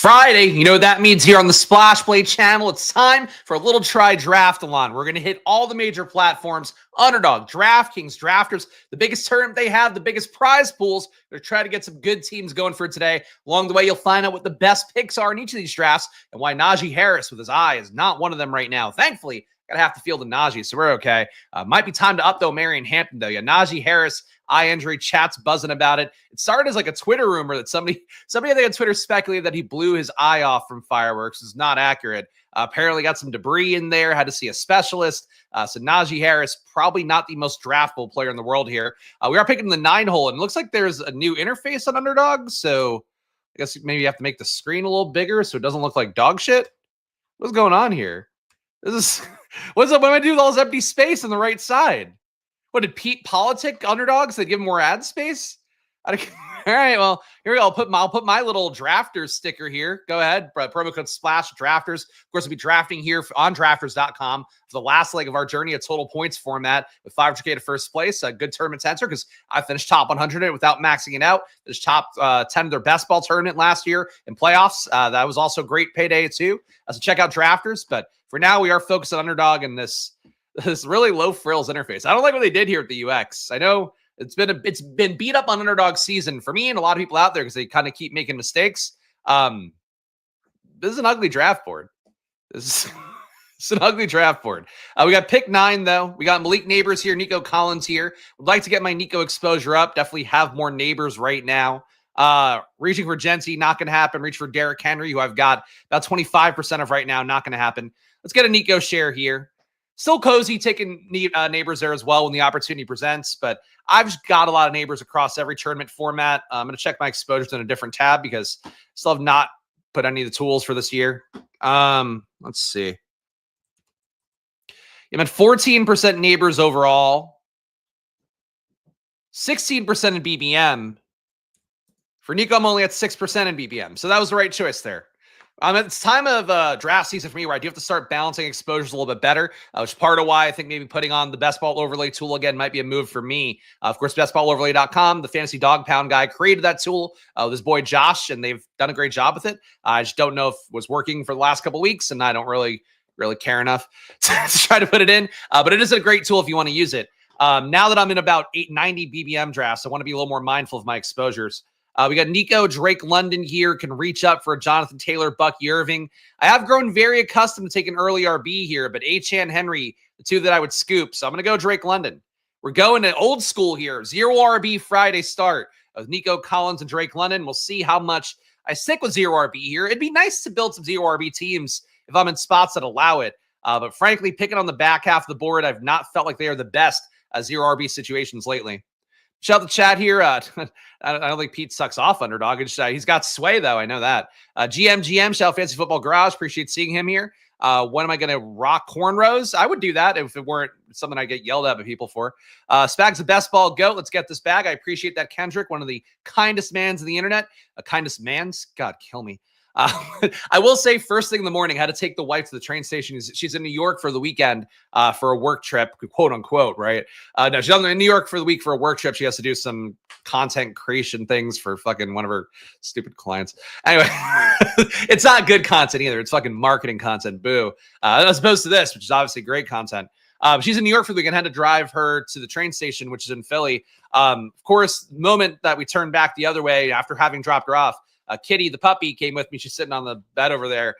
Friday, you know what that means here on the Splash Play channel. It's time for a little try draft-a-thon. We're going to hit all the major platforms, Underdog, DraftKings, Drafters, the biggest tournament they have, the biggest prize pools. We're going to try to get some good teams going for today. Along the way, you'll find out what the best picks are in each of these drafts and why Najee Harris with his eye is not one of them right now. Thankfully, gotta have to field the Najee, so we're okay. Might be time to up, though, Marion Hampton, though. Yeah, Najee Harris, eye injury, chat's buzzing about it. It started as like a Twitter rumor that somebody I think on Twitter speculated that he blew his eye off from fireworks. It's not accurate. Apparently got some debris in there, had to see a specialist. So Najee Harris, probably not the most draftable player in the world here. We are picking the 9-hole, and it looks like there's a new interface on Underdog, so I guess maybe you have to make the screen a little bigger so it doesn't look like dog shit. What's going on here? This is what's up? What am I do with all this empty space on the right side? What did Pete politic Underdogs? They give him more ad space? All right, well, here we go. I'll put my little drafters sticker here. Go ahead. Promo code SPLASH drafters. Of course, we'll be drafting here on drafters.com for the last leg of our journey, a total points format with 500K to first place. A good tournament to enter because I finished top 100 in it without maxing it out. There's top 10 of their best ball tournament last year in playoffs. That was also a great payday too. So check out drafters. But for now, we are focused on Underdog and this really low frills interface. I don't like what they did here at the UX. I know it's been beat up on Underdog season for me and a lot of people out there because they kind of keep making mistakes. This is an ugly draft board. It's an ugly draft board. We got pick 9 though. We got Malik Neighbors here, Nico Collins here. Would like to get my Nico exposure up. Definitely have more Neighbors right now. Reaching for Genty, not going to happen. Reach for Derrick Henry, who I've got about 25% of right now. Not going to happen. Let's get a Nico share here. Still cozy taking Neighbors there as well when the opportunity presents, but I've just got a lot of Neighbors across every tournament format. I'm going to check my exposures in a different tab because I still have not put any of the tools for this year. Let's see. I'm at 14% Neighbors overall, 16% in BBM. For Nico, I'm only at 6% in BBM, so that was the right choice there. It's time of draft season for me where I do have to start balancing exposures a little bit better, which is part of why I think maybe putting on the Best Ball Overlay tool again might be a move for me. Of course, bestballoverlay.com, the fantasy dog pound guy, created that tool with his boy Josh, and they've done a great job with it. I just don't know if it was working for the last couple of weeks, and I don't really care enough to try to put it in. But it is a great tool if you want to use it. Now that I'm in about 890 BBM drafts, I want to be a little more mindful of my exposures. We got Nico, Drake London here, can reach up for Jonathan Taylor, Bucky Irving. I have grown very accustomed to taking early RB here, but Achane, Henry, the two that I would scoop. So I'm going to go Drake London. We're going to old school here. 0 RB Friday start with Nico Collins and Drake London. We'll see how much I stick with 0 RB here. It'd be nice to build some 0 RB teams if I'm in spots that allow it. But frankly, picking on the back half of the board, I've not felt like they are the best 0 RB situations lately. Shout out the chat here. I don't think Pete sucks off Underdog. He's got sway, though. I know that. GM, shout out Fantasy Football Garage. Appreciate seeing him here. When am I going to rock cornrows? I would do that if it weren't something I get yelled at by people for. Spags, the best ball goat. Let's get this bag. I appreciate that, Kendrick, one of the kindest mans on the internet. Kindest mans? God, kill me. I will say first thing in the morning, I had to take the wife to the train station. She's in New York for the weekend for a work trip, quote unquote, right? No, she's in New York for the week for a work trip. She has to do some content creation things for fucking one of her stupid clients. Anyway, it's not good content either. It's fucking marketing content. Boo. As opposed to this, which is obviously great content. She's in New York for the weekend. Had to drive her to the train station, which is in Philly. Of course, the moment that we turned back the other way after having dropped her off, Kitty, the puppy, came with me. She's sitting on the bed over there,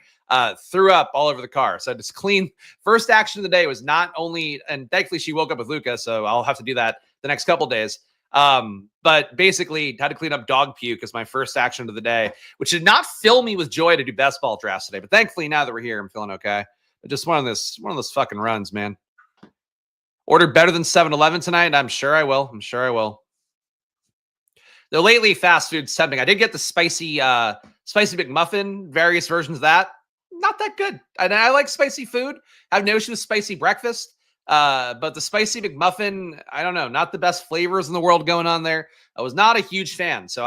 threw up all over the car. So just clean. First action of the day was not only, and thankfully she woke up with Luca, so I'll have to do that the next couple days. But basically had to clean up dog puke as my first action of the day, which did not fill me with joy to do best ball drafts today. But thankfully, now that we're here, I'm feeling okay. But just one of those fucking runs, man. Ordered better than 7-Eleven tonight. I'm sure I will. Though lately, fast food's tempting. I did get the spicy McMuffin, various versions of that. Not that good. And I like spicy food. I have no issue with spicy breakfast. But the spicy McMuffin, I don't know, not the best flavors in the world going on there. I was not a huge fan. So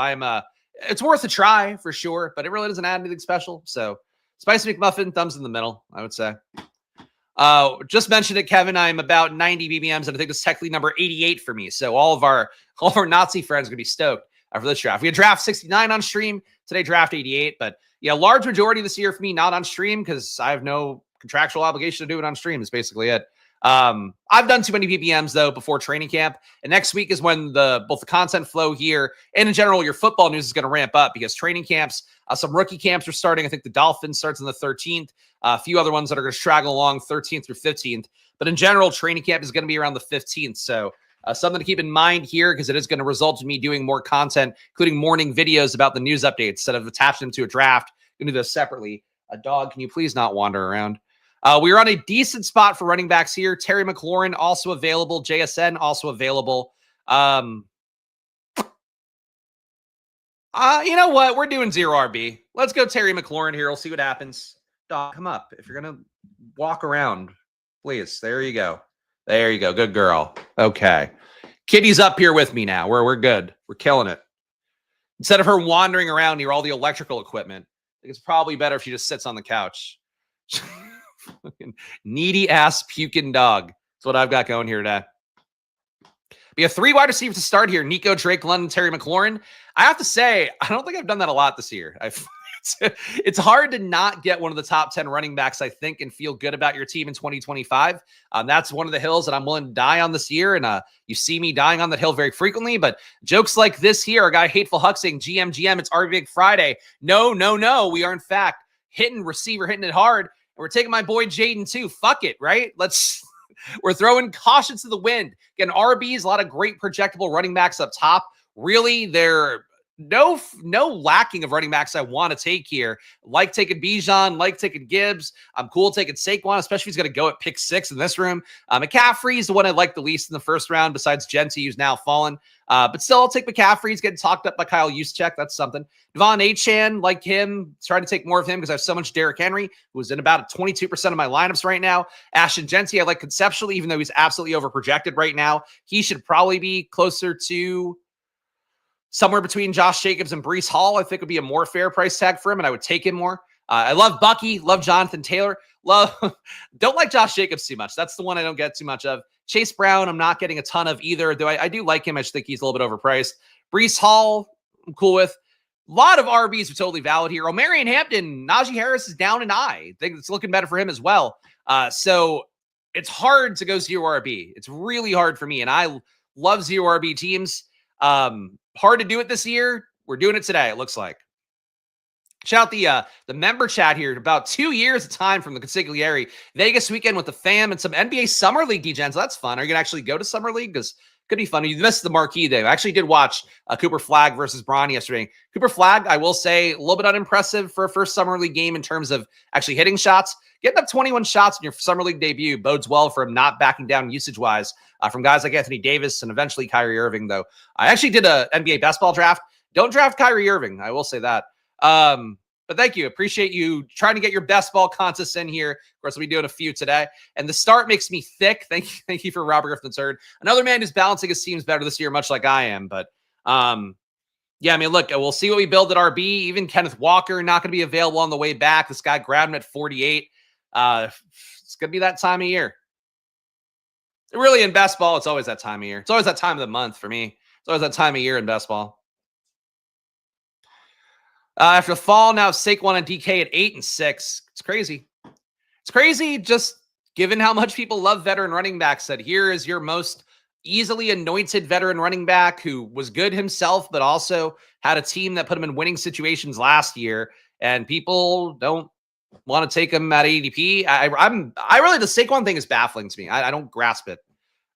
it's worth a try for sure, but it really doesn't add anything special. So spicy McMuffin, thumbs in the middle, I would say. Just mentioned it, Kevin. I'm about 90 BBMs, and I think it's technically number 88 for me. So all of our Nazi friends are going to be stoked for this draft. We had draft 69 on stream Today, draft 88. But yeah, large majority this year for me, not on stream because I have no contractual obligation to do it on stream is basically it. I've done too many PPMs though before training camp, and next week is when both the content flow here and in general your football news is going to ramp up because training camps, some rookie camps are starting. I think the Dolphins starts on the 13th. A few other ones that are going to straggle along 13th through 15th, but in general, training camp is going to be around the 15th. So something to keep in mind here because it is going to result in me doing more content, including morning videos about the news updates instead of attaching them to a draft. I'm going to do those separately. Dog, can you please not wander around? We are on a decent spot for running backs here. Terry McLaurin also available. JSN also available. You know what? We're doing 0 RB. Let's go Terry McLaurin here. We'll see what happens. Dog, come up. If you're going to walk around, please. There you go. There you go. Good girl. Okay. Kitty's up here with me now. We're good. We're killing it. Instead of her wandering around near all the electrical equipment, I think it's probably better if she just sits on the couch. Needy ass puking dog. That's what I've got going here today. We have 3 wide receivers to start here. Nico, Drake, London, Terry McLaurin. I have to say, I don't think I've done that a lot this year. It's hard to not get one of the top 10 running backs, I think, and feel good about your team in 2025. That's one of the hills that I'm willing to die on this year. And you see me dying on that hill very frequently. But jokes like this here, a guy Hateful Huck saying, GM, it's RB Big Friday. No. We are, in fact, hitting it hard. And we're taking my boy Jaden, too. Fuck it, right? We're throwing caution to the wind. Again, RBs, a lot of great projectable running backs up top. Really, they're no lacking of running backs I want to take here. Like taking Bijan, like taking Gibbs. I'm cool taking Saquon, especially if he's going to go at pick 6 in this room. McCaffrey's the one I like the least in the first round, besides Genty, who's now fallen. But still, I'll take McCaffrey. He's getting talked up by Kyle Juszczyk. That's something. Devon Achane, like him, trying to take more of him because I have so much Derrick Henry, who's in about 22% of my lineups right now. Ashton Genty, I like conceptually, even though he's absolutely overprojected right now. He should probably be closer to somewhere between Josh Jacobs and Breece Hall. I think would be a more fair price tag for him, and I would take him more. I love Bucky, love Jonathan Taylor. Don't like Josh Jacobs too much. That's the one I don't get too much of. Chase Brown, I'm not getting a ton of either, though I do like him. I just think he's a little bit overpriced. Breece Hall, I'm cool with. A lot of RBs are totally valid here. Omarion Hampton, Najee Harris is down an eye. I think it's looking better for him as well. So it's hard to go 0 RB. It's really hard for me, and I love 0 RB teams. Hard to do it this year. We're doing it today, it looks like. Shout out the member chat here. About 2 years of time from the consigliere Vegas weekend with the fam and some NBA Summer League DGens. So that's fun. Are you going to actually go to Summer League? Because could be fun. You missed the marquee day. I actually did watch Cooper Flagg versus Bron yesterday. Cooper Flagg, I will say, a little bit unimpressive for a first Summer League game in terms of actually hitting shots. Getting up 21 shots in your Summer League debut bodes well for him not backing down usage-wise from guys like Anthony Davis and eventually Kyrie Irving, though. I actually did a NBA Best Ball draft. Don't draft Kyrie Irving. I will say that. But thank you. Appreciate you trying to get your best ball contests in here. Of course, we'll be doing a few today. And the start makes me thick. Thank you for Robert Griffin III. Another man who's balancing his teams better this year, much like I am. But yeah, I mean, look, we'll see what we build at RB. Even Kenneth Walker not going to be available on the way back. This guy grabbed him at 48. It's going to be that time of year. Really, in best ball, it's always that time of year. It's always that time of the month for me. It's always that time of year in best ball. After the fall, now Saquon and DK at 8 and 6. It's crazy. It's crazy just given how much people love veteran running backs that here is your most easily anointed veteran running back who was good himself, but also had a team that put him in winning situations last year. And people don't want to take him at ADP. I really, the Saquon thing is baffling to me. I don't grasp it.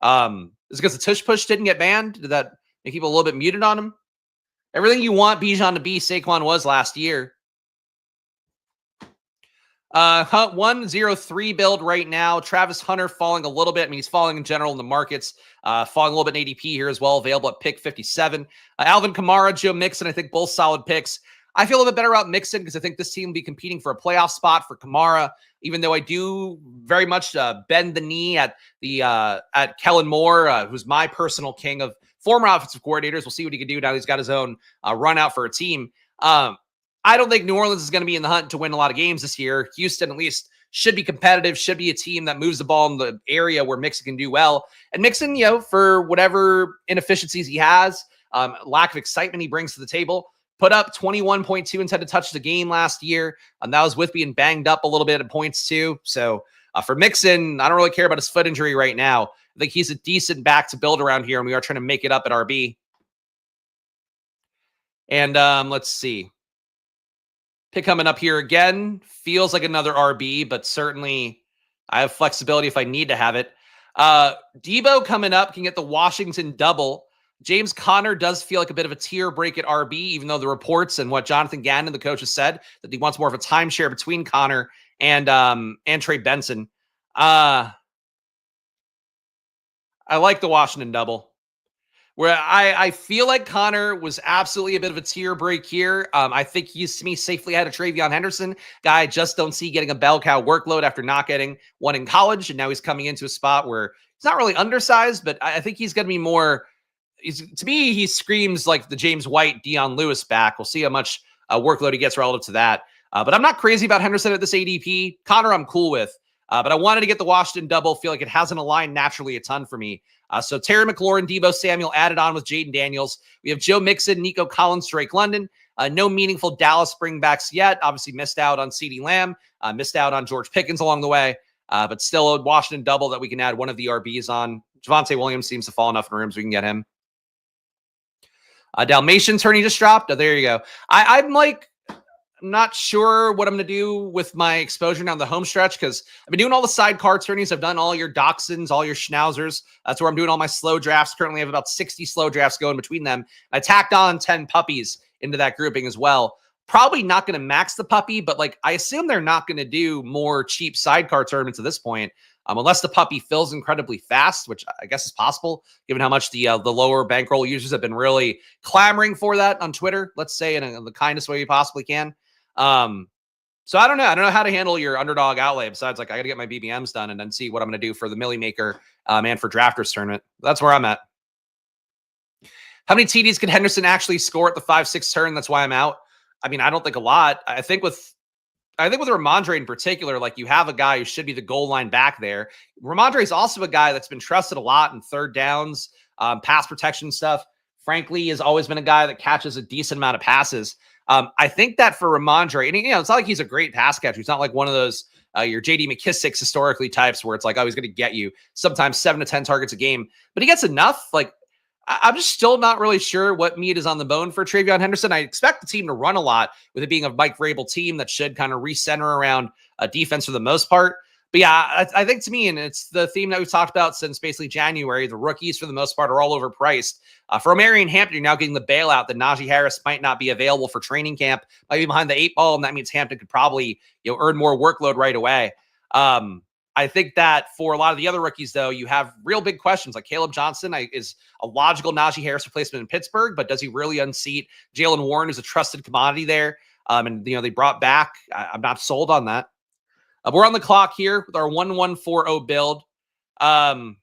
Is it because the tush push didn't get banned? Did that make people a little bit muted on him? Everything you want Bijan to be, Saquon was last year. 103 build right now. Travis Hunter falling a little bit. I mean, he's falling in general in the markets. Falling a little bit in ADP here as well. Available at pick 57. Alvin Kamara, Joe Mixon, I think both solid picks. I feel a little bit better about Mixon because I think this team will be competing for a playoff spot for Kamara, even though I do very much bend the knee at Kellen Moore, who's my personal king of former offensive coordinators. We'll see what he can do now he's got his own run out for a team. I don't think New Orleans is going to be in the hunt to win a lot of games this year. Houston, at least, should be competitive, should be a team that moves the ball in the area where Mixon can do well. And Mixon, for whatever inefficiencies he has, lack of excitement he brings to the table, put up 21.2 intended touches a game last year. That was with being banged up a little bit at points too. So for Mixon, I don't really care about his foot injury right now. I think he's a decent back to build around here, and we are trying to make it up at RB. And let's see. Pick coming up here again. Feels like another RB, but certainly I have flexibility if I need to have it. Debo coming up can get the Washington double. James Conner does feel like a bit of a tier break at RB, even though the reports and what Jonathan Gannon, the coach, has said that he wants more of a timeshare between Conner and Trey Benson. I like the Washington double. Where I feel like Conner was absolutely a bit of a tier break here. I think he's, to me, safely ahead of TreVeyon Henderson. Guy I just don't see getting a bell cow workload after not getting one in college. And now he's coming into a spot where he's not really undersized, but I think he's going to be more, to me, he screams like the James White, Dion Lewis back. We'll see how much workload he gets relative to that. But I'm not crazy about Henderson at this ADP. Conner I'm cool with. But I wanted to get the Washington double. Feel like it hasn't aligned naturally a ton for me. So Terry McLaurin, Deebo Samuel added on with Jaden Daniels. We have Joe Mixon, Nico Collins, Drake London. No meaningful Dallas bringbacks yet. Obviously missed out on CeeDee Lamb. Missed out on George Pickens along the way. But still a Washington double that we can add one of the RBs on. Javonte Williams seems to fall enough in rooms we can get him. Dalmatian tourney just dropped. Oh, there you go. I'm not sure what I'm going to do with my exposure down the home stretch because I've been doing all the sidecar tourneys. I've done all your Dachshunds, all your Schnauzers. That's where I'm doing all my slow drafts. Currently, I have about 60 slow drafts going between them. I tacked on 10 puppies into that grouping as well. Probably not going to max the puppy, but I assume they're not going to do more cheap sidecar tournaments at this point, unless the puppy fills incredibly fast, which I guess is possible, given how much the lower bankroll users have been really clamoring for that on Twitter. Let's say in the kindest way you possibly can. So I don't know. I don't know how to handle your underdog outlay besides I got to get my BBMs done and then see what I'm going to do for the Millie Maker and for Drafters tournament. That's where I'm at. How many TDs could Henderson actually score at the 5-6 turn? That's why I'm out. I mean, I don't think a lot. I think with Ramondre in particular, you have a guy who should be the goal line back there. Ramondre is also a guy that's been trusted a lot in third downs, pass protection stuff. Frankly, has always been a guy that catches a decent amount of passes. I think that for Ramondre, and it's not like he's a great pass catcher. He's not like one of those your J.D. McKissick's historically types where it's he's going to get you sometimes 7 to 10 targets a game, but he gets enough. I'm just still not really sure what meat is on the bone for TreVeyon Henderson. I expect the team to run a lot with it being a Mike Vrabel team that should kind of recenter around a defense for the most part. But yeah, I think to me, and it's the theme that we've talked about since basically January, the rookies for the most part are all overpriced. For Marion Hampton, you're now getting the bailout that Najee Harris might not be available for training camp, might be behind the 8 ball, and that means Hampton could probably earn more workload right away. I think that for a lot of the other rookies, though, you have real big questions. Like Caleb Johnson is a logical Najee Harris replacement in Pittsburgh, but does he really unseat Jaylen Warren, who's a trusted commodity there? And they brought back. I'm not sold on that. We're on the clock here with our 1140 build. Could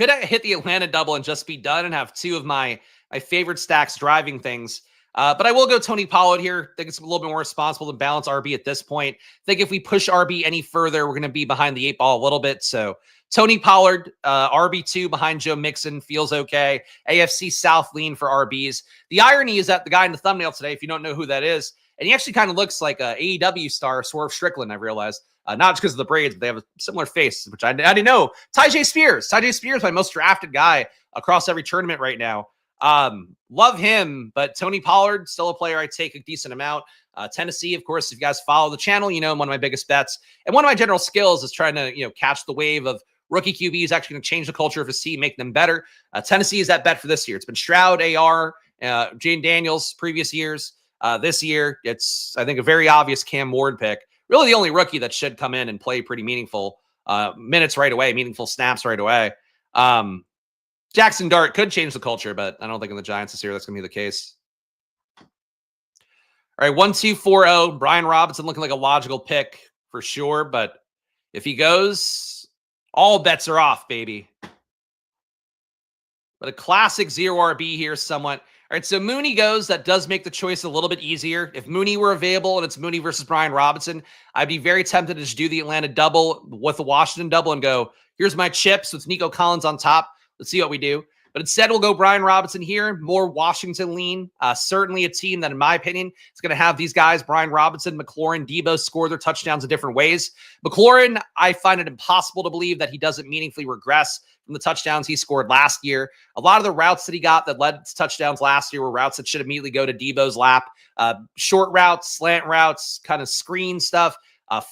I hit the Atlanta double and just be done and have two of my favorite stacks driving things? But I will go Tony Pollard here. I think it's a little bit more responsible to balance RB at this point. I think if we push RB any further, we're going to be behind the 8 ball a little bit. So Tony Pollard, RB2 behind Joe Mixon feels okay. AFC South lean for RBs. The irony is that the guy in the thumbnail today, if you don't know who that is, and he actually kind of looks like a AEW star, Swerve Strickland, I realized. Not just because of the braids, but they have a similar face, which I didn't know. Tyjae Spears. Tyjae Spears, my most drafted guy across every tournament right now. Love him, but Tony Pollard, still a player I take a decent amount. Tennessee, of course, if you guys follow the channel, one of my biggest bets. And one of my general skills is trying to, catch the wave of rookie QBs actually going to change the culture of his team, make them better. Tennessee is that bet for this year. It's been Stroud, AR, Jane Daniels previous years. This year, it's, I think, a very obvious Cam Ward pick. Really the only rookie that should come in and play pretty meaningful minutes right away, meaningful snaps right away. Jackson Dart could change the culture, but I don't think in the Giants this year that's going to be the case. All right, 1240. Brian Robinson looking like a logical pick for sure, but if he goes, all bets are off, baby. But a classic 0 RB here somewhat. All right, so Mooney goes. That does make the choice a little bit easier. If Mooney were available and it's Mooney versus Brian Robinson, I'd be very tempted to just do the Atlanta double with the Washington double and go, here's my chips with Nico Collins on top. Let's see what we do. But instead, we'll go Brian Robinson here, more Washington lean. Certainly a team that, in my opinion, is going to have these guys, Brian Robinson, McLaurin, Debo, score their touchdowns in different ways. McLaurin, I find it impossible to believe that he doesn't meaningfully regress from the touchdowns he scored last year. A lot of the routes that he got that led to touchdowns last year were routes that should immediately go to Debo's lap. Short routes, slant routes, kind of screen stuff,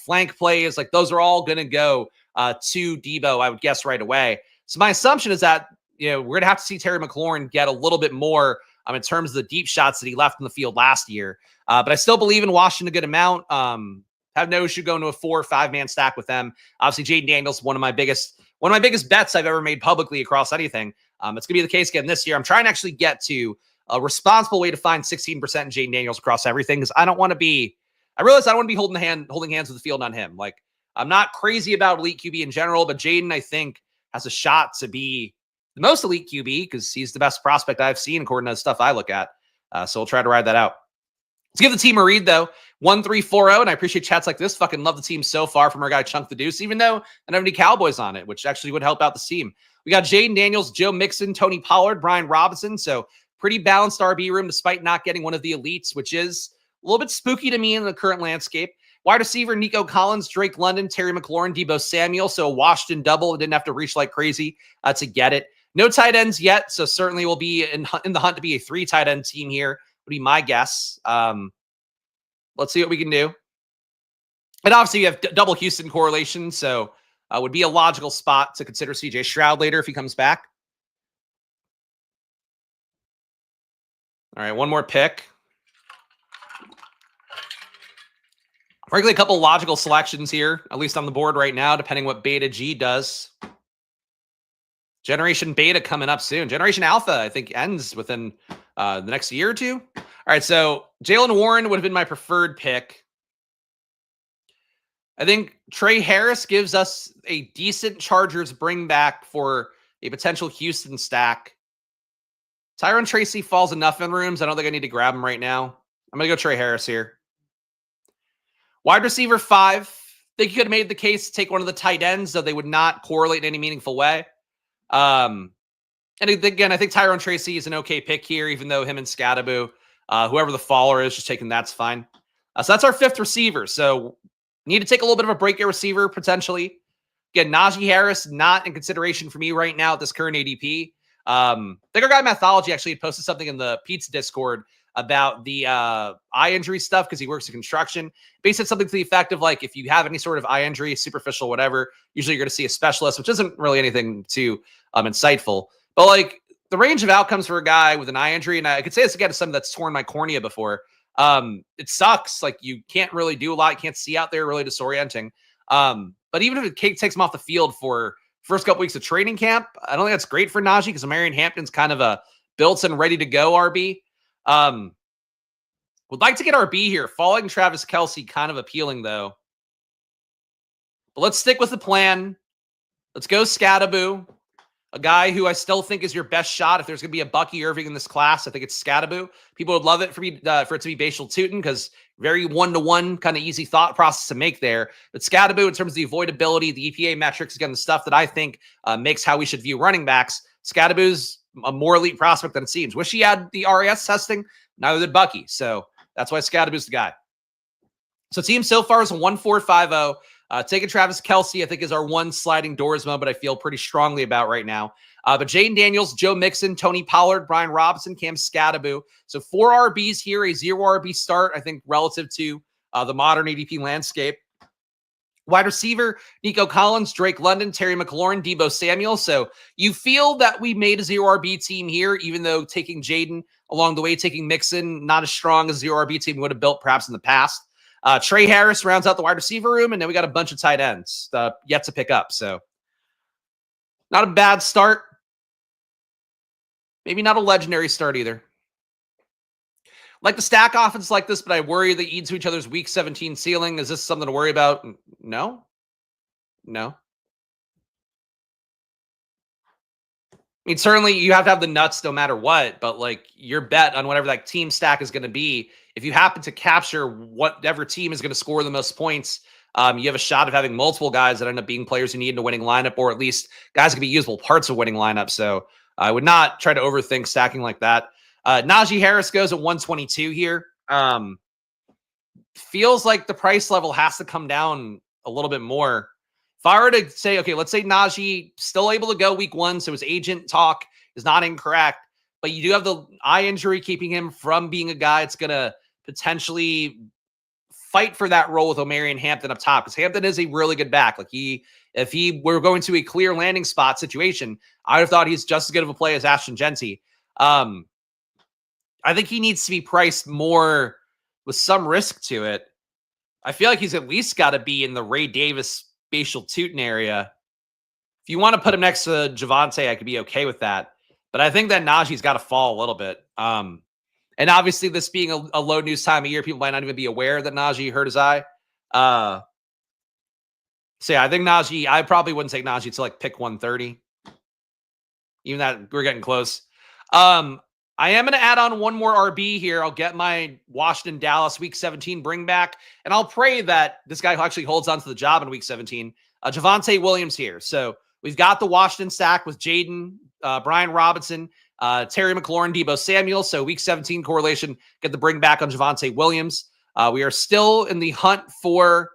flank plays, like those are all going to go to Debo, I would guess, right away. So my assumption is that, we're going to have to see Terry McLaurin get a little bit more in terms of the deep shots that he left in the field last year. But I still believe in Washington a good amount. Have no issue going to a 4 or 5-man stack with them. Obviously, Jaden Daniels, one of my biggest bets I've ever made publicly across anything. It's going to be the case again this year. I'm trying to actually get to a responsible way to find 16% in Jaden Daniels across everything, because I realize I don't want to be holding hands with the field on him. Like, I'm not crazy about elite QB in general, but Jaden, I think, has a shot to be the most elite QB because he's the best prospect I've seen according to the stuff I look at. So we'll try to ride that out. Let's give the team a read, though. 1-3-4-0, and I appreciate chats like this. Fucking love the team so far from our guy Chunk the Deuce, even though I don't have any Cowboys on it, which actually would help out the team. We got Jaden Daniels, Joe Mixon, Tony Pollard, Brian Robinson. So pretty balanced RB room despite not getting one of the elites, which is a little bit spooky to me in the current landscape. Wide receiver, Nico Collins, Drake London, Terry McLaurin, Debo Samuel. So a Washington double. Didn't have to reach like crazy to get it. No tight ends yet, so certainly will be in the hunt to be a 3 tight end team here, would be my guess. Let's see what we can do. And obviously, you have double Houston correlation, so would be a logical spot to consider CJ Stroud later if he comes back. All right, one more pick. Frankly, a couple logical selections here, at least on the board right now, depending what Beta G does. Generation Beta coming up soon. Generation Alpha, I think, ends within the next year or two. All right, so Jalen Warren would have been my preferred pick. I think Trey Harris gives us a decent Chargers bring back for a potential Houston stack. Tyron Tracy falls enough in rooms. I don't think I need to grab him right now. I'm going to go Trey Harris here. Wide receiver 5. I think you could have made the case to take one of the tight ends, though they would not correlate in any meaningful way. And again, I think Tyron Tracy is an okay pick here, even though him and Scadaboo, whoever the faller is, just taking that's fine. So that's our 5th receiver. So need to take a little bit of a break at receiver, potentially. Again, Najee Harris, not in consideration for me right now at this current ADP. I think our guy Mathology actually had posted something in the Pizza Discord about the eye injury stuff because he works in construction. Basically, something to the effect of, like, if you have any sort of eye injury, superficial, whatever, usually you're going to see a specialist, which isn't really anything too insightful. But, like, the range of outcomes for a guy with an eye injury, and I could say this again to someone that's torn my cornea before, it sucks. Like, you can't really do a lot. You can't see out there, really disorienting. But even if it takes him off the field for first couple weeks of training camp, I don't think that's great for Najee because Marion Hampton's kind of a built and ready to go RB. Would like to get RB here. Falling Travis Kelce, kind of appealing though. But let's stick with the plan. Let's go Scadaboo, a guy who I still think is your best shot. If there's going to be a Bucky Irving in this class, I think it's Scadaboo. People would love it for it to be Bashal Tutin because very one-to-one kind of easy thought process to make there. But Scadaboo, in terms of the avoidability, the EPA metrics, again, the stuff that I think makes how we should view running backs, Scadaboo's a more elite prospect than it seems. Wish he had the RAS testing. Neither did Bucky. So that's why Scadaboo's the guy. So team so far is a 1-4-5-0. Taking Travis Kelce, I think, is our one sliding doors mode, but I feel pretty strongly about right now. But Jaden Daniels, Joe Mixon, Tony Pollard, Brian Robinson, Cam Scadaboo. So 4 RBs here, a 0 RB start, I think, relative to the modern ADP landscape. Wide receiver, Nico Collins, Drake London, Terry McLaurin, Debo Samuel. So you feel that we made a 0 RB team here, even though taking Jaden along the way, taking Mixon, not as strong as a 0 RB team would have built perhaps in the past. Trey Harris rounds out the wide receiver room, and then we got a bunch of tight ends yet to pick up. So not a bad start. Maybe not a legendary start either. Like the stack offense like this, but I worry they eat to each other's week 17 ceiling. Is this something to worry about? No. I mean, certainly you have to have the nuts no matter what, but like your bet on whatever that team stack is going to be, if you happen to capture whatever team is going to score the most points, you have a shot of having multiple guys that end up being players you need in a winning lineup, or at least guys can be usable parts of winning lineup. So I would not try to overthink stacking like that. Najee Harris goes at 122 here. Feels like the price level has to come down a little bit more. If I were to say, okay, let's say Najee still able to go week 1, so his agent talk is not incorrect, but you do have the eye injury keeping him from being a guy that's going to potentially fight for that role with Omarion Hampton up top, because Hampton is a really good back. Like if he were going to a clear landing spot situation, I would have thought he's just as good of a play as Ashton Genty. I think he needs to be priced more with some risk to it. I feel like he's at least got to be in the Ray Davis spatial Tootin area. If you want to put him next to Javonte, I could be okay with that. But I think that Najee's got to fall a little bit. And obviously, this being a low news time of year, people might not even be aware that Najee hurt his eye. So yeah, I think Najee, I probably wouldn't take Najee to like pick 130. Even that we're getting close. I am going to add on one more RB here. I'll get my Washington Dallas week 17 bring back, and I'll pray that this guy actually holds on to the job in week 17. Javonte Williams here. So we've got the Washington stack with Jaden, Brian Robinson, Terry McLaurin, Deebo Samuel. So week 17 correlation, get the bring back on Javonte Williams. We are still in the hunt for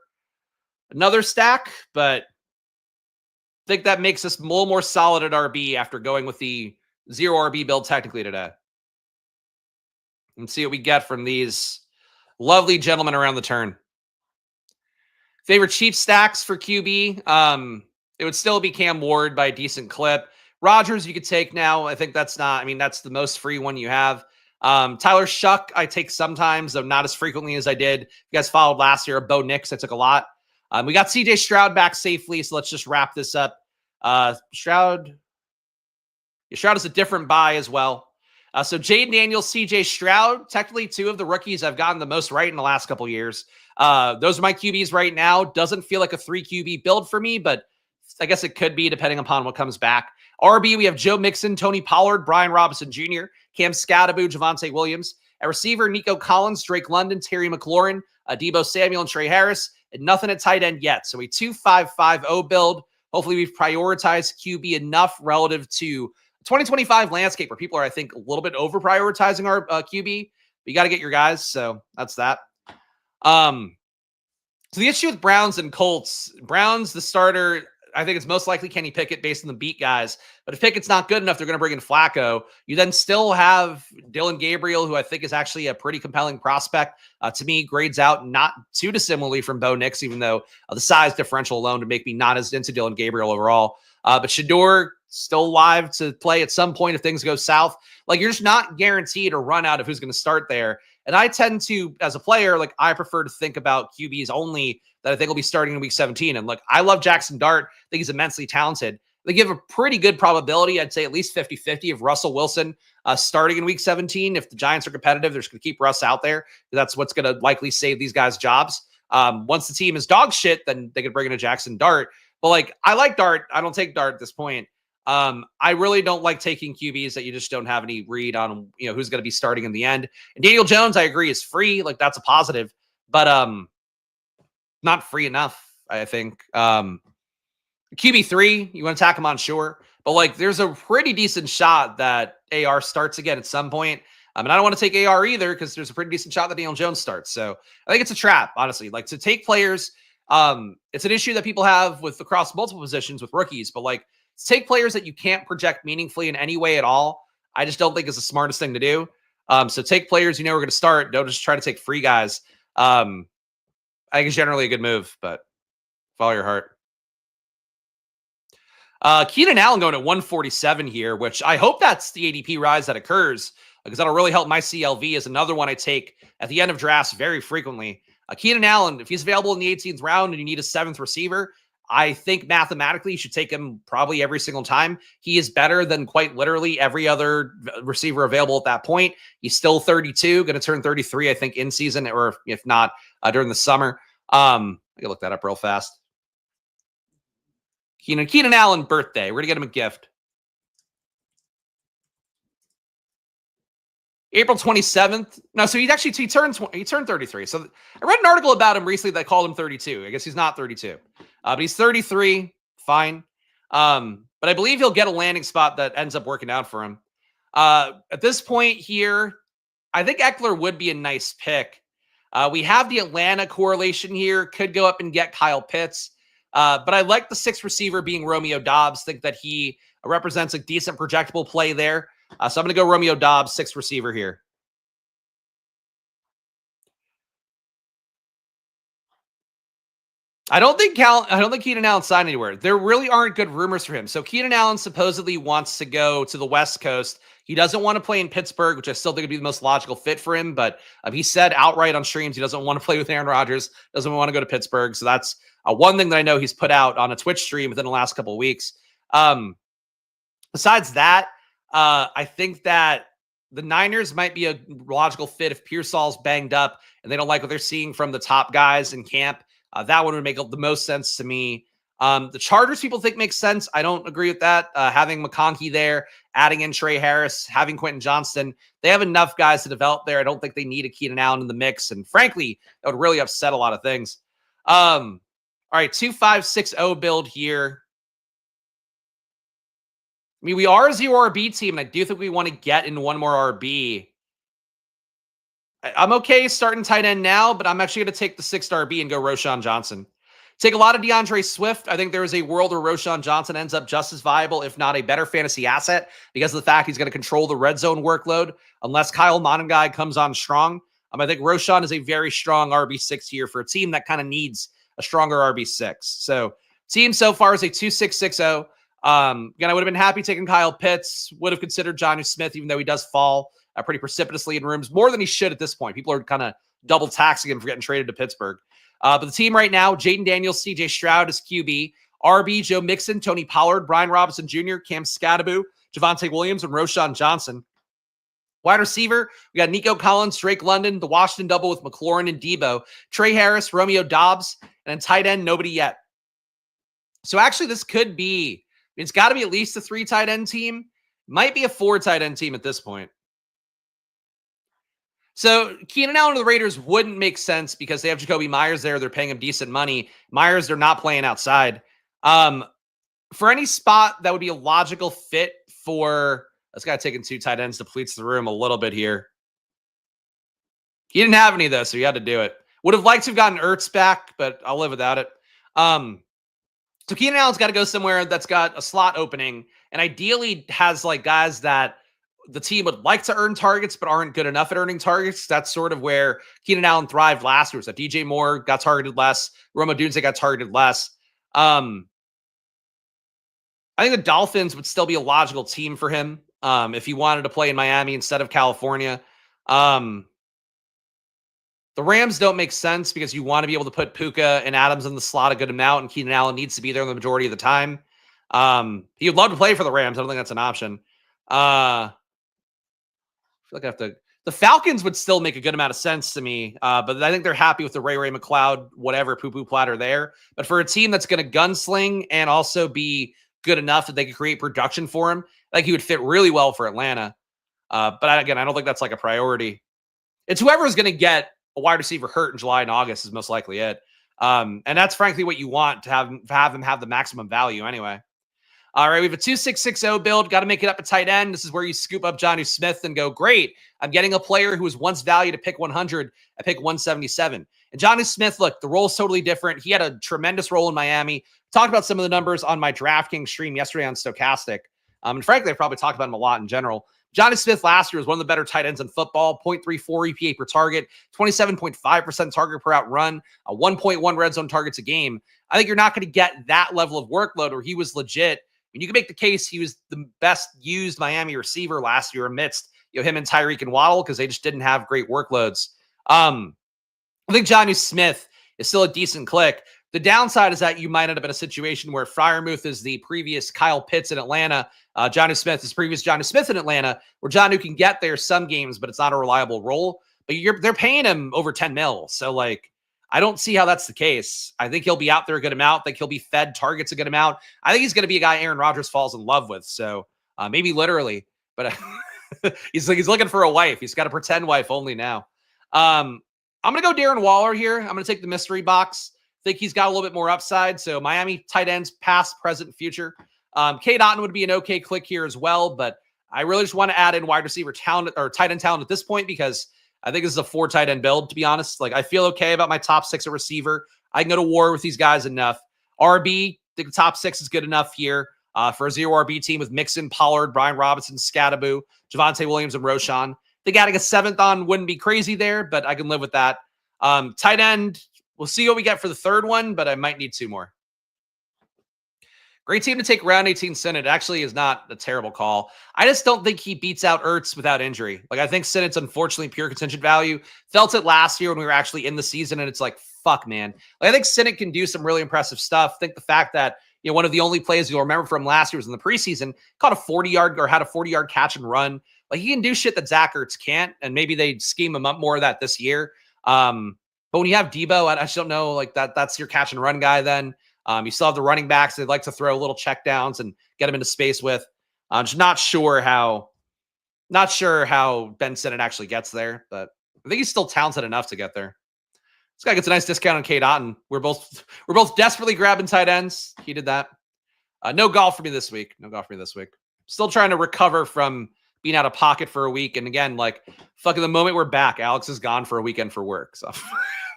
another stack, but I think that makes us a little more solid at RB after going with the 0 RB build technically today. And see what we get from these lovely gentlemen around the turn. Favorite cheap stacks for QB? It would still be Cam Ward by a decent clip. Rodgers you could take now. I think that's not, I mean, that's the most free one you have. Tyler Shuck I take sometimes, though not as frequently as I did. You guys followed last year. Bo Nix I took a lot. We got CJ Stroud back safely, so let's just wrap this up. Stroud is a different buy as well. So Jaden Daniels, CJ Stroud, technically 2 of the rookies I've gotten the most right in the last couple years. Those are my QBs right now. Doesn't feel like a 3 QB build for me, but I guess it could be depending upon what comes back. RB, we have Joe Mixon, Tony Pollard, Brian Robinson Jr., Cam Scatterbo, Javonte Williams. At receiver, Nico Collins, Drake London, Terry McLaurin, Deebo Samuel, and Trey Harris. And nothing at tight end yet. So a 2-5-5-0 build. Hopefully we've prioritized QB enough relative to 2025 landscape where people are, I think, a little bit over prioritizing our QB. But you got to get your guys. So that's that. So the issue with Browns and Colts, Browns, the starter, I think it's most likely Kenny Pickett based on the beat guys. But if Pickett's not good enough, they're going to bring in Flacco. You then still have Dylan Gabriel, who I think is actually a pretty compelling prospect. To me, grades out not too dissimilarly from Bo Nix, even though the size differential alone would make me not as into Dylan Gabriel overall. But Shador still live to play at some point if things go south. Like, you're just not guaranteed a run out of who's going to start there. And I tend to, as a player, like, I prefer to think about QBs only that I think will be starting in week 17. And look, I love Jackson Dart. I think he's immensely talented. They give a pretty good probability, I'd say at least 50-50 of Russell Wilson starting in week 17. If the Giants are competitive, they're just going to keep Russ out there. That's what's going to likely save these guys' jobs. Once the team is dog shit, then they could bring in a Jackson Dart. But like, I like Dart. I don't take Dart at this point. I really don't like taking QBs that you just don't have any read on, you know, who's going to be starting in the end. And Daniel Jones, I agree, is free. Like, that's a positive, but not free enough, I think. QB3, you want to attack him on, sure. But like, there's a pretty decent shot that AR starts again at some point. And I don't want to take AR either because there's a pretty decent shot that Daniel Jones starts. So I think it's a trap, honestly. Like, to take players, it's an issue that people have with across multiple positions with rookies, but like, to take players that you can't project meaningfully in any way at all, I just don't think is the smartest thing to do. So take players you know are going to start. Don't just try to take free guys. I think it's generally a good move, but follow your heart. Keenan Allen going at 147 here, which I hope that's the ADP rise that occurs because that'll really help my CLV as another one I take at the end of drafts very frequently. Keenan Allen, if he's available in the 18th round and you need a 7th receiver, I think mathematically you should take him probably every single time. He is better than quite literally every other receiver available at that point. He's still 32, going to turn 33, I think, in season, or if not, during the summer. I can look that up real fast. Keenan Allen birthday. We're going to get him a gift. April 27th. No, so he turned 33. So I read an article about him recently that called him 32. I guess he's not 32. But he's 33. Fine. But but I believe he'll get a landing spot that ends up working out for him. At this point here, I think Eckler would be a nice pick. We have the Atlanta correlation here. Could go up and get Kyle Pitts. But I like the 6th receiver being Romeo Doubs. Think that he represents a decent projectable play there. So I'm going to go Romeo Doubs, 6th receiver here. I don't think Keenan Allen signed anywhere. There really aren't good rumors for him. So Keenan Allen supposedly wants to go to the West Coast. He doesn't want to play in Pittsburgh, which I still think would be the most logical fit for him. But he said outright on streams he doesn't want to play with Aaron Rodgers, doesn't want to go to Pittsburgh. So that's one thing that I know he's put out on a Twitch stream within the last couple of weeks. Besides that, I think that the Niners might be a logical fit if Pearsall's banged up and they don't like what they're seeing from the top guys in camp. That one would make the most sense to me. The Chargers people think makes sense. I don't agree with that. Having McConkey there, adding in Trey Harris, having Quentin Johnston, they have enough guys to develop there. I don't think they need a Keenan Allen in the mix. And frankly, that would really upset a lot of things. All right, 2-5-6-0 build here. I mean, we are a 0 RB team, and I do think we want to get in one more RB. I'm okay starting tight end now, but I'm actually going to take the 6th RB and go Roschon Johnson. Take a lot of DeAndre Swift. I think there is a world where Roschon Johnson ends up just as viable, if not a better fantasy asset, because of the fact he's going to control the red zone workload unless Kyle Monangai comes on strong. I think Roschon is a very strong RB6 here for a team that kind of needs a stronger RB6. So team so far is a 2-6-6-0. Again, I would have been happy taking Kyle Pitts, would have considered Jonnu Smith, even though he does fall pretty precipitously in rooms, more than he should at this point. People are kind of double taxing him for getting traded to Pittsburgh. But the team right now, Jaden Daniels, CJ Stroud is QB, RB, Joe Mixon, Tony Pollard, Brian Robinson Jr., Cam Scadaboo, Javonte Williams, and Roschon Johnson. Wide receiver, we got Nico Collins, Drake London, the Washington double with McLaurin and Debo, Trey Harris, Romeo Doubs, and then tight end, nobody yet. So actually this could be, it's got to be at least a 3 tight end team. Might be a 4 tight end team at this point. So Keenan Allen to the Raiders wouldn't make sense because they have Jacoby Myers there. They're paying him decent money. Myers, they're not playing outside. For any spot that would be a logical fit for, this guy taking 2 tight ends depletes the room a little bit here. He didn't have any though, so he had to do it. Would have liked to have gotten Ertz back, but I'll live without it. So Keenan Allen's got to go somewhere that's got a slot opening and ideally has like guys that the team would like to earn targets, but aren't good enough at earning targets. That's sort of where Keenan Allen thrived last year. So DJ Moore got targeted less. Roma Odunze got targeted less. I think the Dolphins would still be a logical team for him if he wanted to play in Miami instead of California. The Rams don't make sense because you want to be able to put Puka and Adams in the slot a good amount, and Keenan Allen needs to be there the majority of the time. He would love to play for the Rams. I don't think that's an option. I feel like I have to. The Falcons would still make a good amount of sense to me, but I think they're happy with the Ray McLeod, whatever poo-poo platter there. But for a team that's going to gunsling and also be good enough that they could create production for him, I think he would fit really well for Atlanta. But again, I don't think that's like a priority. It's whoever is going to get a wide receiver hurt in July and August is most likely it. And that's frankly what you want to have them have the maximum value anyway. All right, we have a 2-6-6-0 build. Got to make it up at tight end. This is where you scoop up Jonnu Smith and go, great. I'm getting a player who was once valued at pick 100 at pick 177. And Jonnu Smith, look, the role is totally different. He had a tremendous role in Miami. Talked about some of the numbers on my DraftKings stream yesterday on Stochastic. And frankly, I've probably talked about him a lot in general. Jonnu Smith last year was one of the better tight ends in football, 0.34 EPA per target, 27.5% target per out run, a 1.1 red zone targets a game. I think you're not going to get that level of workload where he was legit. And you can make the case he was the best used Miami receiver last year amidst him and Tyreek and Waddle because they just didn't have great workloads. I think Jonnu Smith is still a decent click. The downside is that you might end up in a situation where Freiermuth is the previous Kyle Pitts in Atlanta. Jonnu Smith is previous Jonnu Smith in Atlanta, where Jonnu can get there some games, but it's not a reliable role. But they're paying him over 10 mil. So like, I don't see how that's the case. I think he'll be out there a good amount. I think he'll be fed targets a good amount. I think he's going to be a guy Aaron Rodgers falls in love with. So maybe literally, but he's looking for a wife. He's got a pretend wife only now. I'm going to go Darren Waller here. I'm going to take the mystery box. I think he's got a little bit more upside. So Miami tight ends, past, present, future. Cade Otton would be an okay click here as well, but I really just want to add in wide receiver talent or tight end talent at this point because I think this is a 4 tight end build, to be honest. Like, I feel okay about my top 6 at receiver. I can go to war with these guys enough. RB, I think the top 6 is good enough here for a 0 RB team with Mixon, Pollard, Brian Robinson, Scattaboo, Javonte Williams, and Roshan. I think adding a 7th on wouldn't be crazy there, but I can live with that. Tight end, we'll see what we get for the 3rd one, but I might need 2 more. Great team to take round 18 Sinnott. Actually is not a terrible call. I just don't think he beats out Ertz without injury. Like, I think Sinnott's unfortunately pure contingent value. Felt it last year when we were actually in the season, and it's like, fuck, man. Like, I think Sinnott can do some really impressive stuff. I think the fact that, you know, one of the only plays you'll remember from last year was in the preseason, caught a 40-yard or had a 40-yard catch and run. Like, he can do shit that Zach Ertz can't, and maybe they scheme him up more of that this year. But when you have Debo, I just don't know, like, that's your catch and run guy then. You still have the running backs they'd like to throw little check downs and get them into space with. I'm just not sure how Ben Sinnott actually gets there, but I think he's still talented enough to get there. This guy gets a nice discount on Cade Otton. We're both desperately grabbing tight ends. He did that. No golf for me this week. Still trying to recover from being out of pocket for a week. And again, like, fucking the moment we're back, Alex is gone for a weekend for work. So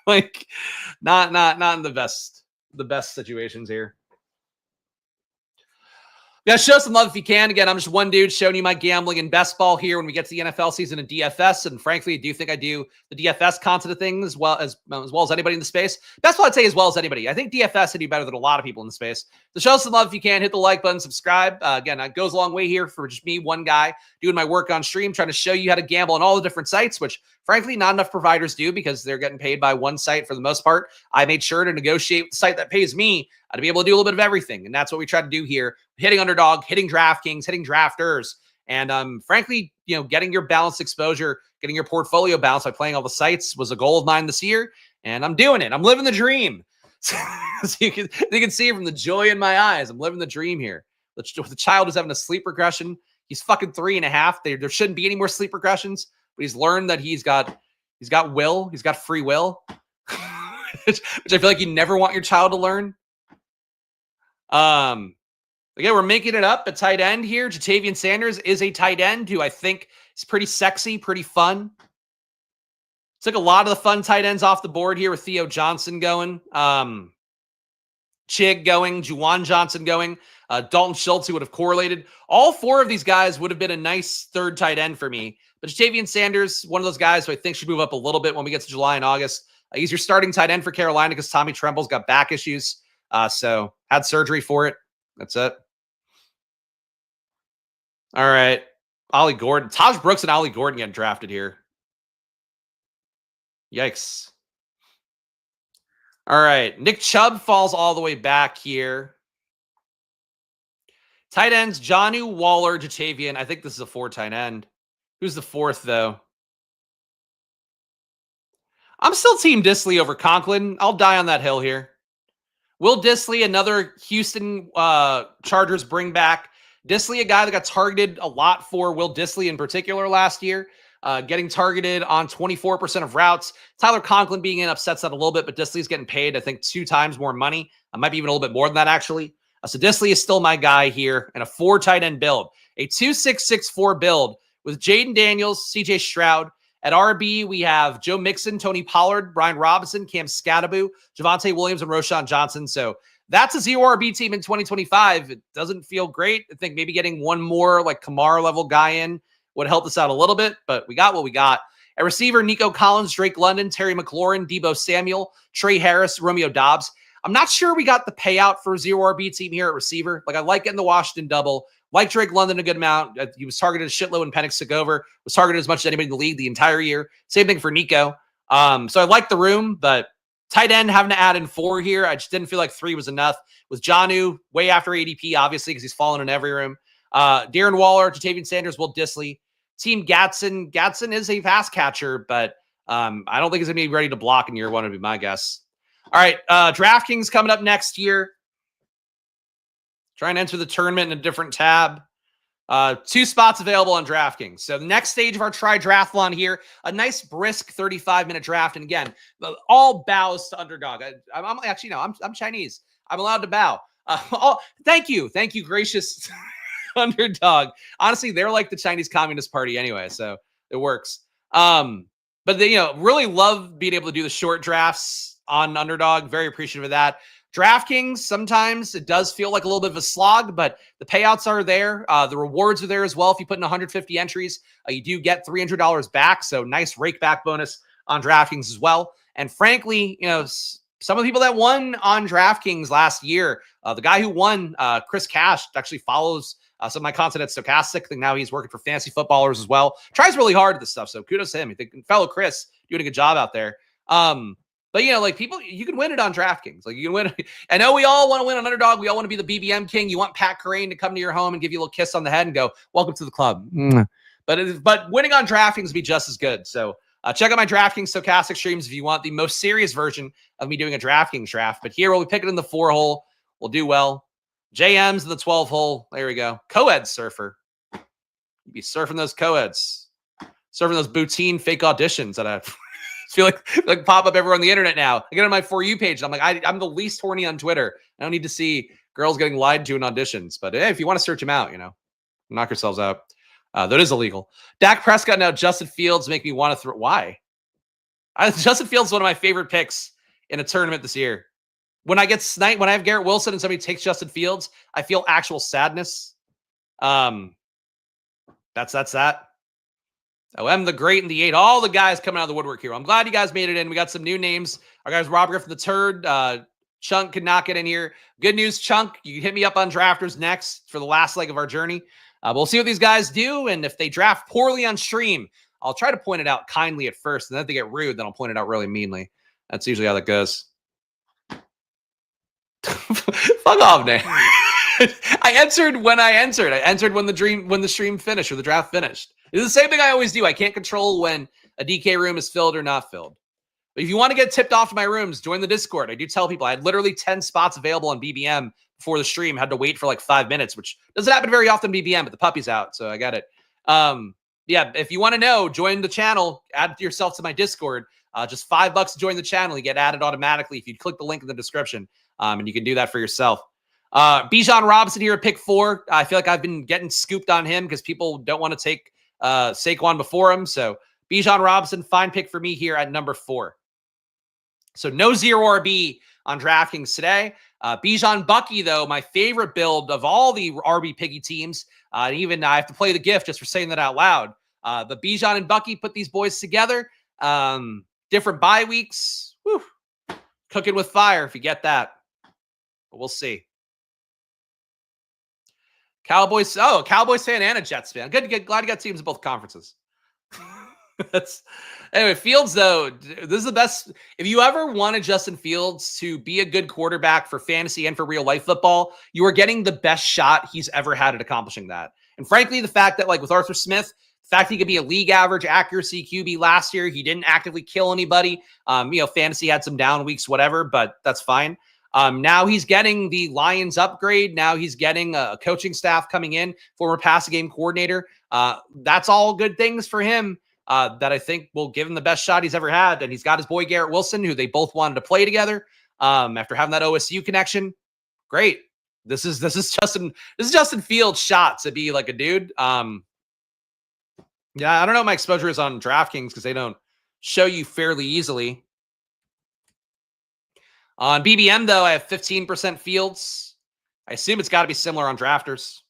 like, not in the best situations here. Yeah, show some love if you can. Again, I'm just one dude showing you my gambling and best ball here when we get to the NFL season and DFS. And frankly, I do think I do the DFS content of things as well as anybody in the space. Best ball, I'd say, as well as anybody. I think DFS would do better than a lot of people in the space. So show some love if you can. Hit the like button, subscribe. Again, it goes a long way here for just me, one guy, doing my work on stream, trying to show you how to gamble on all the different sites, which frankly, not enough providers do because they're getting paid by one site for the most part. I made sure to negotiate with the site that pays me to be able to do a little bit of everything. And that's what we try to do here. Hitting Underdog, hitting DraftKings, hitting drafters. And frankly, you know, getting your balanced exposure, getting your portfolio balanced by playing all the sites was a goal of mine this year. And I'm doing it. I'm living the dream. So you can see from the joy in my eyes, I'm living the dream here. The child is having a sleep regression. He's fucking 3.5. There shouldn't be any more sleep regressions, but he's learned that he's got will. He's got free will, which I feel like you never want your child to learn. Again, we're making it up at tight end here. Jatavian Sanders is a tight end who I think is pretty sexy, pretty fun. Took a lot of the fun tight ends off the board here with Theo Johnson going, Chig going, Juwan Johnson going, Dalton Schultz, who would have correlated. All 4 of these guys would have been a nice 3rd tight end for me. But Jatavian Sanders, one of those guys who I think should move up a little bit when we get to July and August. He's your starting tight end for Carolina because Tommy Tremble's got back issues. So had surgery for it. That's it. All right. Ollie Gordon. Taj Brooks and Ollie Gordon get drafted here. Yikes. All right. Nick Chubb falls all the way back here. Tight ends, Jonnu, Waller, Jatavian. I think this is a 4 tight end. Who's the 4th, though? I'm still Team Disley over Conklin. I'll die on that hill here. Will Disley, another Houston Chargers bring back. Disley, a guy that got targeted a lot for Will Disley in particular last year, getting targeted on 24% of routes. Tyler Conklin being in upsets that a little bit, but Disley's getting paid, I think, 2 times more money. Might be even a little bit more than that, actually. So Disley is still my guy here in a 4 tight end build. A 2-6-6-4 build with Jaden Daniels, CJ Stroud. At RB, we have Joe Mixon, Tony Pollard, Brian Robinson, Cam Scattaboo, Javonte Williams, and Roshan Johnson. So that's a 0 RB team in 2025. It doesn't feel great. I think maybe getting one more like Kamara level guy in would help us out a little bit, but we got what we got. At receiver, Nico Collins, Drake London, Terry McLaurin, Debo Samuel, Trey Harris, Romeo Dobbs. I'm not sure we got the payout for a 0 RB team here at receiver. Like, I like getting the Washington double. Like Drake London a good amount. He was targeted a shitload when Penix took over. Was targeted as much as anybody in the league the entire year. Same thing for Nico. So I like the room, but tight end having to add in 4 here. I just didn't feel like 3 was enough. With Jonnu way after ADP, obviously, because he's fallen in every room. Darren Waller, Jatavian Sanders, Will Disley. Team Gatson. Gatson is a pass catcher, but I don't think he's going to be ready to block in year 1 would be my guess. All right, DraftKings coming up next year. Trying to enter the tournament in a different tab. 2 spots available on DraftKings. So the next stage of our tri-drathlon here, a nice brisk 35-minute draft. And again, all bows to Underdog. I'm Chinese. I'm allowed to bow. Thank you, gracious Underdog. Honestly, they're like the Chinese Communist Party anyway, so it works. But they, really love being able to do the short drafts on Underdog. Very appreciative of that. DraftKings, sometimes it does feel like a little bit of a slog, but the payouts are there. The rewards are there as well. If you put in 150 entries, you do get $300 back. So nice rake back bonus on DraftKings as well. And frankly, some of the people that won on DraftKings last year, the guy who won, Chris Cash, actually follows some of my content at Stochastic. I think now he's working for fantasy footballers as well. Tries really hard at this stuff. So kudos to him. I think fellow Chris doing a good job out there. But people, you can win it on DraftKings. Like, you can win. I know we all want to win on Underdog. We all want to be the BBM king. You want Pat Corain to come to your home and give you a little kiss on the head and go, "Welcome to the club." But winning on DraftKings would be just as good. So check out my DraftKings Stochastic streams if you want the most serious version of me doing a DraftKings draft. But here we'll be picking in the 4-hole. We'll do well. JM's in the 12-hole. There we go. Co-ed surfer. You'd be surfing those co-eds. Surfing those Boutine fake auditions that I feel like pop up everywhere on the internet now. I get on my For You page. And I'm like, I'm the least horny on Twitter. I don't need to see girls getting lied to in auditions. But hey, if you want to search them out, knock yourselves out. That is illegal. Dak Prescott now Justin Fields make me want to throw. Why? Justin Fields is one of my favorite picks in a tournament this year. When I get sniped, when I have Garrett Wilson and somebody takes Justin Fields, I feel actual sadness. That's that. OM the Great and the 8. All the guys coming out of the woodwork here. I'm glad you guys made it in. We got some new names. Our guys, Rob Griffin the Turd. Chunk could not get in here. Good news, Chunk. You can hit me up on Drafters next for the last leg of our journey. We'll see what these guys do. And if they draft poorly on stream, I'll try to point it out kindly at first. And then if they get rude, then I'll point it out really meanly. That's usually how that goes. Fuck off, man. I answered when I answered. I answered when the stream finished or the draft finished. It's the same thing I always do. I can't control when a DK room is filled or not filled. But if you want to get tipped off to my rooms, join the Discord. I do tell people I had literally 10 spots available on BBM before the stream. Had to wait for like 5 minutes, which doesn't happen very often BBM, but the puppy's out, so I got it. Yeah, if you want to know, join the channel, add yourself to my Discord. Just $5 to join the channel. You get added automatically if you click the link in the description, and you can do that for yourself. Bijan Robinson here at pick 4. I feel like I've been getting scooped on him because people don't want to take Saquon before him. So Bijan Robinson, fine pick for me here at number 4. So no 0 RB on DraftKings today. Bijan Bucky, though, my favorite build of all the RB piggy teams. Even I have to play the gift just for saying that out loud. But Bijan and Bucky put these boys together. Different bye weeks. Whew. Cooking with fire if you get that. But we'll see. Cowboys fan and a Jets fan. Glad you got teams in both conferences. Anyway, Fields, though, this is the best. If you ever wanted Justin Fields to be a good quarterback for fantasy and for real life football, you are getting the best shot he's ever had at accomplishing that. And frankly, the fact that, like with Arthur Smith, the fact he could be a league average accuracy QB last year, he didn't actively kill anybody. Fantasy had some down weeks, whatever, but that's fine. Now he's getting the Lions upgrade. Now he's getting a coaching staff coming in, former passing game coordinator. That's all good things for him that I think will give him the best shot he's ever had. And he's got his boy Garrett Wilson, who they both wanted to play together after having that OSU connection. Great. This is Justin Fields' shot to be like a dude. Yeah, I don't know what my exposure is on DraftKings because they don't show you fairly easily. On BBM, though, I have 15% Fields. I assume it's got to be similar on Drafters.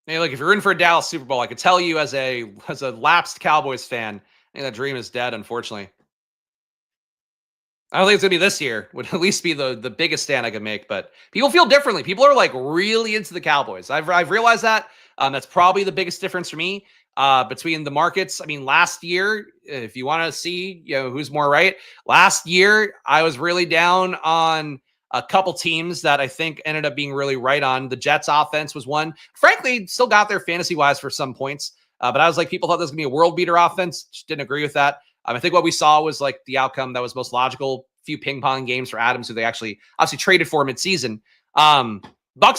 Hey, look, if you're in for a Dallas Super Bowl, I could tell you as a lapsed Cowboys fan, I think that dream is dead, unfortunately. I don't think it's going to be this year. Would at least be the biggest stand I could make, but people feel differently. People are like really into the Cowboys. I've realized that. That's probably the biggest difference for me between the markets. I mean, last year, if you want to see, who's more right, last year I was really down on a couple teams that I think ended up being really right on. The Jets offense was one. Frankly, still got there fantasy-wise for some points. But I was like, people thought this was going to be a world-beater offense. Just didn't agree with that. I think what we saw was like the outcome that was most logical. Few ping-pong games for Adams, who they actually obviously traded for mid-season. Bucs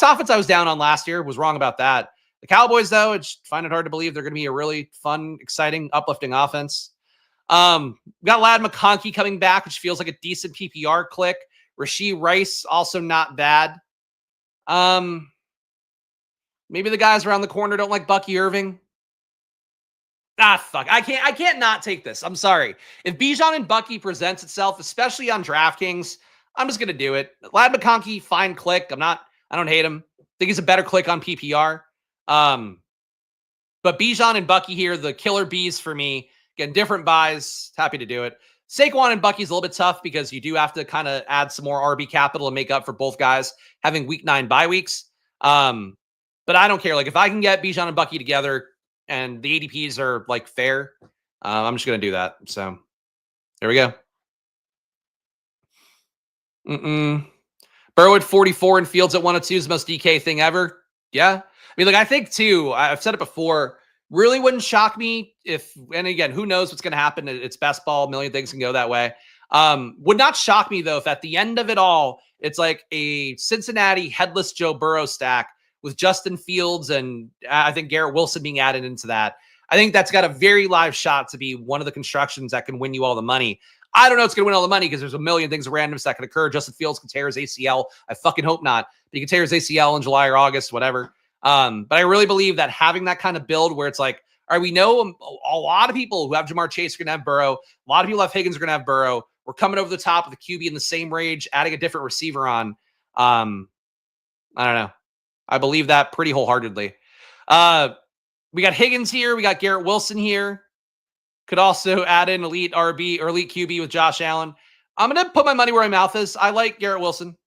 offense I was down on last year. Was wrong about that. The Cowboys, though, I find it hard to believe they're going to be a really fun, exciting, uplifting offense. Got Lad McConkey coming back, which feels like a decent PPR click. Rashee Rice, also not bad. Maybe the guys around the corner don't like Bucky Irving. Fuck. I can't not take this. I'm sorry. If Bijan and Bucky presents itself, especially on DraftKings, I'm just going to do it. Lad McConkey, fine click. I don't hate him. I think he's a better click on PPR. But Bijan and Bucky here, the killer bees for me. Again, different buys. Happy to do it. Saquon and Bucky's a little bit tough because you do have to kind of add some more RB capital and make up for both guys having week 9 bye weeks. But I don't care. Like if I can get Bijan and Bucky together and the ADPs are like fair, I'm just going to do that. So there we go. Burrow at 44 and Fields at 102 is the most DK thing ever. Yeah. I mean, like I think too, I've said it before, really wouldn't shock me if, and again, who knows what's going to happen. It's best ball. A million things can go that way. Would not shock me though, if at the end of it all, it's like a Cincinnati headless Joe Burrow stack with Justin Fields and I think Garrett Wilson being added into that. I think that's got a very live shot to be one of the constructions that can win you all the money. I don't know it's going to win all the money because there's a million things randoms that can occur. Justin Fields can tear his ACL. I fucking hope not. But he can tear his ACL in July or August, whatever. But I really believe that having that kind of build where it's like, all right, we know a lot of people who have Jamar Chase are going to have Burrow. A lot of people have Higgins are going to have Burrow. We're coming over the top with the QB in the same range, adding a different receiver on. I don't know. I believe that pretty wholeheartedly. We got Higgins here. We got Garrett Wilson here. Could also add in elite RB or elite QB with Josh Allen. I'm going to put my money where my mouth is. I like Garrett Wilson.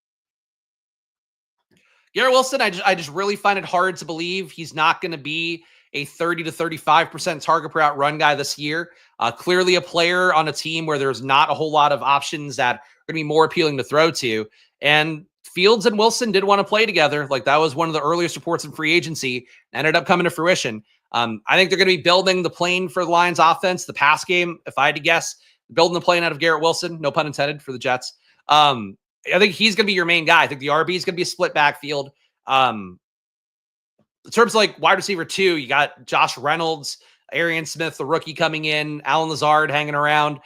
Garrett Wilson, I just really find it hard to believe he's not going to be a 30 to 35% target per out run guy this year. Clearly a player on a team where there's not a whole lot of options that are going to be more appealing to throw to. And Fields and Wilson did want to play together. Like that was one of the earliest reports in free agency. Ended up coming to fruition. I think they're going to be building the plane for the Lions offense, the pass game. If I had to guess, building the plane out of Garrett Wilson, no pun intended for the Jets. I think he's going to be your main guy. I think the RB is going to be a split backfield. In terms of like wide receiver 2, you got Josh Reynolds, Arian Smith, the rookie coming in, Alan Lazard hanging around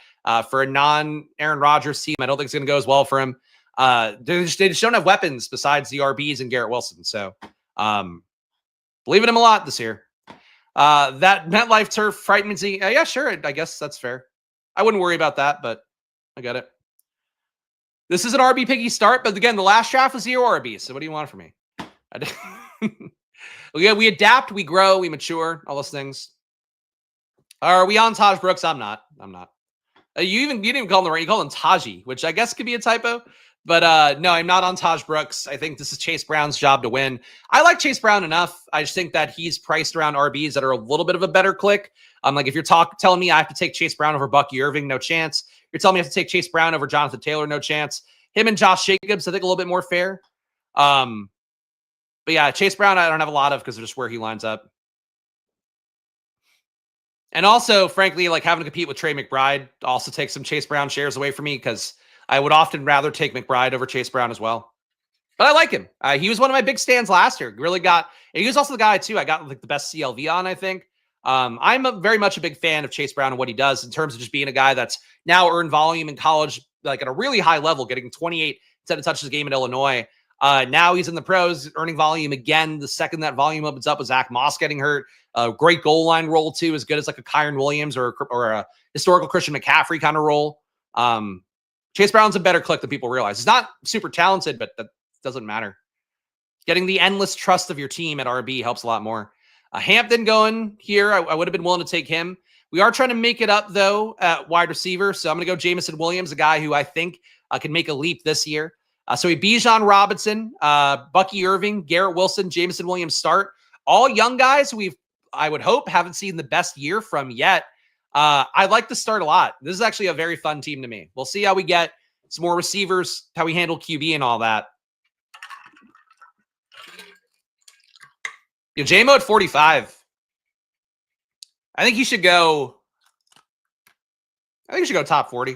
for a non-Aaron Rodgers team. I don't think it's going to go as well for him. They just don't have weapons besides the RBs and Garrett Wilson. So believe in him a lot this year. That MetLife turf frightens me. Yeah, sure. I guess that's fair. I wouldn't worry about that, but I get it. This is an RB piggy start, but again, the last draft was 0 RB. So what do you want from me? Yeah, we adapt, we grow, we mature, all those things. Are we on Taj Brooks? I'm not. You didn't even call him the right. You call him Taji, which I guess could be a typo. But no, I'm not on Taj Brooks. I think this is Chase Brown's job to win. I like Chase Brown enough. I just think that he's priced around RBs that are a little bit of a better click. Like if you're telling me I have to take Chase Brown over Bucky Irving, no chance. You're telling me I have to take Chase Brown over Jonathan Taylor, no chance. Him and Josh Jacobs, I think a little bit more fair. But yeah, Chase Brown, I don't have a lot of because of just where he lines up. And also, frankly, like having to compete with Trey McBride also takes some Chase Brown shares away from me because I would often rather take McBride over Chase Brown as well. But I like him. He was one of my big stands last year. And he was also the guy, too, I got like the best CLV on, I think. I'm very much a big fan of Chase Brown and what he does in terms of just being a guy that's now earned volume in college, like at a really high level, getting 28 instead of touches a game in Illinois. Now he's in the pros, earning volume again. The second that volume opens up with Zach Moss getting hurt, great goal line role too, as good as like a Kyron Williams or a historical Christian McCaffrey kind of role. Chase Brown's a better click than people realize. He's not super talented, but that doesn't matter. Getting the endless trust of your team at RB helps a lot more. Hampton going here. I would have been willing to take him. We are trying to make it up though at wide receiver. So I'm going to go Jamison Williams, a guy who I think can make a leap this year. So we Bijan Robinson, Bucky Irving, Garrett Wilson, Jamison Williams start. All young guys who I would hope, haven't seen the best year from yet. I like the start a lot. This is actually a very fun team to me. We'll see how we get some more receivers, how we handle QB and all that. J-Mo at 45. I think he should go top 40.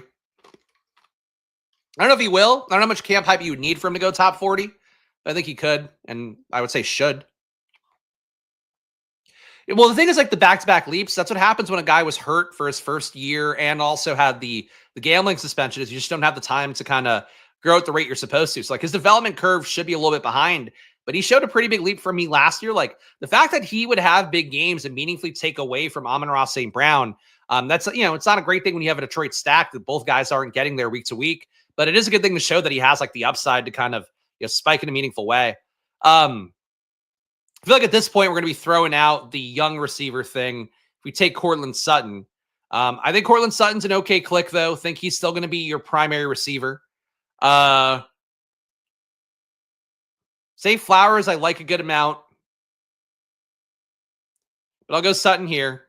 I don't know if he will. I don't know how much camp hype you would need for him to go top 40. But I think he could, and I would say should. Well, the thing is, like, the back-to-back leaps, that's what happens when a guy was hurt for his first year and also had the gambling suspension, is you just don't have the time to kind of grow at the rate you're supposed to. So, like, his development curve should be a little bit behind, but he showed a pretty big leap for me last year. Like, the fact that he would have big games and meaningfully take away from Amon-Ra St. Brown, that's, it's not a great thing when you have a Detroit stack that both guys aren't getting there week to week, but it is a good thing to show that he has, like, the upside to kind of, spike in a meaningful way. I feel like at this point, we're going to be throwing out the young receiver thing. If we take Courtland Sutton, I think Courtland Sutton's an okay click, though. Think he's still going to be your primary receiver. Say Flowers, I like a good amount, but I'll go Sutton here.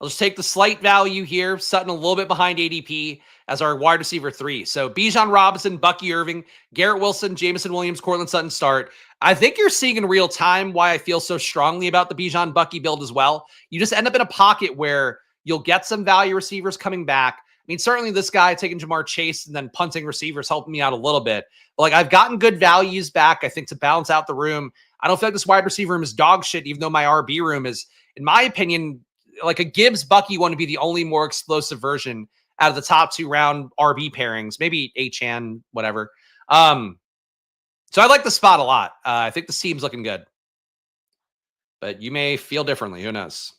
I'll just take the slight value here. Sutton a little bit behind ADP as our wide receiver 3. So Bijan Robinson, Bucky Irving, Garrett Wilson, Jameson Williams, Courtland Sutton start. I think you're seeing in real time why I feel so strongly about the Bijan Bucky build as well. You just end up in a pocket where you'll get some value receivers coming back. I mean, certainly this guy taking Jamar Chase and then punting receivers helping me out a little bit. But like, I've gotten good values back, I think, to balance out the room. I don't feel like this wide receiver room is dog shit, even though my RB room is, in my opinion, like a Gibbs Bucky one to be the only more explosive version out of the top 2 round RB pairings, maybe Achane, whatever. So I like the spot a lot. I think the team's looking good, but you may feel differently. Who knows?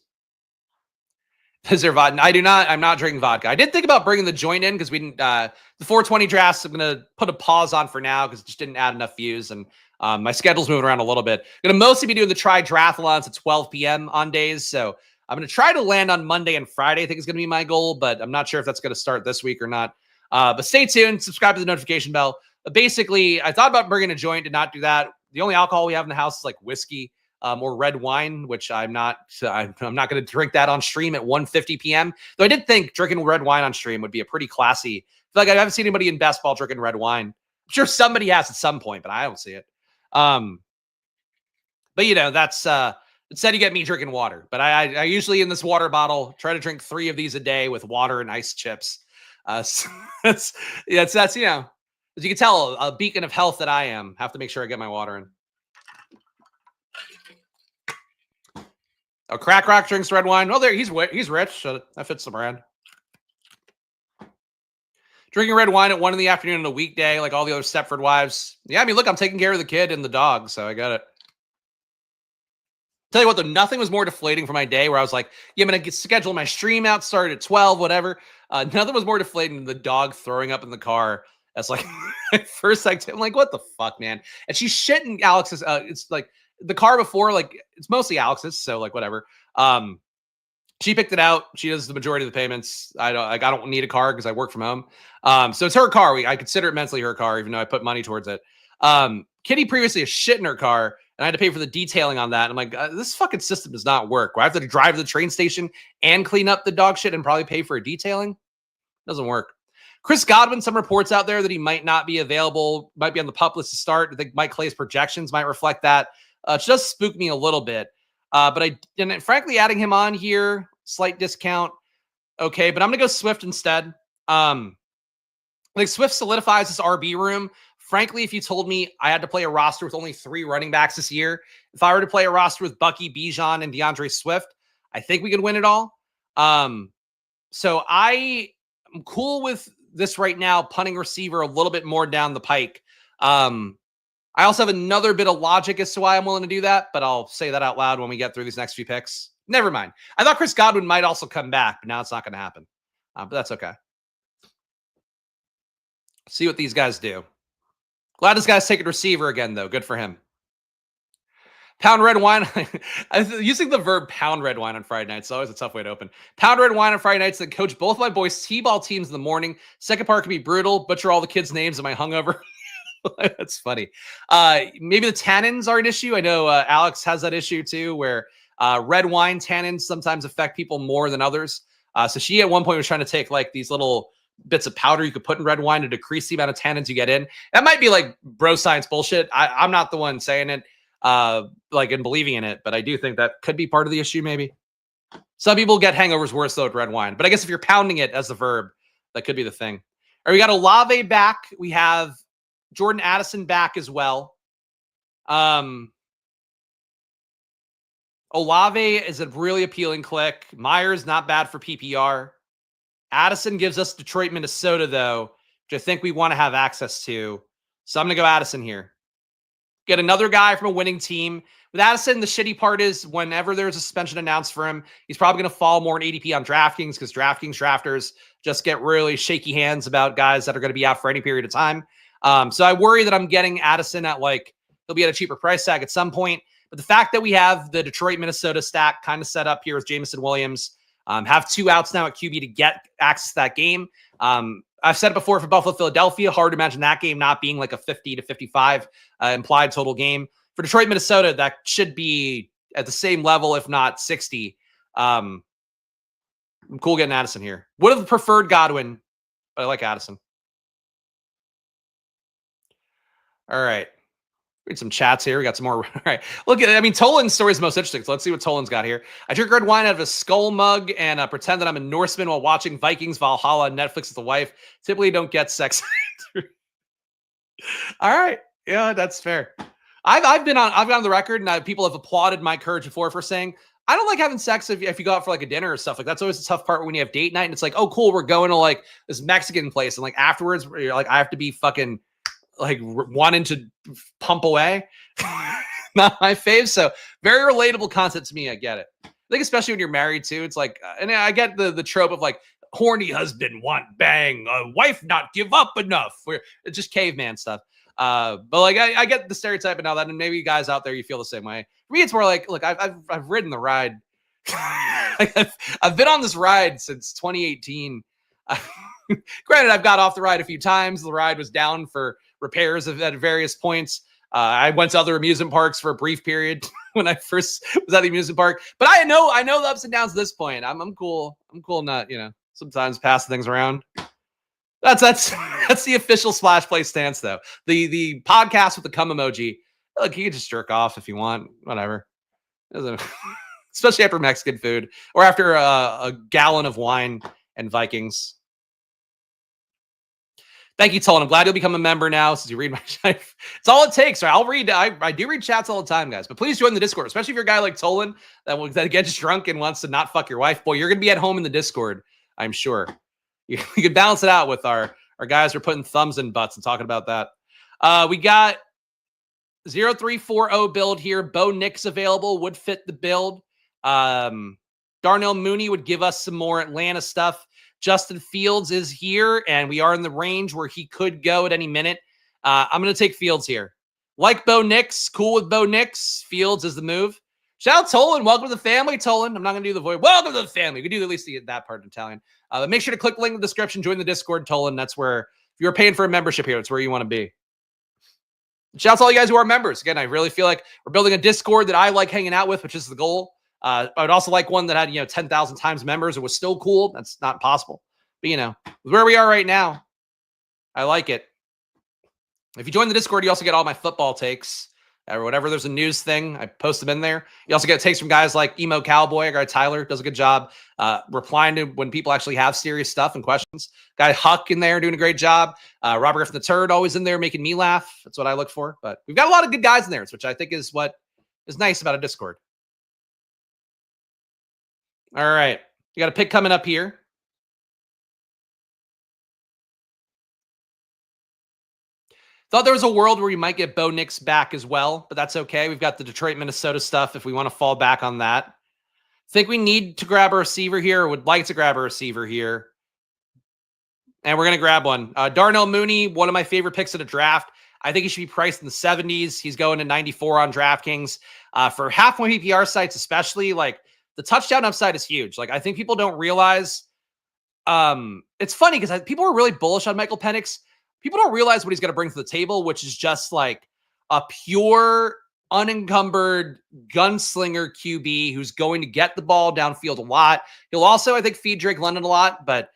Is there vodka? I do not. I'm not drinking vodka. I did think about bringing the joint in because we didn't. The 420 drafts, I'm going to put a pause on for now because it just didn't add enough views. And my schedule's moving around a little bit. I'm going to mostly be doing the Tri Triathlons at 12 p.m. on days. So I'm going to try to land on Monday and Friday. I think is going to be my goal, but I'm not sure if that's going to start this week or not. But stay tuned. Subscribe to the notification bell. But basically, I thought about bringing a joint, did not do that. The only alcohol we have in the house is like whiskey or red wine, which I'm not going to drink that on stream at 1:50 p.m. Though I did think drinking red wine on stream would be a pretty classy. I feel like I haven't seen anybody in best ball drinking red wine. I'm sure somebody has at some point, but I don't see it. But that's instead you get me drinking water. But I usually in this water bottle try to drink 3 of these a day with water and ice chips. So that's as you can tell, a beacon of health that I am. Have to make sure I get my water in. Oh, Crack Rock drinks red wine. Well, there he's rich, so that fits the brand. Drinking red wine at 1 in the afternoon on a weekday, like all the other Stepford wives. Yeah, I mean, look, I'm taking care of the kid and the dog, so I got it. Tell you what, though, nothing was more deflating for my day where I was like, yeah, I'm going to schedule my stream out, start at 12, whatever. Nothing was more deflating than the dog throwing up in the car. That's like, first I'm like, what the fuck, man? And she's shitting Alex's, it's like the car before, like, it's mostly Alex's, so like, whatever. She picked it out. She does the majority of the payments. I don't need a car because I work from home. So it's her car. I consider it mentally her car, even though I put money towards it. Kitty previously has shit in her car, and I had to pay for the detailing on that. I'm like, this fucking system does not work. Where I have to drive to the train station and clean up the dog shit and probably pay for a detailing. Doesn't work. Chris Godwin, some reports out there that he might not be available, might be on the pup list to start. I think Mike Clay's projections might reflect that. It just spooked me a little bit. But frankly, adding him on here, slight discount. Okay, but I'm going to go Swift instead. Like Swift solidifies this RB room. Frankly, if you told me I had to play a roster with only 3 running backs this year, if I were to play a roster with Bucky, Bijan, and DeAndre Swift, I think we could win it all. So I am cool with this right now, punting receiver a little bit more down the pike. I also have another bit of logic as to why I'm willing to do that, but I'll say that out loud when we get through these next few picks. Never mind. I thought Chris Godwin might also come back, but now it's not going to happen. But that's okay. See what these guys do. Glad this guy's taking receiver again, though. Good for him. Pound red wine. Using the verb pound red wine on Friday nights is always a tough way to open. Pound red wine on Friday nights that coach both my boys' T-ball teams in the morning. Second part can be brutal. Butcher all the kids' names. Am I hungover? That's funny. Maybe the tannins are an issue. I know Alex has that issue too, where red wine tannins sometimes affect people more than others. So she at one point was trying to take like these little bits of powder you could put in red wine to decrease the amount of tannins you get in. That might be like bro science bullshit. I'm not the one saying it, like and believing in it, but I do think that could be part of the issue. Maybe some people get hangovers worse though with red wine, but I guess if you're pounding it as the verb, that could be the thing. All right, we got Olave back. We have Jordan Addison back as well. Olave is a really appealing click. Myers, not bad for PPR. Addison gives us Detroit, Minnesota, though, which I think we want to have access to. So I'm going to go Addison here. Get another guy from a winning team. With Addison, the shitty part is whenever there's a suspension announced for him, he's probably going to fall more in ADP on DraftKings because DraftKings drafters just get really shaky hands about guys that are going to be out for any period of time. So I worry that I'm getting Addison at he'll be at a cheaper price tag at some point. But the fact that we have the Detroit, Minnesota stack kind of set up here with Jameson Williams, have 2 outs now at QB to get access to that game. I've said it before for Buffalo, Philadelphia, hard to imagine that game not being like a 50 to 55 implied total game. For Detroit, Minnesota, that should be at the same level, if not 60. I'm cool getting Addison here. Would have preferred Godwin, but I like Addison. All right. Read some chats here. We got some more. All right. Look at, Tolan's story is the most interesting. So let's see what Tolan's got here. I drink red wine out of a skull mug and pretend that I'm a Norseman while watching Vikings Valhalla on Netflix with the wife. Typically don't get sex. All right. Yeah, that's fair. I've been on the record and people have applauded my courage before for saying, I don't like having sex if you go out for a dinner or stuff. That's always the tough part when you have date night and it's oh, cool. We're going to this Mexican place. And afterwards you're I have to be fucking wanting to pump away. Not my fave. So very relatable concept to me. I get it. I think especially when you're married too, it's and I get the trope of horny husband want bang, wife not give up enough. Where it's just caveman stuff. But I get the stereotype and all that, and maybe you guys out there, you feel the same way. For me, it's more look, I've ridden the ride. I've been on this ride since 2018. Granted, I've got off the ride a few times. The ride was down for repairs at various points. I went to other amusement parks for a brief period when I first was at the amusement park. But I know the ups and downs at this point. I'm cool. I'm cool not, sometimes passing things around. That's the official Splash Play stance, though. The podcast with the cum emoji. Look, you can just jerk off if you want. Whatever. Especially after Mexican food or after a gallon of wine and Vikings. Thank you, Tolan. I'm glad you'll become a member now since you read my chat. It's all it takes. Right? I'll read. I do read chats all the time, guys. But please join the Discord, especially if you're a guy like Tolan that gets drunk and wants to not fuck your wife. Boy, you're going to be at home in the Discord, I'm sure. You can balance it out with our guys who are putting thumbs in butts and talking about that. We got 0340 build here. Bo Nix available. Would fit the build. Darnell Mooney would give us some more Atlanta stuff. Justin Fields is here, and we are in the range where he could go at any minute. I'm going to take Fields here. Like Bo Nix, cool with Bo Nix. Fields is the move. Shout out Tolan. Welcome to the family, Tolan. I'm not going to do the voice. Welcome to the family. We can do at least that part in Italian. But make sure to click the link in the description. Join the Discord, Tolan. That's where, if you're paying for a membership here, that's where you want to be. Shout out to all you guys who are members. Again, I really feel like we're building a Discord that I like hanging out with, which is the goal. I would also like one that had, 10,000 times members. It was still cool. That's not possible. But, where we are right now, I like it. If you join the Discord, you also get all my football takes or whatever. There's a news thing. I post them in there. You also get takes from guys like Emo Cowboy. Our guy Tyler does a good job replying to when people actually have serious stuff and questions. Guy Huck in there doing a great job. Robert Griffin III always in there making me laugh. That's what I look for. But we've got a lot of good guys in there, which I think is what is nice about a Discord. All right. You got a pick coming up here. Thought there was a world where we might get Bo Nix back as well, but that's okay. We've got the Detroit, Minnesota stuff if we want to fall back on that. Think we need to grab a receiver here or would like to grab a receiver here. And we're going to grab one. Darnell Mooney, one of my favorite picks of the draft. I think he should be priced in the 70s. He's going to 94 on DraftKings. For half-point PPR sites especially, the touchdown upside is huge. I think people don't realize. It's funny because people are really bullish on Michael Penix. People don't realize what he's going to bring to the table, which is just a pure, unencumbered gunslinger QB who's going to get the ball downfield a lot. He'll also, I think, feed Drake London a lot. But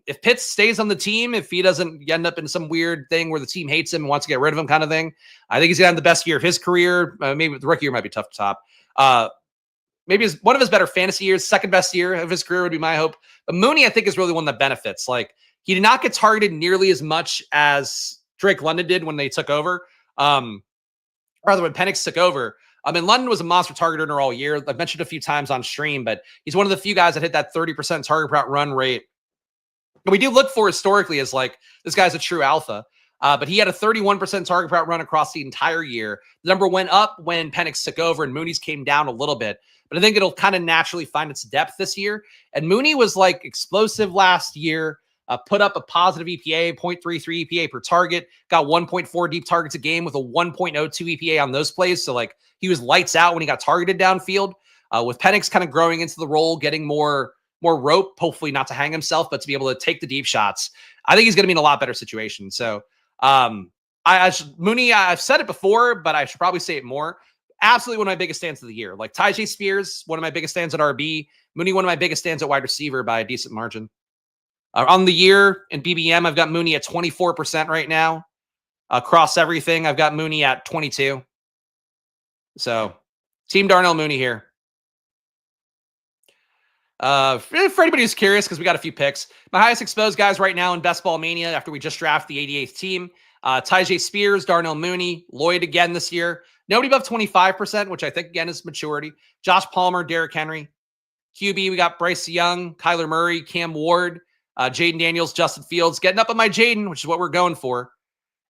if Pitts stays on the team, if he doesn't end up in some weird thing where the team hates him and wants to get rid of him kind of thing, I think he's going to have the best year of his career. Maybe the rookie year might be tough to top. Maybe one of his better fantasy years, second best year of his career would be my hope. But Mooney, I think, is really one that benefits. He did not get targeted nearly as much as Drake London did when they took over. Rather, when Penix took over. And London was a monster target earner all year. I've mentioned a few times on stream, but he's one of the few guys that hit that 30% target route run rate. And we do look for historically as like, this guy's a true alpha. But he had a 31% target route run across the entire year. The number went up when Penix took over and Mooney's came down a little bit. But I think it'll kind of naturally find its depth this year. And Mooney was like explosive last year, put up a positive EPA, 0.33 EPA per target, got 1.4 deep targets a game with a 1.02 EPA on those plays. So like he was lights out when he got targeted downfield. With Penix kind of growing into the role, getting more rope, hopefully not to hang himself, but to be able to take the deep shots. I think he's going to be in a lot better situation. So Mooney, I've said it before, but I should probably say it more. Absolutely one of my biggest stands of the year. Like Tyjae Spears, one of my biggest stands at RB. Mooney, one of my biggest stands at wide receiver by a decent margin. On the year in BBM, I've got Mooney at 24% right now. Across everything, I've got Mooney at 22. So, Team Darnell Mooney here. For anybody who's curious, because we got a few picks, my highest exposed guys right now in Best Ball Mania after we just drafted the 88th team, Tyjae Spears, Darnell Mooney, Lloyd again this year. Nobody above 25%, which I think, again, is maturity. Josh Palmer, Derrick Henry. QB, we got Bryce Young, Kyler Murray, Cam Ward, Jaden Daniels, Justin Fields. Getting up on my Jaden, which is what we're going for.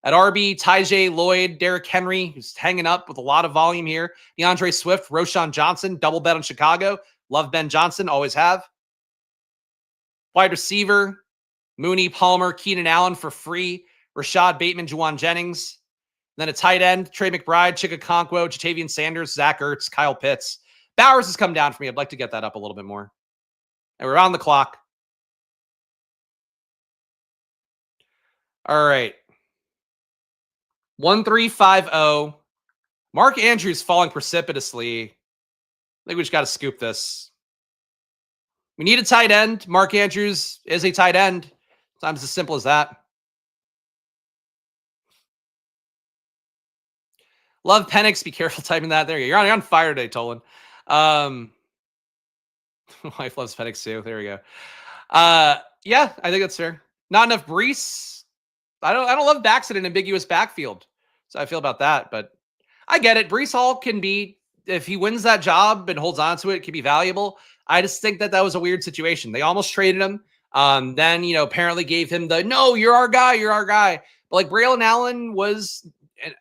At RB, Tyjae, Lloyd, Derrick Henry, who's hanging up with a lot of volume here. DeAndre Swift, Roshan Johnson, double bet on Chicago. Love Ben Johnson, always have. Wide receiver, Mooney, Palmer, Keenan Allen for free. Rashad Bateman, Juwan Jennings. Then a tight end, Trey McBride, Chika Okonkwo, Jatavian Sanders, Zach Ertz, Kyle Pitts. Bowers has come down for me. I'd like to get that up a little bit more. And we're on the clock. All right. 1350. Mark Andrews falling precipitously. I think we just got to scoop this. We need a tight end. Mark Andrews is a tight end. Sometimes as simple as that. Love Penix. Be careful typing that. There you go. You're on fire today, Tolan. Wife loves Penix too. There we go. Yeah, I think that's fair. Not enough Breece. I don't love backs in an ambiguous backfield. So I feel about that, but I get it. Breece Hall can be, if he wins that job and holds on to it, it can be valuable. I just think that was a weird situation. They almost traded him. Then, apparently gave him no, you're our guy. You're our guy. But like Braylon Allen was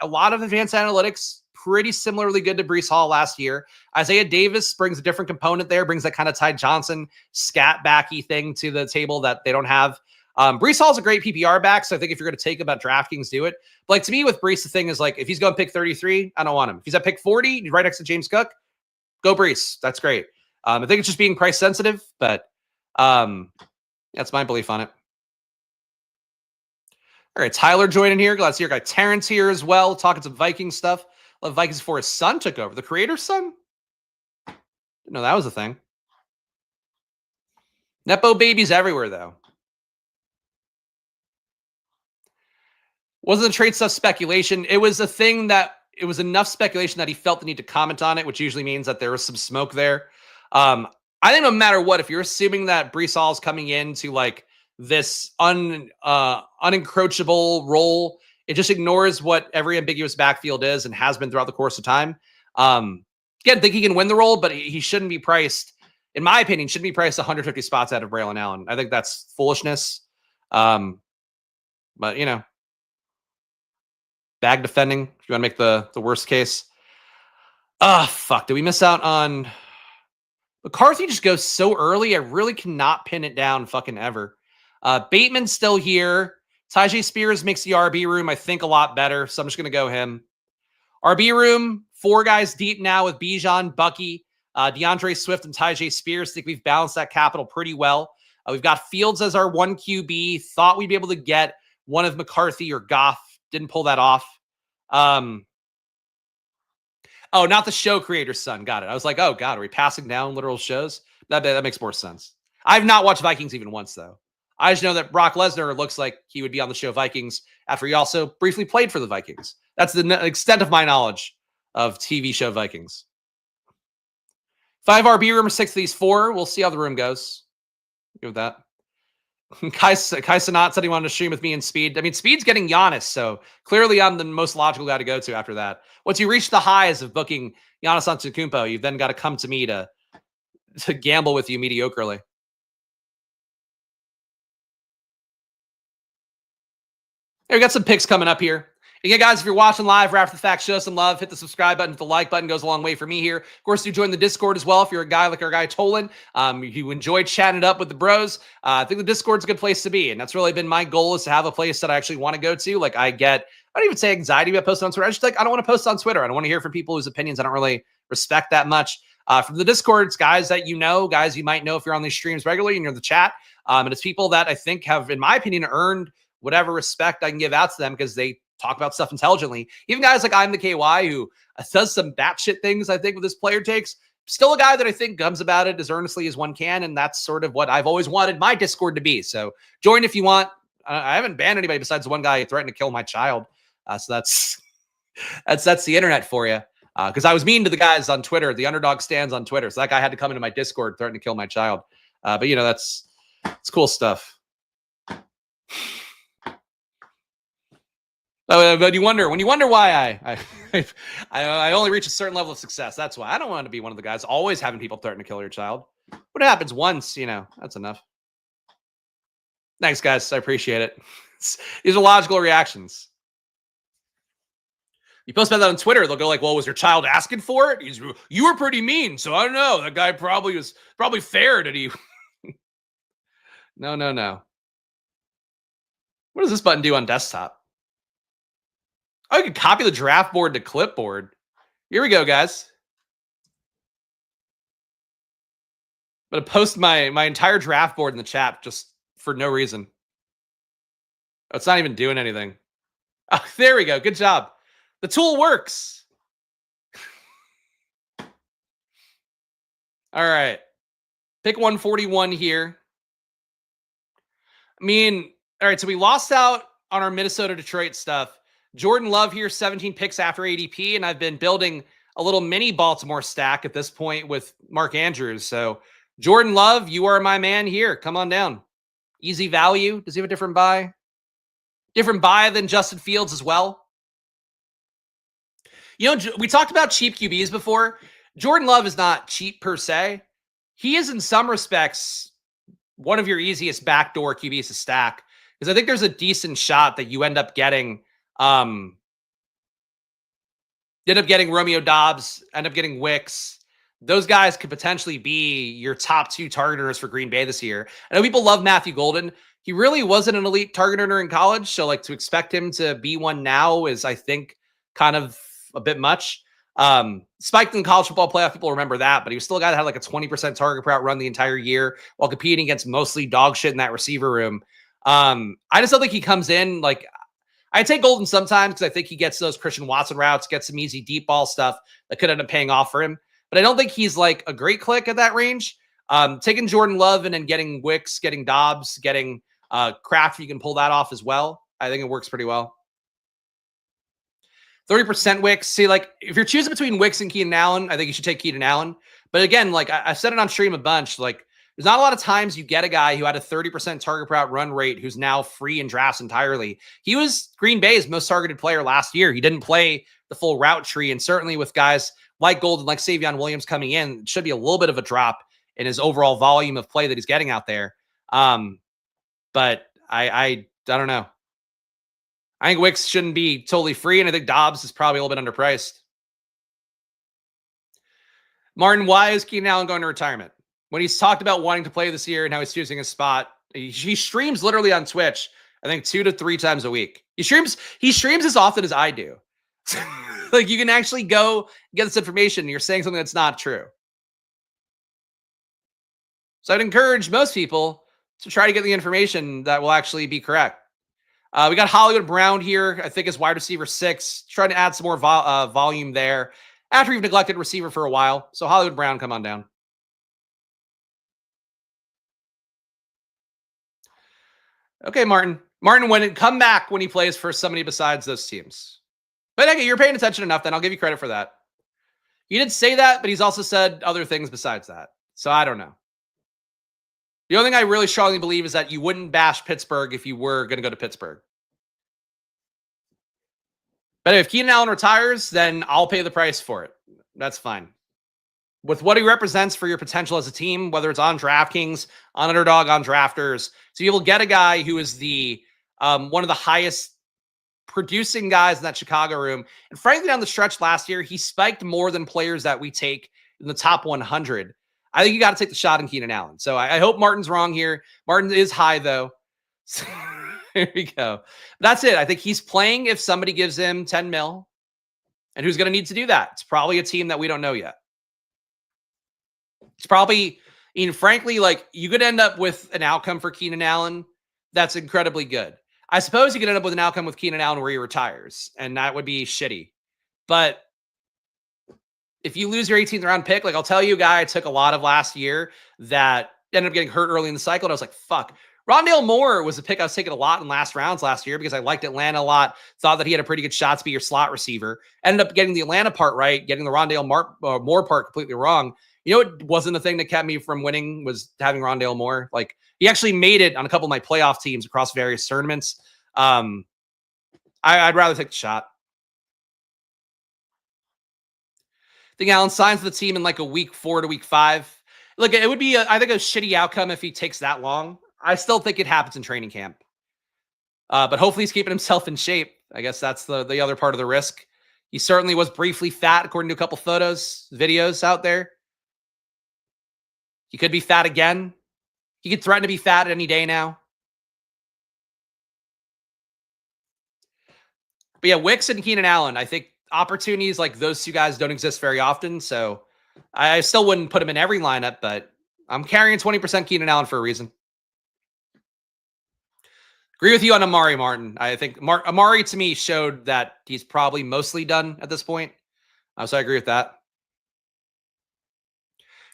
a lot of advanced analytics, pretty similarly good to Breece Hall last year. Isaiah Davis brings a different component there, brings that kind of Ty Johnson scat backy thing to the table that they don't have. Breece Hall's a great PPR back, so I think if you're going to take about DraftKings, do it. But like to me with Breece, the thing is like if he's going pick 33, I don't want him. If he's at pick 40, right next to James Cook, go Breece. That's great. I think it's just being price sensitive, but that's my belief on it. All right, Tyler joining here. Glad to see your guy Terrence here as well, talking some Vikings stuff. Love Vikings before his son took over. The creator's son? Didn't know that was a thing. Nepo babies everywhere, though. Wasn't the trade stuff speculation? It was a thing that it was enough speculation that he felt the need to comment on it, which usually means that there was some smoke there. I think no matter what, if you're assuming that Breece Hall is coming into like this unencroachable role, it just ignores what every ambiguous backfield is and has been throughout the course of time. Again, I think he can win the role, but he shouldn't be priced, in my opinion, shouldn't be priced 150 spots out of Braylon Allen. I think that's foolishness. But bag defending, if you want to make the worst case. Fuck. Did we miss out on McCarthy? Just goes so early. I really cannot pin it down fucking ever. Bateman's still here. Tyjae Spears makes the RB room, I think, a lot better. So I'm just going to go him. RB room, 4 guys deep now with Bijan, Bucky, DeAndre Swift, and Tyjae Spears. I think we've balanced that capital pretty well. We've got Fields as our 1 QB. Thought we'd be able to get one of McCarthy or Goff. Didn't pull that off. Oh, not the show creator's son. Got it. I was like, oh, God, are we passing down literal shows? That makes more sense. I've not watched Vikings even once, though. I just know that Brock Lesnar looks like he would be on the show Vikings after he also briefly played for the Vikings. That's the extent of my knowledge of TV show Vikings. 5 RB room, 6 of these 4. We'll see how the room goes. Good with that. Kai Sanat said he wanted to stream with me and Speed. I mean, Speed's getting Giannis, so clearly I'm the most logical guy to go to after that. Once you reach the highs of booking Giannis Antetokounmpo, you've then got to come to me to gamble with you mediocrely. Hey, we got some picks coming up here. Again, guys, if you're watching live or after the fact, show some love. Hit the subscribe button. Hit the like button. Goes a long way for me here. Of course, do join the Discord as well if you're a guy like our guy Tolan. If you enjoy chatting it up with the bros, I think the Discord's a good place to be. And that's really been my goal, is to have a place that I actually want to go to. Like, I don't even say anxiety about posting on Twitter. I just I don't want to post on Twitter. I don't want to hear from people whose opinions I don't really respect that much. From the Discord, it's guys that you know, guys you might know if you're on these streams regularly and you're in the chat. And it's people that I think have, in my opinion, earned whatever respect I can give out to them because they talk about stuff intelligently. Even guys like I'm the KY, who does some batshit things, I think, with his player takes. Still a guy that I think comes about it as earnestly as one can, and that's sort of what I've always wanted my Discord to be. So join if you want. I haven't banned anybody besides the one guy who threatened to kill my child. So that's the internet for you. Because I was mean to the guys on Twitter, the Underdog stands on Twitter. So that guy had to come into my Discord, threaten to kill my child. But you know, it's cool stuff. But you wonder why I only reach a certain level of success. That's why I don't want to be one of the guys always having people threaten to kill your child. What happens once, that's enough. Thanks, guys. I appreciate it. These are logical reactions. You post about that on Twitter, they'll go like, "Well, was your child asking for it? You were pretty mean, so I don't know. That guy probably fair. Did he?" No. What does this button do on desktop? Oh, you can copy the draft board to clipboard. Here we go, guys. I'm going to post my entire draft board in the chat just for no reason. Oh, it's not even doing anything. Oh, there we go. Good job. The tool works. All right. Pick 141 here. I mean, all right, so we lost out on our Minnesota-Detroit stuff. Jordan Love here, 17 picks after ADP, and I've been building a little mini Baltimore stack at this point with Mark Andrews. So Jordan Love, you are my man here. Come on down. Easy value. Does he have a different buy? Different buy than Justin Fields as well. We talked about cheap QBs before. Jordan Love is not cheap per se. He is in some respects one of your easiest backdoor QBs to stack, because I think there's a decent shot that you end up getting Romeo Dobbs, end up getting Wicks. Those guys could potentially be your top two targeters for Green Bay this year. I know people love Matthew Golden. He really wasn't an elite targeter in college, so like to expect him to be one now is, I think, kind of a bit much. Spiked in college football playoff, people remember that, but he was still a guy that had like a 20% target per out run the entire year while competing against mostly dog shit in that receiver room. I just don't think he comes in like, I take Golden sometimes because I think he gets those Christian Watson routes, gets some easy deep ball stuff that could end up paying off for him. But I don't think he's like a great click at that range. Taking Jordan Love and then getting Wicks, getting Dobbs, getting Kraft, you can pull that off as well. I think it works pretty well. 30% Wicks. See, like if you're choosing between Wicks and Keenan Allen, I think you should take Keenan Allen. But again, like I've said it on stream a bunch, like there's not a lot of times you get a guy who had a 30% target per out run rate who's now free in drafts entirely. He was Green Bay's most targeted player last year. He didn't play the full route tree. And certainly with guys like Golden, like Savion Williams coming in, it should be a little bit of a drop in his overall volume of play that he's getting out there. But I don't know. I think Wicks shouldn't be totally free, and I think Dobbs is probably a little bit underpriced. Martin, why is Keenan Allen going to retirement? When he's talked about wanting to play this year and how he's choosing his spot, he streams literally on Twitch, I think 2 to 3 times a week. He streams as often as I do. Like you can actually go get this information and you're saying something that's not true. So I'd encourage most people to try to get the information that will actually be correct. We got Hollywood Brown here, I think is wide receiver 6, trying to add some more volume there after you've neglected receiver for a while. So Hollywood Brown, come on down. Okay, Martin. Martin, come back when he plays for somebody besides those teams. But okay, you're paying attention enough, then I'll give you credit for that. He did say that, but he's also said other things besides that. So I don't know. The only thing I really strongly believe is that you wouldn't bash Pittsburgh if you were going to go to Pittsburgh. But if Keenan Allen retires, then I'll pay the price for it. That's fine. With what he represents for your potential as a team, whether it's on DraftKings, on Underdog, on Drafters, so you will get a guy who is the one of the highest producing guys in that Chicago room. And frankly, down the stretch last year, he spiked more than players that we take in the top 100. I think you got to take the shot in Keenan Allen. So I hope Martin's wrong here. Martin is high, though. So here we go. That's it. I think he's playing if somebody gives him 10 mil. And who's going to need to do that? It's probably a team that we don't know yet. It's probably, frankly, like you could end up with an outcome for Keenan Allen that's incredibly good. I suppose you could end up with an outcome with Keenan Allen where he retires, and that would be shitty. But if you lose your 18th round pick, like I'll tell you a guy I took a lot of last year that ended up getting hurt early in the cycle, and I was like, fuck. Rondale Moore was a pick I was taking a lot in last rounds last year because I liked Atlanta a lot, thought that he had a pretty good shot to be your slot receiver. Ended up getting the Atlanta part right, getting the Rondale Moore part completely wrong. You know, it wasn't the thing that kept me from winning was having Rondale Moore. Like, he actually made it on a couple of my playoff teams across various tournaments. I'd rather take the shot. I think Allen signs the team in like a week 4 to week 5. Look, it would be, I think, a shitty outcome if he takes that long. I still think it happens in training camp. But hopefully he's keeping himself in shape. I guess that's the other part of the risk. He certainly was briefly fat, according to a couple photos, videos out there. He could be fat again. He could threaten to be fat any day now. But yeah, Wicks and Keenan Allen, I think opportunities like those two guys don't exist very often. So I still wouldn't put him in every lineup, but I'm carrying 20% Keenan Allen for a reason. Agree with you on Amari, Martin. I think Amari, to me, showed that he's probably mostly done at this point. So I agree with that.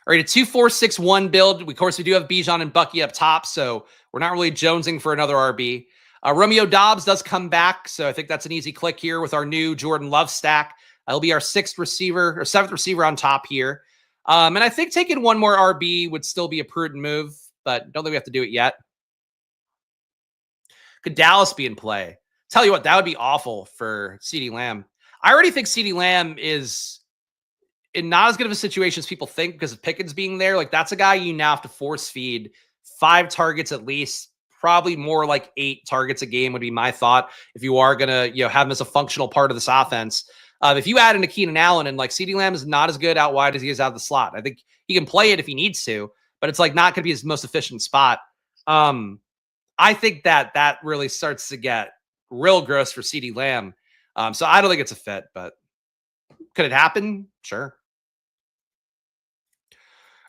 All right, a 2-4-6-1 build. Of course, we do have Bijan and Bucky up top, so we're not really jonesing for another RB. Romeo Doubs does come back, so I think that's an easy click here with our new Jordan Love stack. He'll be our 6th receiver or 7th receiver on top here. And I think taking one more RB would still be a prudent move, but don't think we have to do it yet. Could Dallas be in play? Tell you what, that would be awful for CeeDee Lamb. I already think CeeDee Lamb is in not as good of a situation as people think because of Pickens being there. Like, that's a guy you now have to force feed 5 targets at least, probably more like 8 targets a game would be my thought if you are going to, have him as a functional part of this offense. If you add in a Keenan Allen, and like CeeDee Lamb is not as good out wide as he is out of the slot. I think he can play it if he needs to, but it's like not going to be his most efficient spot. I think that really starts to get real gross for CeeDee Lamb. So I don't think it's a fit, but could it happen? Sure.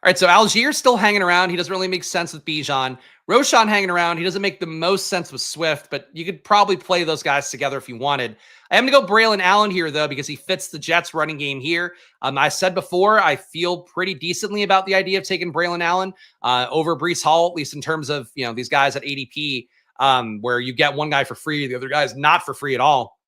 All right, so Algier's still hanging around. He doesn't really make sense with Bijan. Roshan hanging around. He doesn't make the most sense with Swift, but you could probably play those guys together if you wanted. I am going to go Braylon Allen here, though, because he fits the Jets running game here. I said before, I feel pretty decently about the idea of taking Braylon Allen over Breece Hall, at least in terms of, these guys at ADP, where you get one guy for free, the other guy is not for free at all.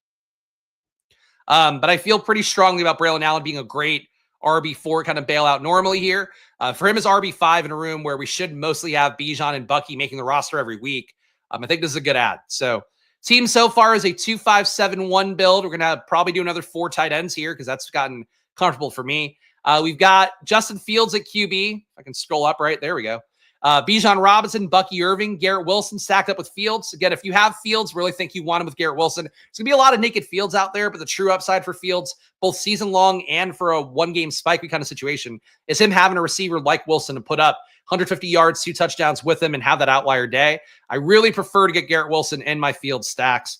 But I feel pretty strongly about Braylon Allen being a great RB4 kind of bailout normally here. For him as RB5 in a room where we should mostly have Bijan and Bucky making the roster every week, I think this is a good ad. So team so far is a 2-5-7-1 build. We're going to probably do another 4 tight ends here because that's gotten comfortable for me. We've got Justin Fields at QB. I can scroll up right. There we go. Bijan Robinson, Bucky Irving, Garrett Wilson stacked up with Fields. Again, if you have Fields, really think you want him with Garrett Wilson. There's going to be a lot of naked Fields out there, but the true upside for Fields, both season long and for a one-game spike kind of situation, is him having a receiver like Wilson to put up 150 yards, 2 touchdowns with him and have that outlier day. I really prefer to get Garrett Wilson in my Field stacks.